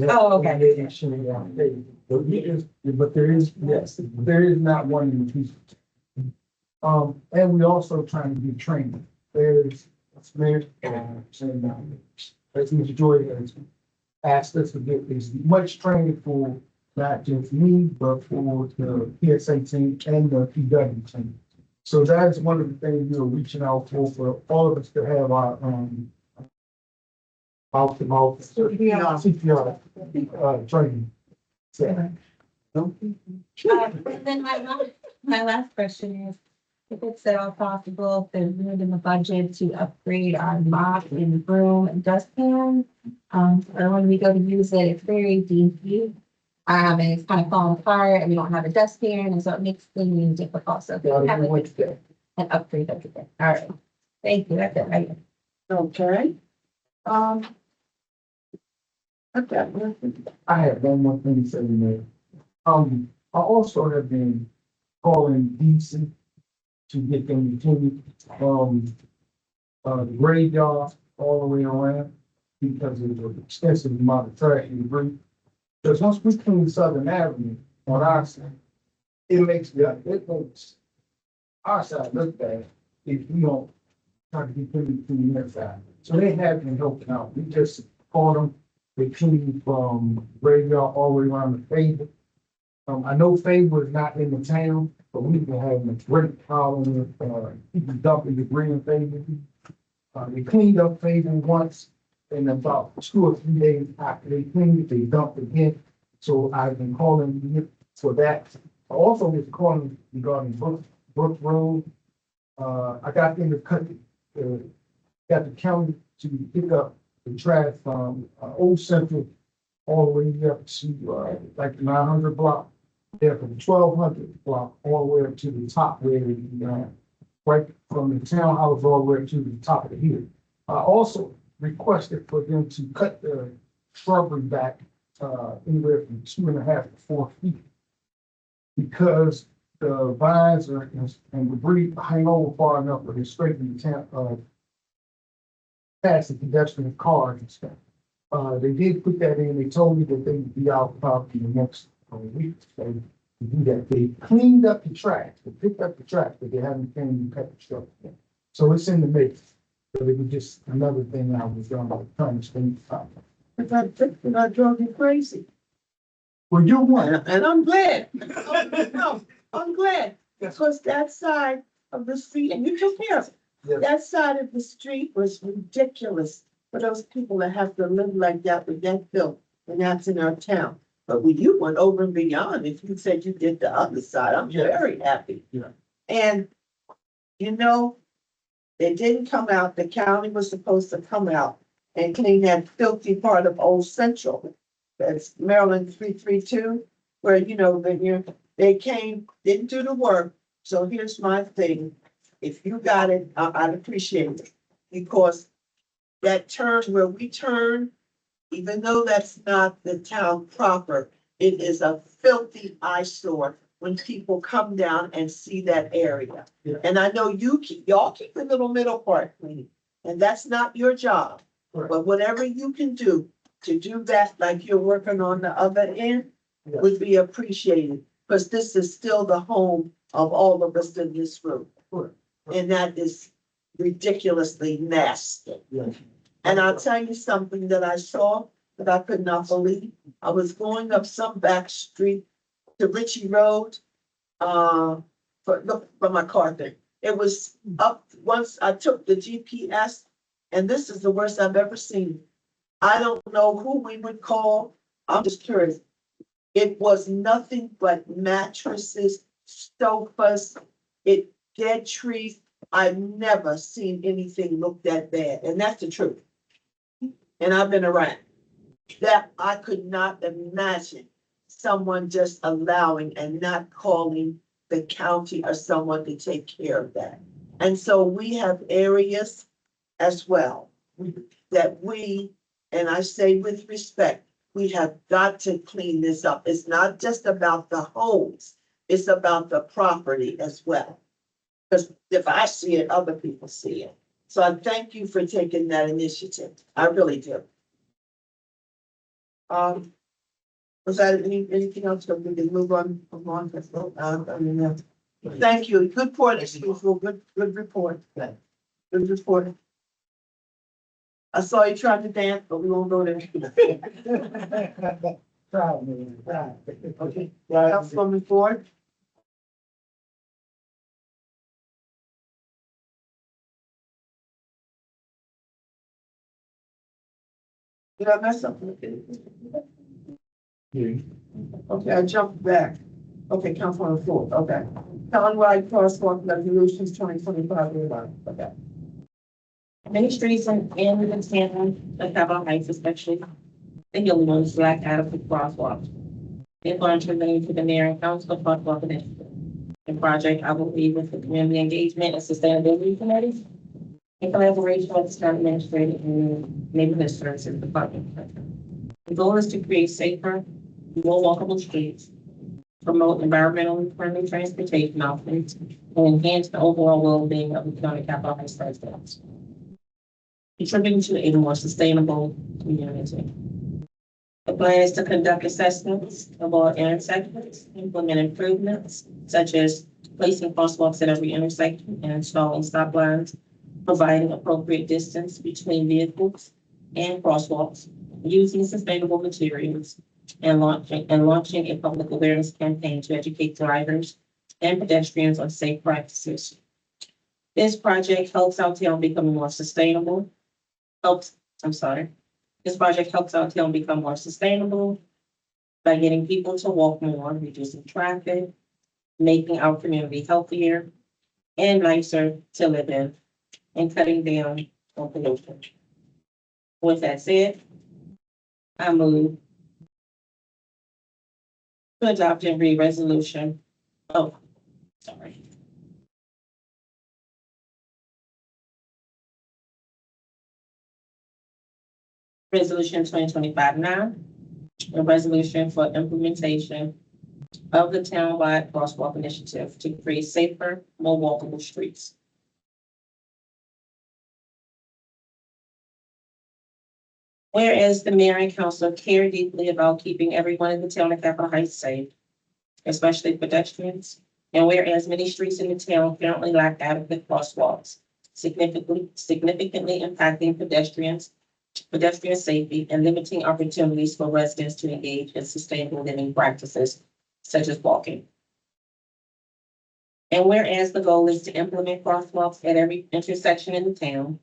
Oh, okay. ADA machine on the table. But there is, yes, there is not one in the future. And we also trying to do training. There's, as Mr. Joy has asked us to get as much training for not just me, but for the PSA team and the PW team. So that is one of the things we are reaching out for all of us to have our, mouth-to-mouth CPR, training. So, And then my last question is, if it's at all possible, if there's room in the budget to upgrade our mop and broom and dustpan. Or when we go to use it, it's very dinky. And it's kind of falling apart and we don't have a dustpan, and so it makes things difficult. So if we have like an upgrade, that'd be good. All right. Thank you. That's it. Right. Okay. Okay. I have one more thing to say, Mayor. I also have been calling DC to get them to continue, the graveyard all the way around because of the extensive amount of trash and debris. Because once we clean Southern Avenue on our side, it makes our side look bad if we don't try to get them to the next side. So they have been helping out. We just called them. They clean from graveyard all the way around the Faber. I know Faber is not in the town, but we've been having a great problem with, people dumping debris in Faber. They cleaned up Faber once, and about 2 or 3 days after they cleaned it, they dumped again. So I've been calling for that. I also was calling regarding Brook Road. I got them to got the county to pick up the trash from Old Central all the way up to like the 900 block. There from 1200 block all the way up to the top where right from the townhouse all the way to the top of the hill. I also requested for them to cut the shrubbery back anywhere from 2.5 to 4 feet. Because the vines and debris hang over far enough where they're straight in the town, past the pedestrian cars and stuff. They did put that in, they told me that they would be out probably in the next week. So to do that, they cleaned up the trash, they picked up the trash, but they haven't cleaned and cut the stuff. So it's in the mix. So it was just another thing I was trying to spend time. But I drove you crazy. Well, you won. And I'm glad. No, I'm glad because that side of the street, and you took care of it. Yes. That side of the street was ridiculous for those people that have to live like that with that filth, and that's in our town. But when you went over and beyond, if you said you did the other side, I'm very happy. Yeah. And, you know, they didn't come out, the county was supposed to come out and clean that filthy part of Old Central. That's Maryland 332, where, you know, they came, didn't do the work. So here's my thing. If you got it, I'd appreciate it. Because that turn where we turn, even though that's not the town proper, it is a filthy eyesore when people come down and see that area. Yeah. And I know y'all keep the little middle part clean, and that's not your job. Correct. But whatever you can do to do that, like you're working on the other end, Yeah. would be appreciated. Because this is still the home of all of us in this room. Correct. And that is ridiculously nasty. Yeah. And I'll tell you something that I saw that I could not believe. I was going up some back street to Ritchie Road, for my car thing. It was up, once I took the GPS, and this is the worst I've ever seen. I don't know who we would call. I'm just curious. It was nothing but mattresses, sofas, dead trees. I've never seen anything look that bad, and that's the truth. and I've been around, that I could not imagine someone just allowing and not calling the county or someone to take care of that. And so we have areas as well that we, and I say with respect, we have got to clean this up. It's not just about the homes, it's about the property as well. Because if I see it, other people see it. So I thank you for taking that initiative. I really do. Was that anything else? So we can move on. Thank you. Good report, as usual. Good report. Good report. I saw you trying to dance, but we won't go there. Okay, Councilwoman Ford. Did I mess up? Okay, I jumped back. Okay, Councilwoman Ford, okay. Townwide crosswalk resolutions 2025. Okay. Many streets in the town, the Capitol Heights especially, the hilly ones, lack adequate crosswalks. Therefore, I'm presenting to the mayor and council crosswalk initiative. The project, I will lead with the community engagement and sustainability committee in collaboration with the town administrator and neighborhood services department. The goal is to create safer, more walkable streets, promote environmentally friendly transportation options, and enhance the overall well-being of the county Capitol Heights residents, contributing to a more sustainable community. The plan is to conduct assessments of all intersections, implement improvements such as placing crosswalks at every intersection and installing stop lines, providing appropriate distance between vehicles and crosswalks, using sustainable materials, and launching a public awareness campaign to educate drivers and pedestrians on safe practices. This project helps our town become more sustainable. This project helps our town become more sustainable by getting people to walk more, reducing traffic, making our community healthier and nicer to live in, and cutting down on pollution. With that said, I move to adopt and read resolution. Oh, sorry. Resolution 2025-9, a resolution for implementation of the townwide crosswalk initiative to create safer, more walkable streets. Whereas the mayor and council care deeply about keeping everyone in the town of Capitol Heights safe, especially pedestrians, and whereas many streets in the town currently lack adequate crosswalks, significantly impacting pedestrian safety and limiting opportunities for residents to engage in sustainable living practices such as walking. And whereas the goal is to implement crosswalks at every intersection in the town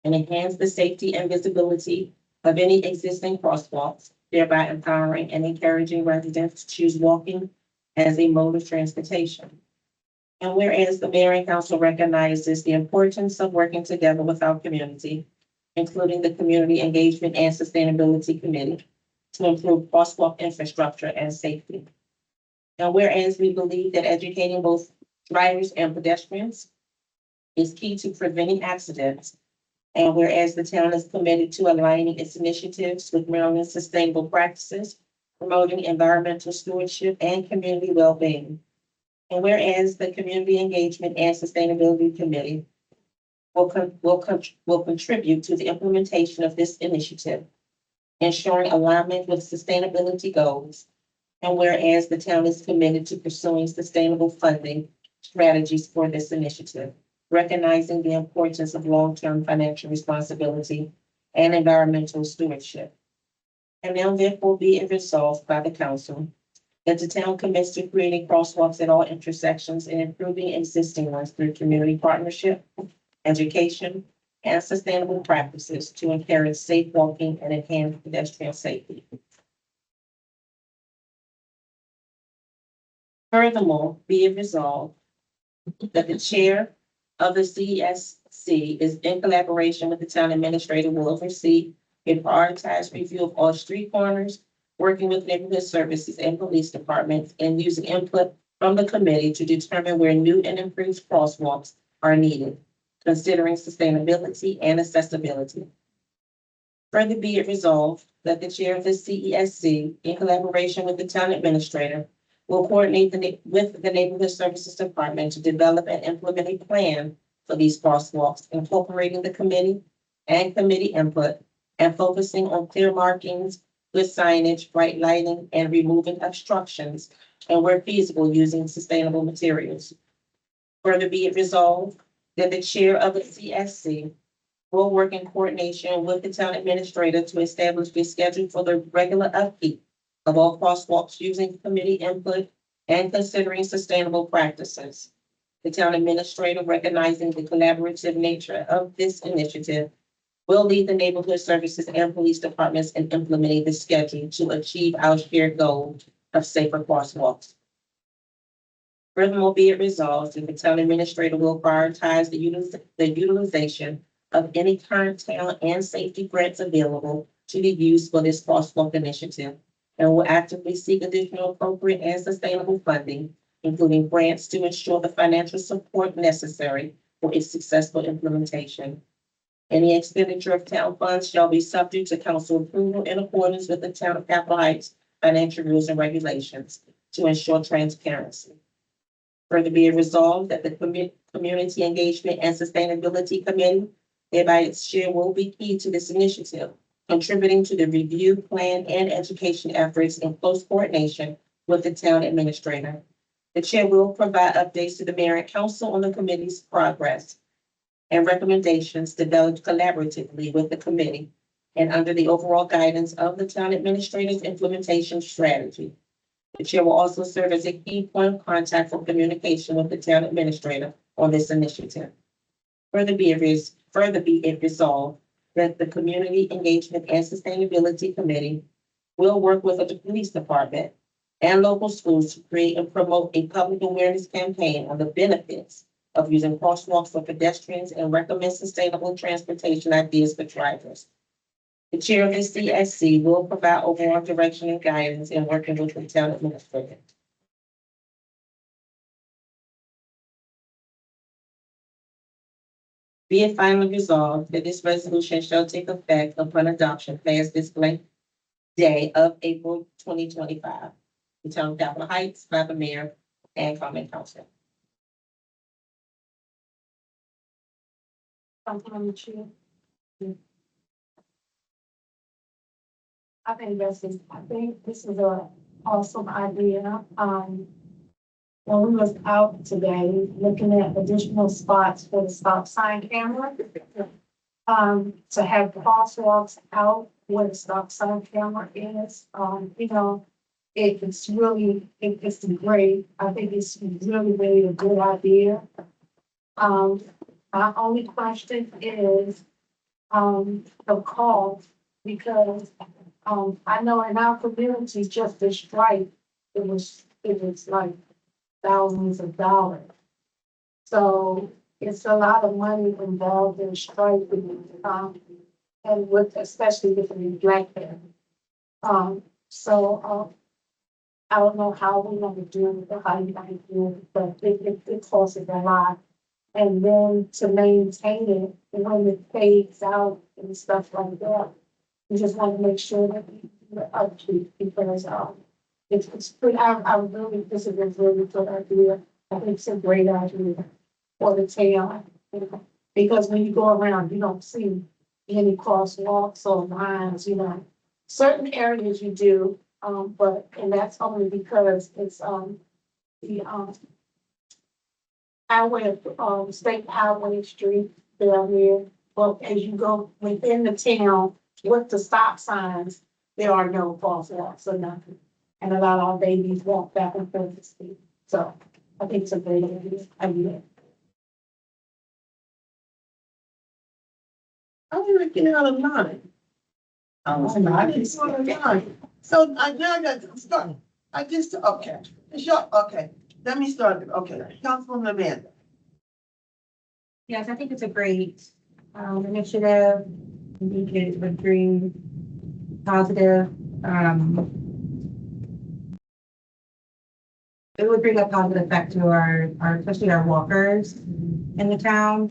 and enhance the safety and visibility of any existing crosswalks, thereby empowering and encouraging residents to choose walking as a mode of transportation. And whereas the mayor and council recognizes the importance of working together with our community, including the Community Engagement and Sustainability Committee, to improve crosswalk infrastructure and safety. And whereas we believe that educating both drivers and pedestrians is key to preventing accidents, and whereas the town is committed to aligning its initiatives with Maryland's sustainable practices, promoting environmental stewardship and community well-being. And whereas the Community Engagement and Sustainability Committee will contribute to the implementation of this initiative, ensuring alignment with sustainability goals. And whereas the town is committed to pursuing sustainable funding strategies for this initiative, recognizing the importance of long-term financial responsibility and environmental stewardship. And now therefore be it resolved by the council that the town commits to creating crosswalks at all intersections and improving existing ones through community partnership, education, and sustainable practices to encourage safe walking and enhance pedestrian safety. Furthermore, be it resolved that the chair of the CSC is in collaboration with the town administrator will oversee a prioritized review of all street corners, working with neighborhood services and police departments, and using input from the committee to determine where new and improved crosswalks are needed, considering sustainability and accessibility. Further be it resolved that the chair of the CESC, in collaboration with the town administrator, will coordinate with the Neighborhood Services Department to develop and implement a plan for these crosswalks, incorporating the committee and committee input and focusing on clear markings, good signage, bright lighting, and removing obstructions, and where feasible, using sustainable materials. Further be it resolved that the chair of the CSC will work in coordination with the town administrator to establish a schedule for the regular upkeep of all crosswalks using committee input and considering sustainable practices. The town administrator, recognizing the collaborative nature of this initiative, will lead the neighborhood services and police departments in implementing the schedule to achieve our shared goal of safer crosswalks. Furthermore, be it resolved that the town administrator will prioritize the utilization of any current town and safety grants available to be used for this crosswalk initiative, and will actively seek additional appropriate and sustainable funding, including grants to ensure the financial support necessary for its successful implementation. Any expenditure of town funds shall be subject to council approval in accordance with the town of Capitol Heights financial rules and regulations to ensure transparency. Further be it resolved that the Community Engagement and Sustainability Committee, thereby its chair, will be key to this initiative, contributing to the review, plan, and education efforts in close coordination with the town administrator. The chair will provide updates to the mayor and council on the committee's progress and recommendations developed collaboratively with the committee and under the overall guidance of the town administrator's implementation strategy. The chair will also serve as a key point of contact for communication with the town administrator on this initiative. Further be it resolved that the Community Engagement and Sustainability Committee will work with the police department and local schools to create and promote a public awareness campaign on the benefits of using crosswalks for pedestrians and recommend sustainable transportation ideas for drivers. The chair of the CSC will provide overall direction and guidance in working with the town administrator. Be it finally resolved that this resolution shall take effect upon adoption past this blank day of April 2025. The town of Capitol Heights, by the mayor and common council. Councilmember Chu. I think this is a awesome idea. When we was out today, looking at additional spots for the stop sign camera, to have crosswalks out where the stop sign camera is, it's really, it's great. I think it's really a good idea. My only question is, the cost, because, I know in our community, just this strike, it was like thousands of dollars. So it's a lot of money involved in striking, and with, especially with the black hair. I don't know how we're gonna do it, how you're gonna do it, but it costs a lot. And then to maintain it when it fades out and stuff like that, we just want to make sure that we're upkeep, because it's pretty. I really, this is a really good idea. I think it's a great idea for the town, because when you go around, you don't see any crosswalks or lines. Certain areas you do, and that's only because it's the highway, state highway street down here. But as you go within the town with the stop signs, there are no crosswalks or nothing. And a lot of our babies walk back and forth to school. So I think it's a great idea. I want to get out of line. I didn't see out of line. So now I got to start. Okay. Okay. Let me start. Okay. Councilwoman Amanda. Yes, I think it's a great initiative. think it would bring positive, it would bring a positive effect to our, especially our walkers in the town.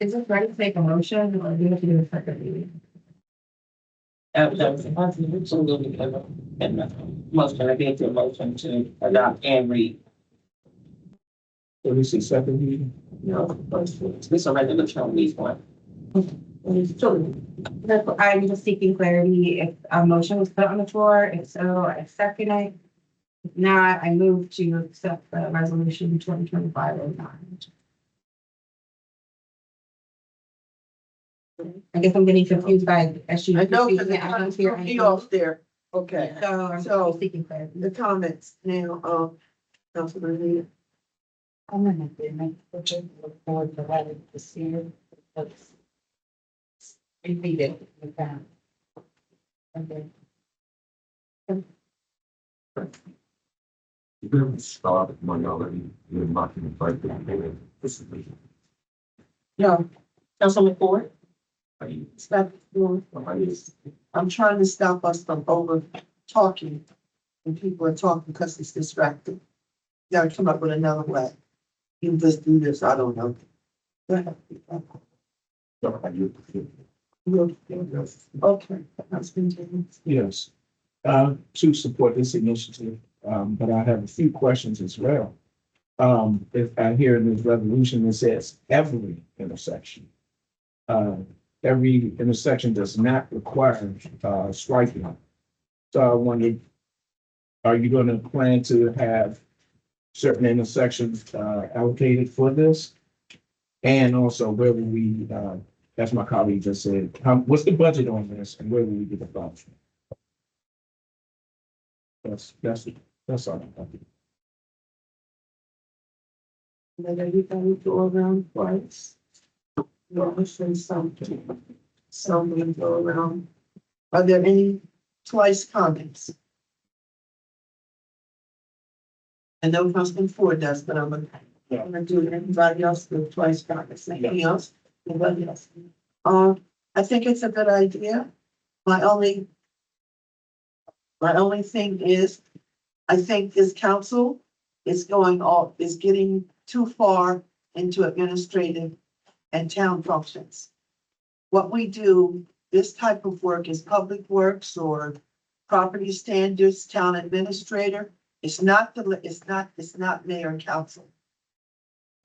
Is it ready to make a motion or do you have to do a second reading? Absolutely. And motion, I gave you a motion to adopt and read. So this is second reading. No, this already looks on these one. So, I'm just seeking clarity if a motion was put on the floor, if so, I second it. If not, I move to accept the resolution 2025-09. I guess I'm getting confused by, as she. I know, because I don't hear the anything. off there. Okay, So I'm So- seeking clarity. the comments now, Councilman Rita. I'm gonna make the board provided this year. Repeat it with that. Okay. You start minority, you're not going to fight No, Councilman Ford? stop. I'm trying to stop us from over talking when people are talking because it's distracting. You gotta come up with another way. You can just do this, I don't know. Go ahead. Okay, Councilman James. Yes, to support this initiative, but I have a few questions as well. If I hear in this resolution, it says every intersection. Every intersection does not require, striking. So I wondered, are you gonna plan to have certain intersections, allocated for this? And also, where will we, as my colleague just said, what's the budget on this and where will we get the funds? That's all. Let everybody go around twice. You say something. Somebody go around. Are there any twice comments? I know Councilman Ford does, but I'm gonna do it. Everybody else do twice comments. Anything else? Anybody else? I think it's a good idea. My only thing is, I think this council is getting too far into administrative and town functions. What we do, this type of work is public works or property standards, town administrator. It's not mayor and council.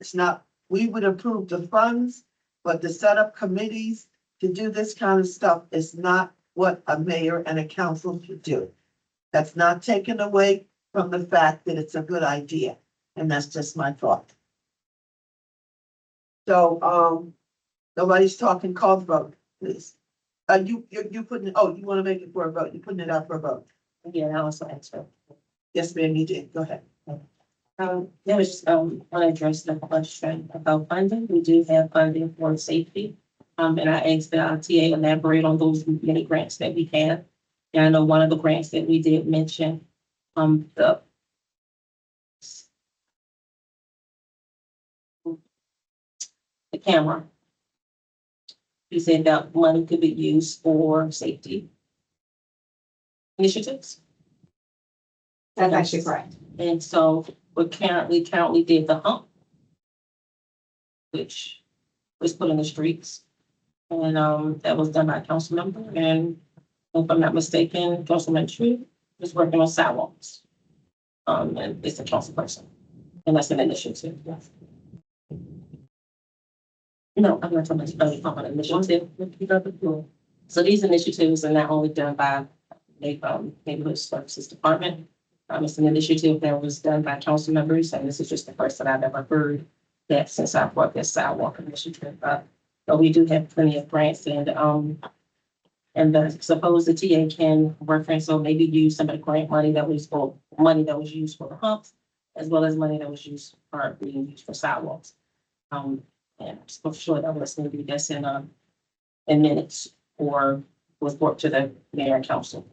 It's not, we would approve the funds, but to set up committees to do this kind of stuff is not what a mayor and a council should do. That's not taken away from the fact that it's a good idea, and that's just my thought. So, nobody's talking, call the vote, please. You putting, you want to make it for a vote, you're putting it out for a vote. Yeah, I also answer. Yes, ma'am, you did, go ahead. There was, want to address the question about funding. We do have funding for safety. And I asked the TA elaborate on those many grants that we have. And I know one of the grants that we did mention, the camera. He said that money could be used for safety initiatives. That's actually correct. And so we currently did the hump, which was put in the streets. And that was done by a council member. And if I'm not mistaken, Councilman True is working on sidewalks. And it's a council person. And that's an initiative. No, I'm not talking about an initiative. So these initiatives are not only done by neighborhood services department. It's an initiative that was done by council members, and this is just the first that I've ever heard that since I brought this sidewalk initiative up. But we do have plenty of grants and suppose the TA can reference or maybe use some of the grant money that was used for the humps, as well as money that was being used for sidewalks. And for sure that was going to be this in minutes or was brought to the mayor and council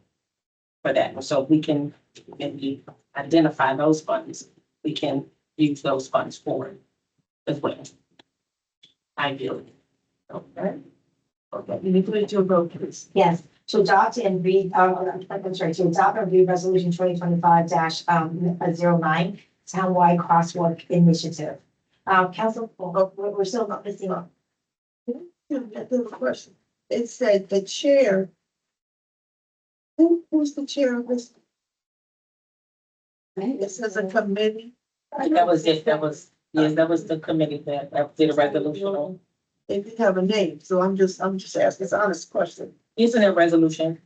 for that. And so we can maybe identify those funds. We can use those funds for it. as well. Ideally. Okay. Okay, you need to put it to a vote, please. Yes, to adopt and read, I'm sorry, to adopt and read resolution 2025-09, townwide crosswalk initiative. Council, we're still not missing. There's a question. It said the chair. Who's the chair of this? It says a committee. That was it, yes, that was the committee that did a resolution on. They didn't have a name, so I'm just asking, it's an honest question. Using a resolution,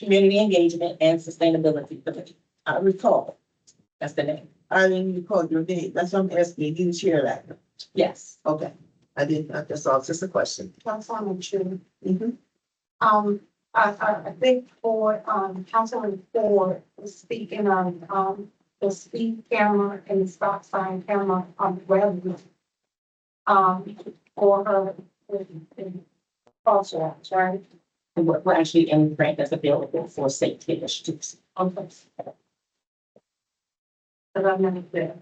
community engagement and sustainability committee. I recall. That's the name. I didn't recall your name. That's what I'm asking. You didn't share that. Yes. Okay. I didn't, that's all. It's just a question. Councilwoman Chu. Mm-hmm. I think for, Councilman Ford was speaking of, the speed camera and the stop sign camera on the road. For her, crosswalks, right? And we're actually in the grant that's available for safety initiatives. Okay. But I'm not there.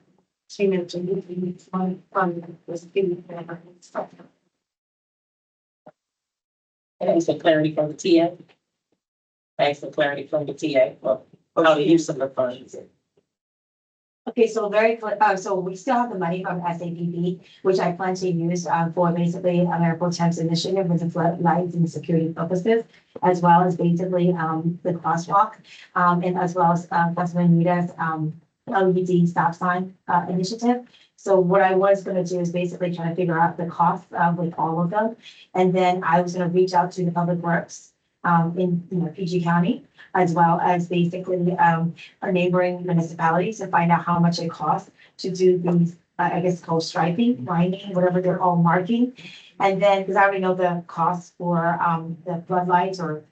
She mentioned you need money from the speed camera and stuff. And thanks for clarity from the TA. Thanks for clarity from the TA for how to use some of the funds. Okay, so so we still have the money from SAPP, which I plan to use for basically American Temps initiative with the floodlights and security purposes, as well as basically the crosswalk, and as well as Councilman Nita's LED stop sign initiative. So what I was gonna do is basically try to figure out the cost with all of them. And then I was gonna reach out to the public works in PG County, as well as basically our neighboring municipalities to find out how much it costs to do these, I guess called striping, grinding, whatever they're all marking. And then, because I already know the cost for the floodlights or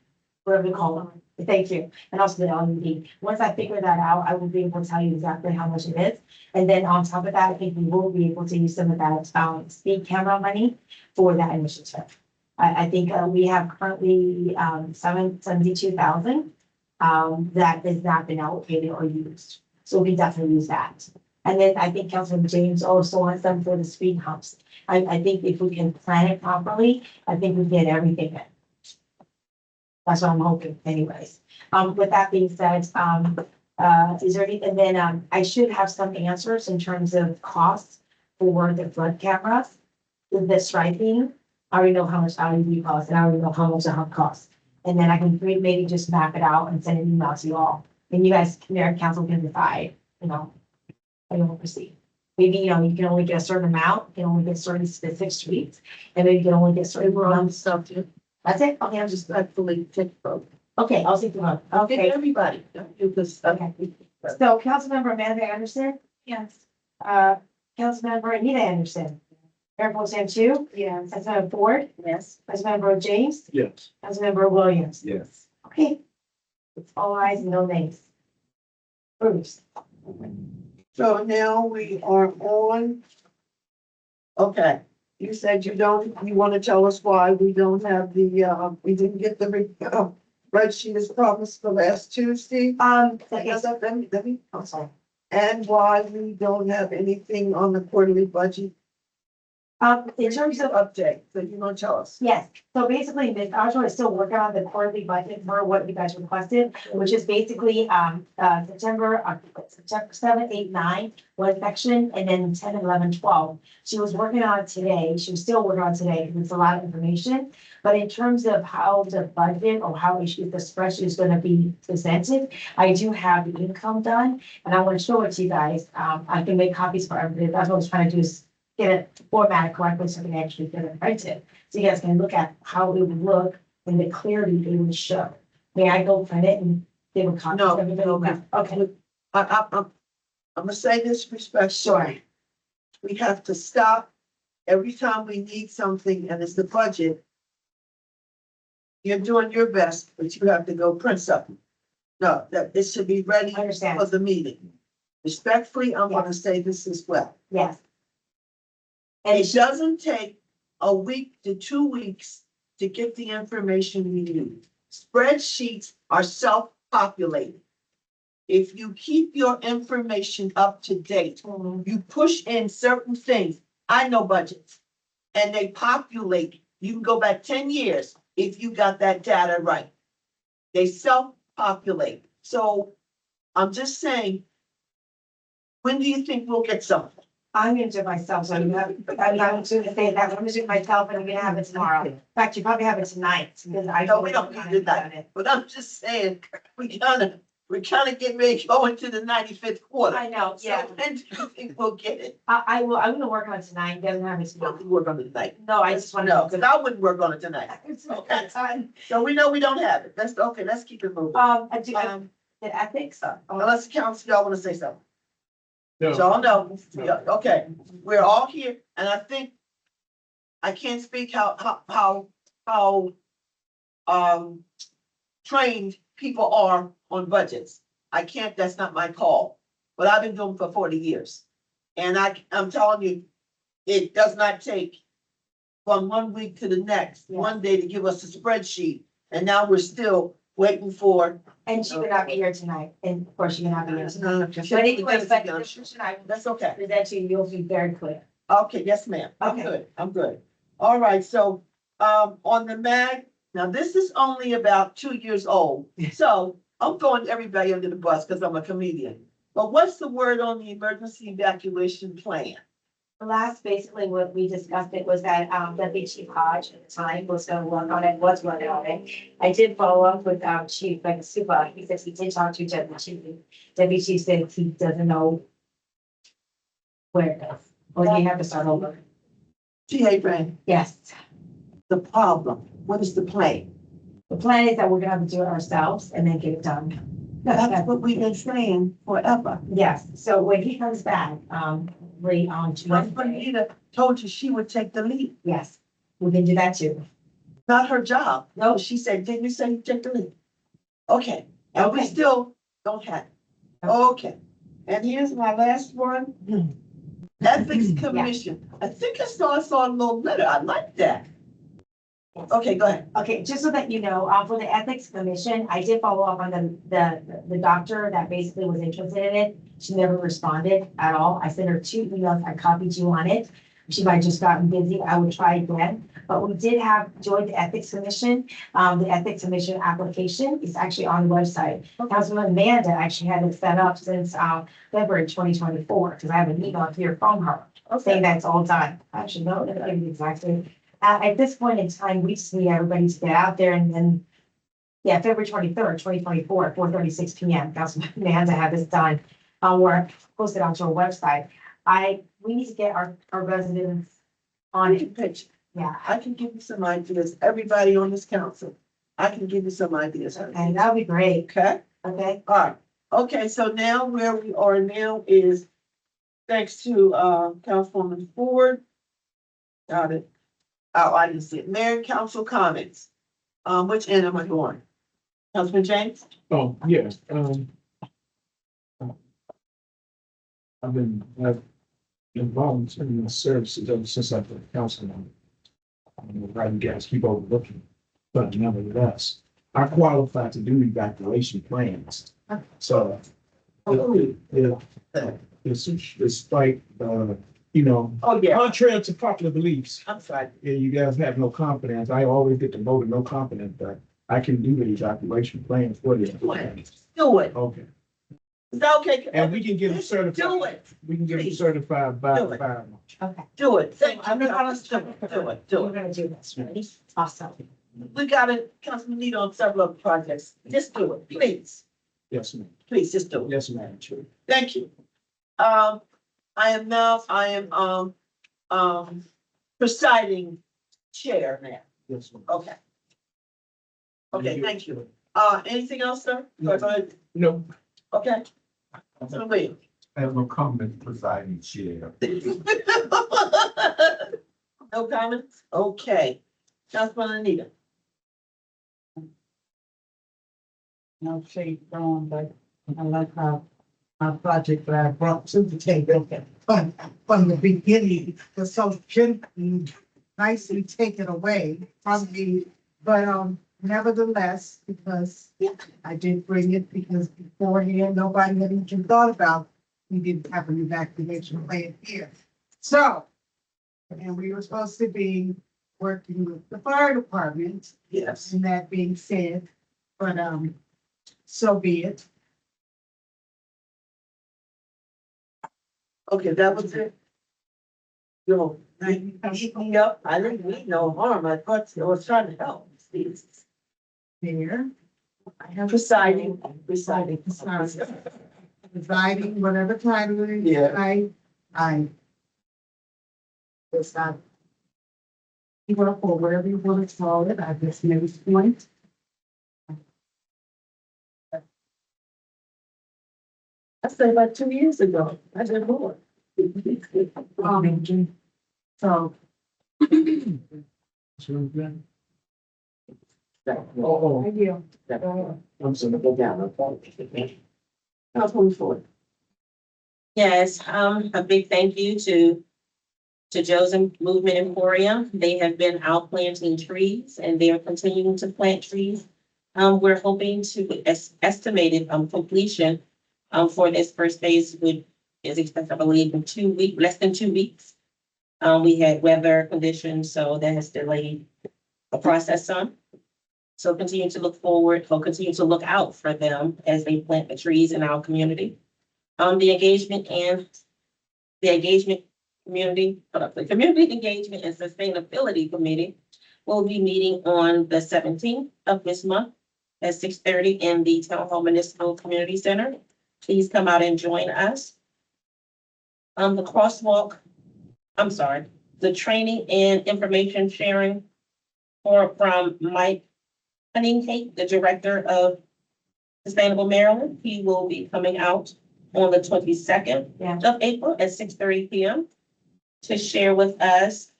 whatever they call them. Thank you. And also the LED. Once I figure that out, I will be able to tell you exactly how much it is. And then on top of that, I think we will be able to use some of that speed camera money for that initiative. I think we have currently 772,000 that has not been allocated or used. So we definitely use that. And then I think Councilman James also wants them for the speed humps. I think if we can plan it properly, I think we get everything in. That's what I'm hoping anyways. With that being said, is there any, and then I should have some answers in terms of costs for the flood cameras, the striping. I already know how much LED costs and I already know how much the hump costs. And then I can maybe just map it out and send an email to you all. And you guys, Mayor and Council can decide, how you want to proceed. Maybe, you can only get a certain amount, you can only get certain specific streets, and maybe you can only get certain. We're on stuff too. That's it? Okay, I'm just actually take the vote. okay, I'll see the vote. Okay, Okay, everybody. Don't do this. Okay. So Councilmember Amanda Anderson, Yes. Councilmember Anita Anderson, Mayor Pro Tem Chu, Yes. Councilmember Ford, Yes. Councilmember James, Yes. Councilmember Williams. Yes. Okay. It's all ayes and no nays. Bruce. So now we are on. Okay, you said you want to tell us why we don't have we didn't get the spreadsheet as promised for last Tuesday? Okay, Let me, I'm sorry. And why we don't have anything on the quarterly budget? in terms of, Update, so you're gonna tell us. yes, so basically, Ms. Osborne is still working on the quarterly budget for what you guys requested, which is basically, September 7, 8, 9, one section, and then 10, 11, 12. She was working on it today, she was still working on it today, because it's a lot of information. But in terms of how the budget or how the spreadsheet is gonna be presented, I do have the income done, and I want to show it to you guys. I can make copies for everybody, that's what I was trying to do is get it formatted correctly so we can actually get it printed. So you guys can look at how it would look and the clarity it would show. May I go print it and give a copy? No, to everybody? no. Okay, I'm gonna say this respectfully. sure. We have to stop every time we need something and it's the budget. You're doing your best, but you have to go print something. No, that it should be ready I for understand. the meeting. Respectfully, I'm gonna say this as well. Yes. And It doesn't take a week to 2 weeks to get the information we need. Spreadsheets are self-populating. If you keep your information up to date, you push in certain things. I know budgets. And they populate. You can go back 10 years if you got that data right. They self-populate. So I'm just saying, when do you think we'll get some? I'm gonna do it myself, so I'm not gonna say that, I'm gonna do it myself, and I'm gonna have it tomorrow. In fact, you probably have it tonight, because I No, know we don't need that. But I'm just saying, we're trying to get ready to go into the 95th quarter. I know, yeah. So when do you think we'll get it? I will, I'm gonna work on it tonight, doesn't have it You don't tomorrow. work on it tonight. No, I just wanna. No, because I wouldn't work on it tonight. It's Okay. time. So we know we don't have it. That's okay. Let's keep it moving. I do, the ethics, Unless the council, y'all want to say something. No. Y'all know, yeah, okay, we're all here, and I think I can't speak how trained people are on budgets. I can't, that's not my call, but I've been doing for 40 years. And I'm telling you, it does not take from one week to the next, one day to give us a spreadsheet, and now we're still waiting for. and she would not be here tonight, and of course, she would not be here tonight. No, But anyway, but the description I That's okay. present to you, you'll be very clear. Okay, yes, ma'am. I'm Okay. good. I'm good. All right, so, on the MAG, now this is only about 2 years old. So I'm throwing everybody under the bus because I'm a comedian. But what's the word on the emergency evacuation plan? The last, basically, what we discussed it was that, Deputy Chief Hodge at the time was gonna work on it, was working on it. I did follow up with, Chief Magassouba. He says he did talk to Deputy Chief. Deputy Chief said he doesn't know where it is, or you have to start over. TA Brand, Yes. the problem, what is the plan? The plan is that we're gonna have to do it ourselves and then get it done. That's what we've been saying forever. Yes, so when he comes back, really on Wednesday, Anita told you she would take the lead, yes, we can do that too. not her job. No, She said, didn't you say you take the lead? Okay, and we Okay. still don't have it. Okay, and here's my last one. Ethics Commission. I think I saw a little letter. I like that. Okay, go ahead. Okay, just so that you know, for the Ethics Commission, I did follow up on the doctor that basically was interested in it. She never responded at all. I sent her 2 emails. I copied you on it. She might have just gotten busy. I would try again. But we did have joined the Ethics Commission. The Ethics Commission application is actually on the website. Councilman Amanda actually had it set up since February 2024, because I have an email here from her saying that's all done. Actually, no, let me give you exactly. At this point in time, we just need everybody to get out there and then, yeah, February 23rd, 2024, 4:36 PM, Councilman Amanda had this done. Or posted onto our website. We need to get our residents on it. Pitch. Yeah, I can give you some ideas. Everybody on this council, I can give you some ideas. and that would be great, Okay, okay? all right. Okay, so now where we are now is thanks to, Councilwoman Ford. Got it. Oh, I didn't see it. Mayor and council comments. Which end am I going? Councilman James? Oh, yeah, I've been volunteering in the services ever since I've been councilman. Right, you guys keep overlooking, but nevertheless, I qualify to do evacuation plans. So, it's like, Oh, yeah, contrary to popular beliefs, I'm sorry. you guys have no confidence. I always get to vote with no confidence, but I can do the evacuation plans for you. Do it. Okay, Is that okay? and we can get them Do certified. it. We can get them Please. certified by Do it. fire. Okay. Do it. So Thank you. I'm gonna follow Do it. Do We're it. gonna do this, ready? Awesome. We got it, Councilman Need on several other projects. Just do it, please. Yes, ma'am. Please, just do it. Yes, ma'am. Sure. Thank you. I am presiding chair now. Yes, ma'am. Okay. Okay, thank you. Anything else, sir? No. Go ahead. No. Okay. Councilman Williams. I have no comment presiding chair. No comments? Okay. Councilman Anita. No shade thrown, but I like our project that I brought to the table from the beginning, was so gently, nicely taken away from me. But nevertheless, because I did bring it, because beforehand, nobody had even thought about, we didn't have an evacuation plan here. So And we were supposed to be working with the fire department, Yes. and that being said, but, so be it. Okay, that was it. Yo, you beat me up. I didn't mean no harm. I thought I was trying to help. There. I have Presiding. Providing whatever title it is. Yeah. I. It's not. You work for whatever you want to call it, I just made a point. I said about 2 years ago. I did more. So, Oh, I will. I'm just gonna go down. Okay. Councilwoman Ford. Yes, a big thank you to Joe's Movement Emporium. They have been out planting trees and they are continuing to plant trees. We're hoping to estimated completion for this first phase is expected, I believe, in 2 weeks, less than 2 weeks. We had weather conditions, so that has delayed the process some. So continue to look forward, or continue to look out for them as they plant the trees in our community. The engagement community, the Community Engagement and Sustainability Committee will be meeting on the 17th of this month at 6:30 in the Town Hall Municipal Community Center. Please come out and join us. The Crosswalk, the training and information sharing from Mike Cunningham, the Director of Sustainable Maryland. He will be coming out on the 22nd of April at 6:30 p.m. to share with us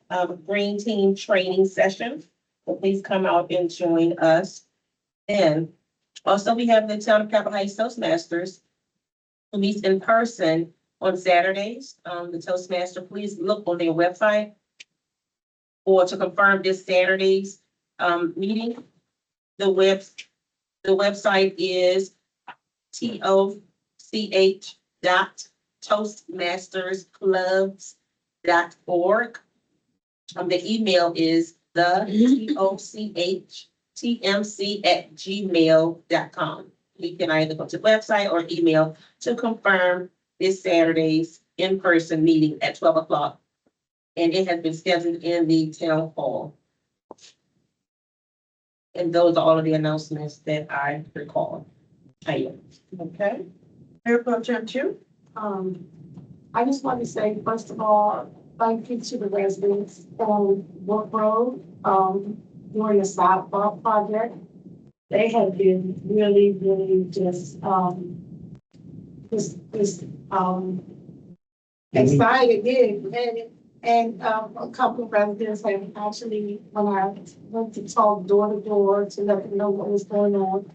Green Team training session. So please come out and join us. And also we have the Town of Capitol Heights Toastmasters who meets in person on Saturdays. The Toastmaster, please look on their website or to confirm this Saturday's meeting. The website is toch.toastmastersclubs.org. The email is tochtmc@gmail.com. You can either go to the website or email to confirm this Saturday's in-person meeting at 12 o'clock. And it has been scheduled in the town hall. And those are all of the announcements that I recall. Okay. Mayor Pro Tem Chu. I just want to say, first of all, thank you to the residents on Brook Road, during the sidewalk project. They have been really, really just excited, and a couple of residents have actually, when I went to talk door to door to let them know what was going on,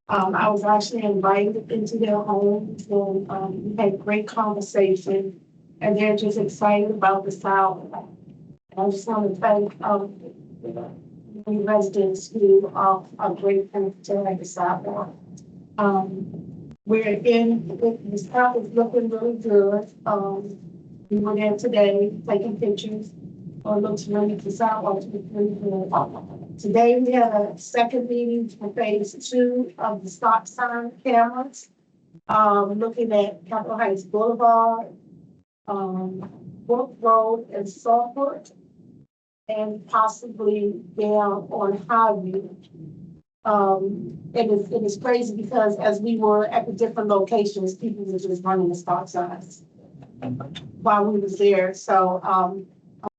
I was actually invited into their homes, and we had great conversation, and they're just excited about the sidewalk. I just want to thank the residents who are grateful to have the sidewalk. The stuff is looking really good. We were there today taking pictures. It looks really, the sidewalks look really good. Today we had a second meeting for phase 2 of the stop sign cameras. Looking at Capitol Heights Boulevard, Brook Road and Suffolk, and possibly down on Highview. It is crazy because as we were at the different locations, people were just running the stop signs while we was there. So